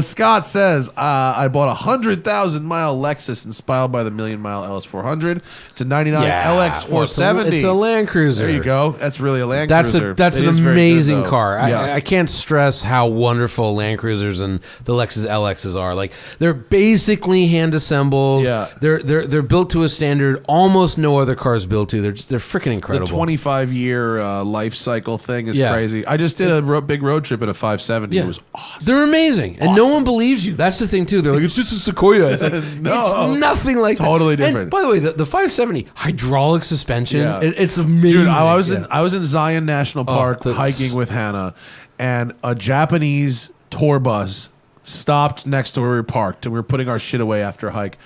S4: Scott says, I bought a 100,000-mile Lexus inspired by the million-mile LS400. It's a 99 LX470.
S2: It's a Land Cruiser.
S4: There you go. That's really a Land
S2: That's
S4: Cruiser.
S2: that's
S4: It
S2: an
S4: is very good,
S2: amazing
S4: though.
S2: car.
S4: Yes.
S2: I can't stress how wonderful Land Cruisers and the Lexus LXs are. Like they're basically hand assembled.
S4: Yeah.
S2: They're built to a standard almost no other cars built to. They're freaking
S4: The
S2: incredible.
S4: 25-year life cycle thing is
S2: Yeah.
S4: crazy. I just did a big road trip in a 570. It was awesome.
S2: They're amazing, and no one believes you. That's the thing too. They're like, it's just a Sequoia. It's like
S4: No.
S2: it's nothing like
S4: Totally
S2: that.
S4: different.
S2: And by the way, the 570 hydraulic suspension.
S4: Yeah.
S2: It's amazing.
S4: Dude, I was
S2: Yeah.
S4: in Zion National Park
S2: that's-
S4: hiking with Hannah, and a Japanese tour bus stopped next to where we were parked, and we were putting our shit away after a hike.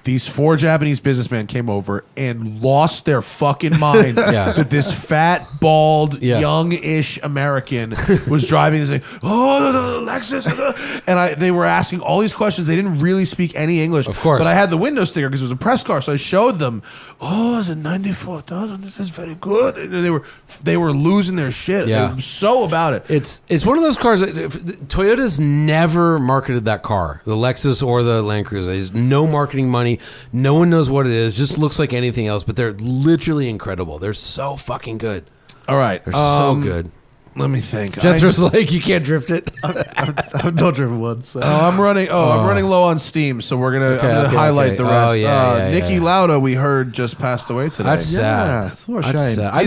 S4: These 4 Japanese businessmen came over and lost their fucking mind
S2: Yeah.
S4: that this fat, bald,
S2: Yeah.
S4: young-ish American was driving and saying, "Oh, the Lexus," and they were asking all these questions. They didn't really speak any English,
S2: Of course.
S4: But I had the window sticker because it was a press car, so I showed them. Oh, it's a 94,000. This is very good. And they were losing their shit.
S2: Yeah.
S4: They were so about it.
S2: It's one of those cars that Toyota's never marketed that car, the Lexus or the Land Cruiser. There's no marketing money. No one knows what it is. Just looks like anything else, but they're literally incredible. They're so fucking good.
S4: All right,
S2: They're so good.
S4: Let me think.
S2: Jethro's like, you can't drift it.
S3: I've not driven one. So.
S4: I'm running low on Steam, so I'm gonna highlight the rest. Nikki Lauda, we heard, just passed away today.
S2: That's sad.
S3: What a shame.
S2: I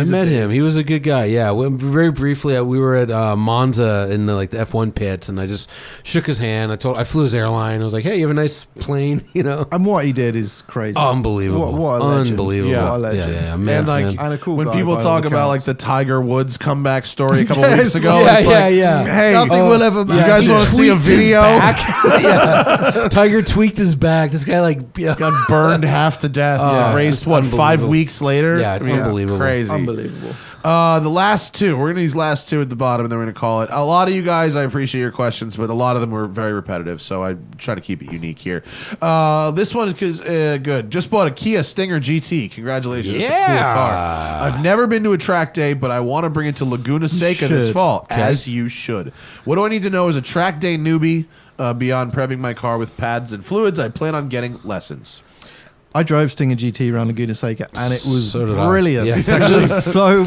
S2: met him. He was a good guy. Yeah, very briefly, we were at Monza in the F1 pits, and I just shook his hand. I flew his airline. I was like, hey, you have a nice plane,
S3: And what he did is crazy.
S2: Unbelievable.
S3: What a legend.
S2: Unbelievable.
S3: Yeah. What a legend.
S2: Yeah.
S4: And
S3: a cool
S4: when
S3: guy
S4: people
S3: by
S4: talk
S3: all
S4: about
S3: accounts.
S4: the Tiger Woods comeback story a couple weeks ago,
S2: Yeah.
S4: Hey,
S3: nothing will ever matter.
S4: You guys want to see a video?
S2: Tiger tweaked his back. This guy
S4: got burned half to death. Raised 5 weeks later?
S2: Yeah, unbelievable.
S4: Crazy.
S3: Unbelievable.
S4: The last two. We're going to use last two at the bottom, and then we're going to call it. A lot of you guys, I appreciate your questions, but a lot of them were very repetitive, so I try to keep it unique here. This one is good. Just bought a Kia Stinger GT. Congratulations.
S2: Yeah.
S4: It's a cool car. I've never been to a track day, but I want to bring it to Laguna Seca this fall, as you should. What do I need to know as a track day newbie beyond prepping my car with pads and fluids? I plan on getting lessons.
S3: I drove Stinger GT around Laguna Seca, and it was
S2: So did I.
S3: brilliant.
S2: Yeah,
S3: it's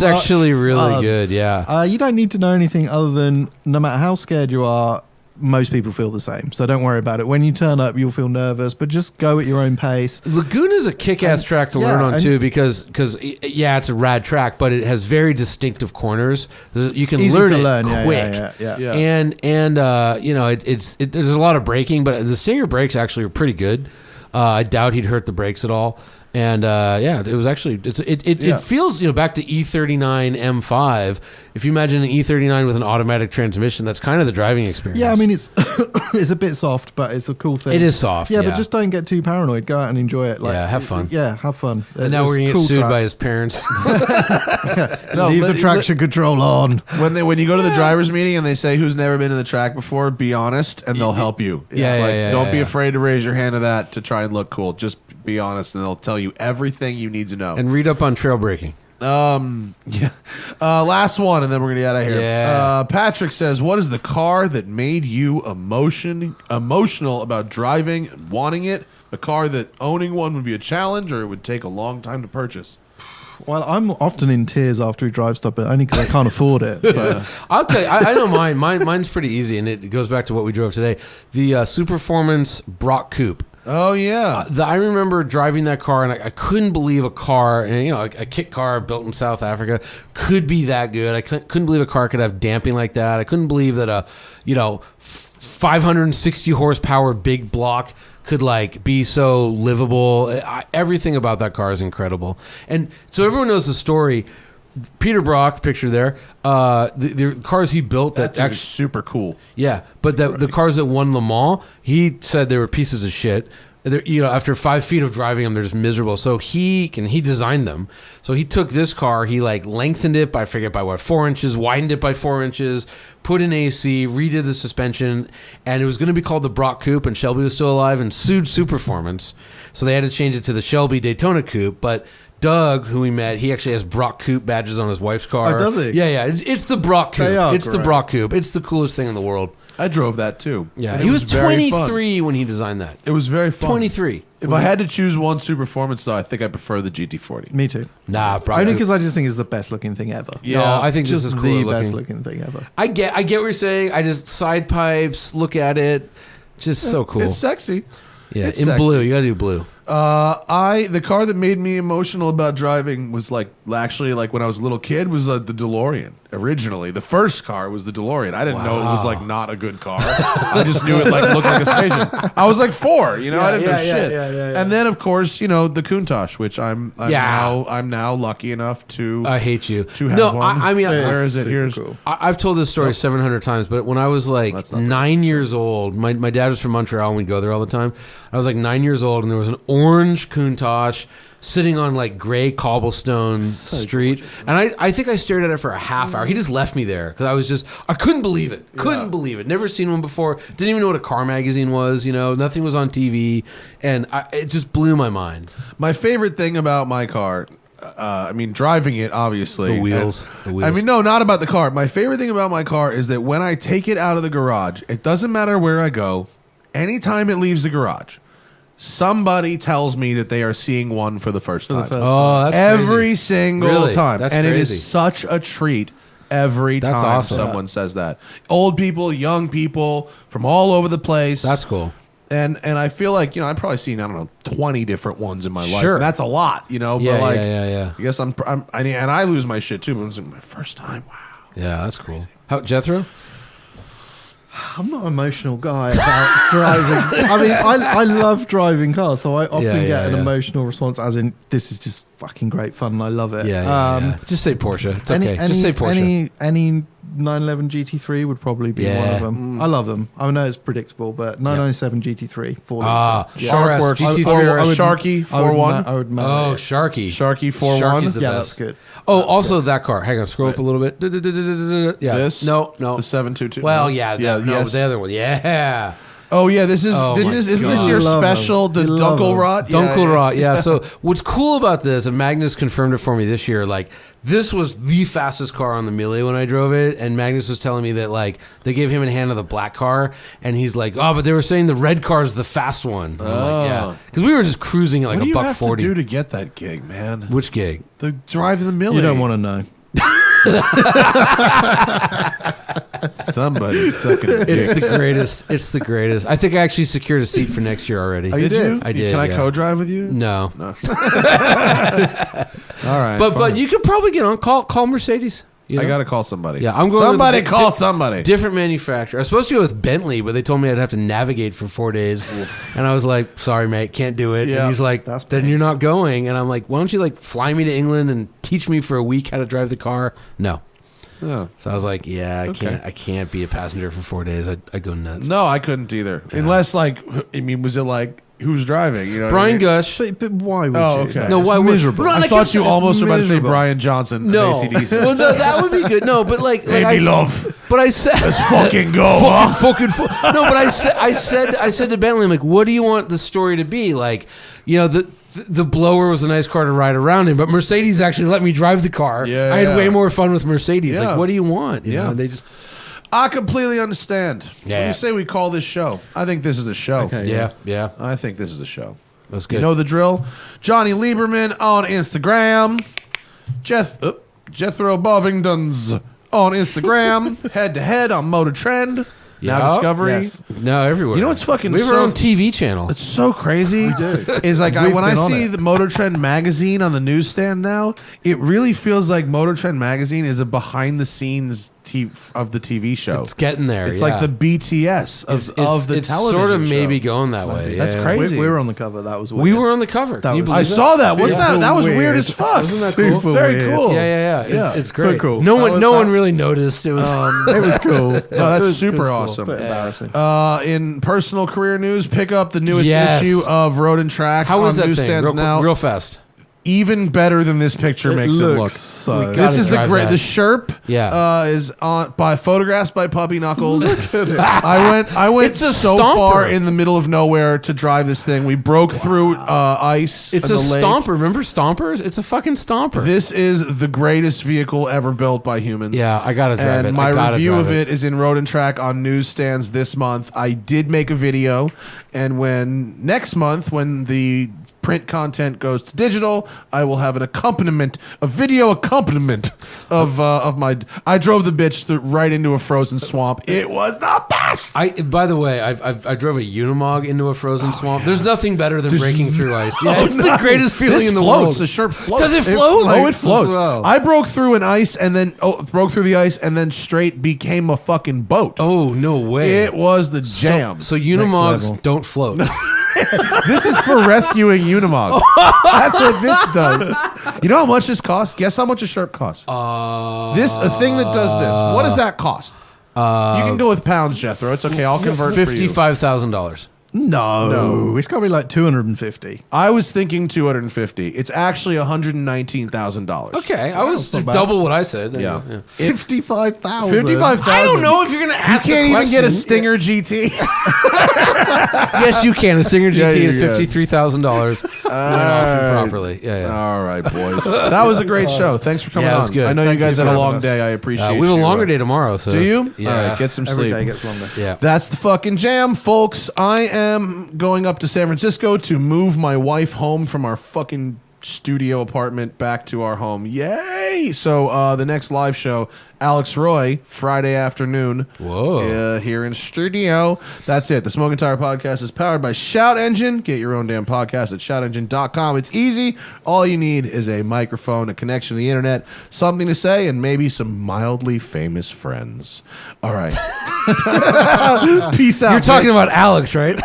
S3: actually
S2: really good. Yeah.
S3: You don't need to know anything other than no matter how scared you are, most people feel the same. So don't worry about it. When you turn up, you'll feel nervous, but just go at your own pace.
S2: Laguna's a kick-ass track to learn on too, because it's a rad track, but it has very distinctive corners. You can learn it quick.
S3: Yeah.
S2: And there's a lot of braking, but the Stinger brakes actually are pretty good. I doubt he'd hurt the brakes at all. And it was actually it feels back to E39 M5. If you imagine an E39 with an automatic transmission, that's kind of the driving experience.
S3: Yeah, I mean it's it's a bit soft, but it's a cool thing.
S2: It is soft.
S3: Yeah, but just don't get too paranoid. Go out and enjoy it.
S2: Have fun.
S3: Yeah, have fun.
S2: And now we're gonna get sued by his parents.
S3: Leave the traction control on.
S4: When you go to the driver's meeting and they say who's never been to the track before, be honest and they'll help you. Don't be afraid to raise your hand to that to try and look cool. Just be honest and they'll tell you everything you need to know.
S2: And read up on trail braking.
S4: Last one, and then we're gonna get out of here. Patrick says, "What is the car that made you emotional about driving and wanting it? A car that owning one would be a challenge, or it would take a long time to purchase?"
S3: Well, I'm often in tears after we drive stuff, but only because I can't afford it. So.
S2: I'll tell you, I know mine. Mine's pretty easy, and it goes back to what we drove today. The Superformance Brock Coupe.
S4: Oh yeah,
S2: I remember driving that car, and I couldn't believe a car, and a kit car built in South Africa could be that good. I couldn't believe a car could have damping like that. I couldn't believe that a 560 horsepower big block could be so livable. Everything about that car is incredible, and so everyone knows the story. Peter Brock, picture there. The cars he built that
S4: actually super cool.
S2: Yeah, but the cars that won Le Mans, he said they were pieces of shit. After 5 feet of driving them, they're just miserable. So he designed them. So he took this car, he lengthened it by 4 inches, widened it by 4 inches, put in AC, redid the suspension, and it was going to be called the Brock Coupe. And Shelby was still alive and sued Superformance, so they had to change it to the Shelby Daytona Coupe, but. Doug, who we met, he actually has Brock Coupe badges on his wife's car.
S3: Oh, does he?
S2: Yeah. It's the Brock Coupe. It's the Brock Coupe. It's the coolest thing in the world.
S4: I drove that too.
S2: Yeah, he was 23 when he designed that.
S4: It was very fun.
S2: 23.
S4: If I had to choose one Superformance, though, I think I prefer the GT40.
S3: Me too.
S2: Nah, probably.
S3: Only because I just think it's the best looking thing ever.
S2: Yeah, no, I think
S3: just
S2: this is cooler
S3: the
S2: looking.
S3: best looking thing ever.
S2: I get what you're saying. I just side pipes, look at it, just so cool.
S4: It's sexy.
S2: Yeah,
S4: it's
S2: in
S4: sexy.
S2: blue. You gotta do blue.
S4: The car that made me emotional about driving was actually when I was a little kid was the DeLorean. Originally, the first car was the DeLorean. I didn't know it was not a good car. I just knew it looked like a station. I was 4, I didn't know shit. And then of course, the Countach, which I'm now lucky enough to.
S2: I hate you.
S4: To have one.
S2: I mean,
S4: where is it? Here's.
S3: Cool.
S2: I've told this story 700 times, but when I was 9 years old, my dad was from Montreal and we'd go there all the time. I was 9 years old and there was an orange Countach sitting on gray cobblestone street. Cool. And I think I stared at it for a half hour. He just left me there because I couldn't believe it. Couldn't believe it. Never seen one before. Didn't even know what a car magazine was. Nothing was on TV. And it just blew my mind.
S4: My favorite thing about my car, driving it, obviously.
S2: The wheels.
S4: No, not about the car. My favorite thing about my car is that when I take it out of the garage, it doesn't matter where I go. Anytime it leaves the garage, somebody tells me that they are seeing one for the first time.
S2: Oh, that's
S4: every
S2: crazy.
S4: single
S2: Really?
S4: time.
S2: That's
S4: and
S2: crazy.
S4: It is such a treat every
S2: That's
S4: time
S2: awesome.
S4: someone says that. Old people, young people from all over the place.
S2: That's cool.
S4: And I feel like, I've probably seen, 20 different ones in my life.
S2: Sure.
S4: And that's a lot,
S2: Yeah,
S4: but like,
S2: yeah.
S4: I guess and I lose my shit too, but it's my first time. Wow.
S2: Yeah, that's cool. How Jethro?
S3: I'm not an emotional guy about driving. I mean, I love driving cars, so I often get an emotional response, as in, this is just fucking great fun and I love it.
S2: Yeah. Just say Porsche. It's okay. Just say Porsche.
S3: Any 911 GT3 would probably be one of them. I love them. I know it's predictable, but 997 GT3, 4
S4: Shark
S2: GT3
S4: Sharky 4.1.
S3: I would
S2: Oh, Sharky.
S4: Sharky 4.1.
S2: Sharky's the
S3: yeah,
S2: best.
S3: that's good.
S2: Oh, also that car. Hang on, scroll up a little bit. Yeah.
S4: This?
S2: No.
S4: The 722.
S2: Well, yeah. No,
S4: yes.
S2: the other one. Yeah.
S4: Oh yeah, this is
S2: Oh, my
S4: isn't this
S2: God.
S4: your
S3: You love
S4: special,
S3: them.
S4: the
S3: You love them.
S4: Dunkelrot?
S2: Dunkelrot, yeah. So what's cool about this, and Magnus confirmed it for me this year, like this was the fastest car on the Melee when I drove it, and Magnus was telling me that like they gave him in hand of the black car, and he's like, oh, but they were saying the red car is the fast one. And I'm like, yeah, because we were just cruising at like
S4: What do you
S2: $140.
S4: have to do to get that gig, man?
S2: Which gig?
S4: The drive in the Millie.
S3: You don't want to know.
S4: Somebody fucking.
S2: It's the greatest. It's the greatest. I think I actually secured a seat for next year already.
S3: Oh, you did?
S2: I did.
S4: Can I
S2: yeah.
S4: co-drive with you?
S2: No.
S4: All right,
S2: But
S4: fine.
S2: you could probably get on. Call Mercedes. You know?
S4: I gotta call somebody.
S2: Yeah, I'm going.
S4: Somebody
S2: with
S4: call somebody.
S2: Different manufacturer. I was supposed to go with Bentley, but they told me I'd have to navigate for 4 days, and I was like, "Sorry, mate, can't do it."
S4: Yeah.
S2: And he's like,
S3: That's
S2: "Then
S3: pain.
S2: you're not going." And I'm like, "Why don't you like fly me to England and teach me for a week how to drive the car?" No.
S4: Oh.
S2: So I was like, "Yeah,
S4: Okay.
S2: I can't be a passenger for 4 days. I go nuts."
S4: No, I couldn't either. Unless, like, I mean, was it like who's driving? You know, what I
S2: Brian
S4: mean?
S2: Gush.
S3: But why would
S4: Oh,
S3: you?
S4: okay.
S2: No,
S3: It's
S2: why would-
S3: miserable.
S2: No,
S4: I
S2: like
S4: thought
S2: it's
S4: you almost were about to say
S3: miserable.
S4: Brian Johnson.
S2: No,
S4: Of AC/DC.
S2: well, that would be good. No, but like
S4: Baby
S2: I,
S4: love.
S2: But I said,
S4: Let's fucking go, huh?
S2: No, but I said to Bentley, I'm like, what do you want the story to be? Like, you know, the blower was a nice car to ride around in, but Mercedes actually let me drive the car.
S4: Yeah,
S2: I had
S4: yeah.
S2: way more fun with Mercedes.
S4: Yeah.
S2: Like, what do you want? You
S4: Yeah.
S2: know, and they just
S4: I completely understand. What do
S2: Yeah.
S4: you say we call this show? I think this is a show.
S3: Okay.
S2: yeah.
S4: I think this is a show.
S2: That's good.
S4: You know the drill. Jonny Lieberman on Instagram. Jethro Bovingdon's on Instagram. Head2Head on Motor Trend. Now
S2: Yeah.
S4: Discovery.
S3: Yes.
S2: No, everywhere.
S4: You know what's fucking
S2: We have
S4: so-
S2: our own TV channel.
S4: It's so crazy. We
S3: do.
S4: Is like
S3: We've
S4: when I
S3: been on
S4: see
S3: it.
S4: the Motor Trend magazine on the newsstand now, it really feels like Motor Trend magazine is a behind the scenes of the TV show.
S2: It's getting there.
S4: It's
S2: yeah.
S4: like the BTS of the
S2: it's
S4: television
S2: sort of
S4: show.
S2: maybe going that way.
S4: That's
S2: yeah.
S4: crazy.
S3: We were on the cover. That was weird.
S2: We were on the cover.
S3: That
S2: Can you
S3: was-
S4: I
S2: believe
S4: saw that. Wasn't
S3: Yeah.
S4: that was weird
S3: Weird.
S4: as fuck.
S2: Wasn't that cool?
S3: Super
S4: Very
S3: weird.
S4: cool.
S2: Yeah.
S4: Yeah.
S2: It's great.
S3: cool.
S2: No
S3: That
S2: one,
S3: was-
S2: no
S3: that-
S2: one really noticed. It was.
S3: It was cool.
S4: No, that's
S2: It was
S4: super
S2: cool.
S4: awesome.
S3: Bit embarrassing.
S4: In personal career news, pick up the newest
S2: Yes.
S4: issue of Road and Track.
S2: How
S4: on
S2: was that thing?
S4: newsstands now.
S2: Real fast.
S4: Even better than this picture makes it look.
S3: looks so.
S2: We
S4: This
S2: gotta
S4: is the
S2: drive
S4: great.
S2: that.
S4: The Sherp,
S2: Yeah.
S4: is on by photographs by Puppy Knuckles. I went
S2: It's a
S4: so
S2: stomper.
S4: far in the middle of nowhere to drive this thing. We broke through ice.
S2: It's
S4: in
S2: a
S4: the lake.
S2: stomper. Remember stompers? It's a fucking stomper.
S4: This is the greatest vehicle ever built by humans.
S2: Yeah, I gotta drive
S4: and
S2: it.
S4: my
S2: I gotta
S4: review
S2: drive
S4: of it is in Road and Track on newsstands this month. I did make a video, and next month when the print content goes to digital, I will have a video accompaniment of my. I drove the bitch right into a frozen swamp. It was the best.
S2: By the way, I drove a Unimog into a frozen swamp. There's nothing better than breaking through ice. Yeah, it's the greatest feeling
S4: This
S2: in the
S4: floats.
S2: world.
S4: The Sherp floats.
S2: Does it float?
S4: Oh, it
S3: Floats
S4: floats.
S3: as well.
S4: I broke through an ice and then broke through the ice and then straight became a fucking boat.
S2: Oh no way!
S4: It was the jam.
S2: So Unimogs
S3: level.
S2: don't float.
S4: This is for rescuing Unimogs. That's what this does. You know how much this costs? Guess how much a Sherp costs? A thing that does this. What does that cost? You can go with pounds, Jethro. It's okay. I'll convert for you.
S2: $55,000.
S3: No, it's got to be like 250.
S4: I was thinking 250. It's actually $119,000.
S2: Okay, I was
S3: not bad.
S2: double what I said.
S4: Yeah.
S3: 55,000.
S4: 55,000.
S2: I don't know if you're gonna
S4: You
S2: ask.
S4: can't
S2: the
S4: even get a
S2: question.
S4: Stinger GT.
S2: Yes, you can. A Stinger GT
S4: Yeah, you
S2: is
S4: can.
S2: $53,000 when offered properly. Yeah.
S4: All right, boys. That was a great show. Thanks for coming
S2: Yeah, it
S4: on.
S2: was good.
S4: I know
S3: Thank
S4: you guys
S3: you
S4: had
S3: for
S4: a long
S3: having us.
S4: day. I appreciate it.
S2: We have a longer day tomorrow. So
S4: Do you?
S2: Yeah.
S4: All right, get some
S3: Every
S4: sleep.
S3: day gets longer.
S2: Yeah.
S4: That's the fucking jam, folks. I am going up to San Francisco to move my wife home from our fucking studio apartment back to our home. Yay! So the next live show, Alex Roy, Friday afternoon.
S2: Whoa.
S4: Here in studio. That's it. The Smoking Tire Podcast is powered by Shout Engine. Get your own damn podcast at shoutengine.com. It's easy. All you need is a microphone, a connection to the internet, something to say, and maybe some mildly famous friends. All right. Peace out.
S2: You're talking about Alex, right?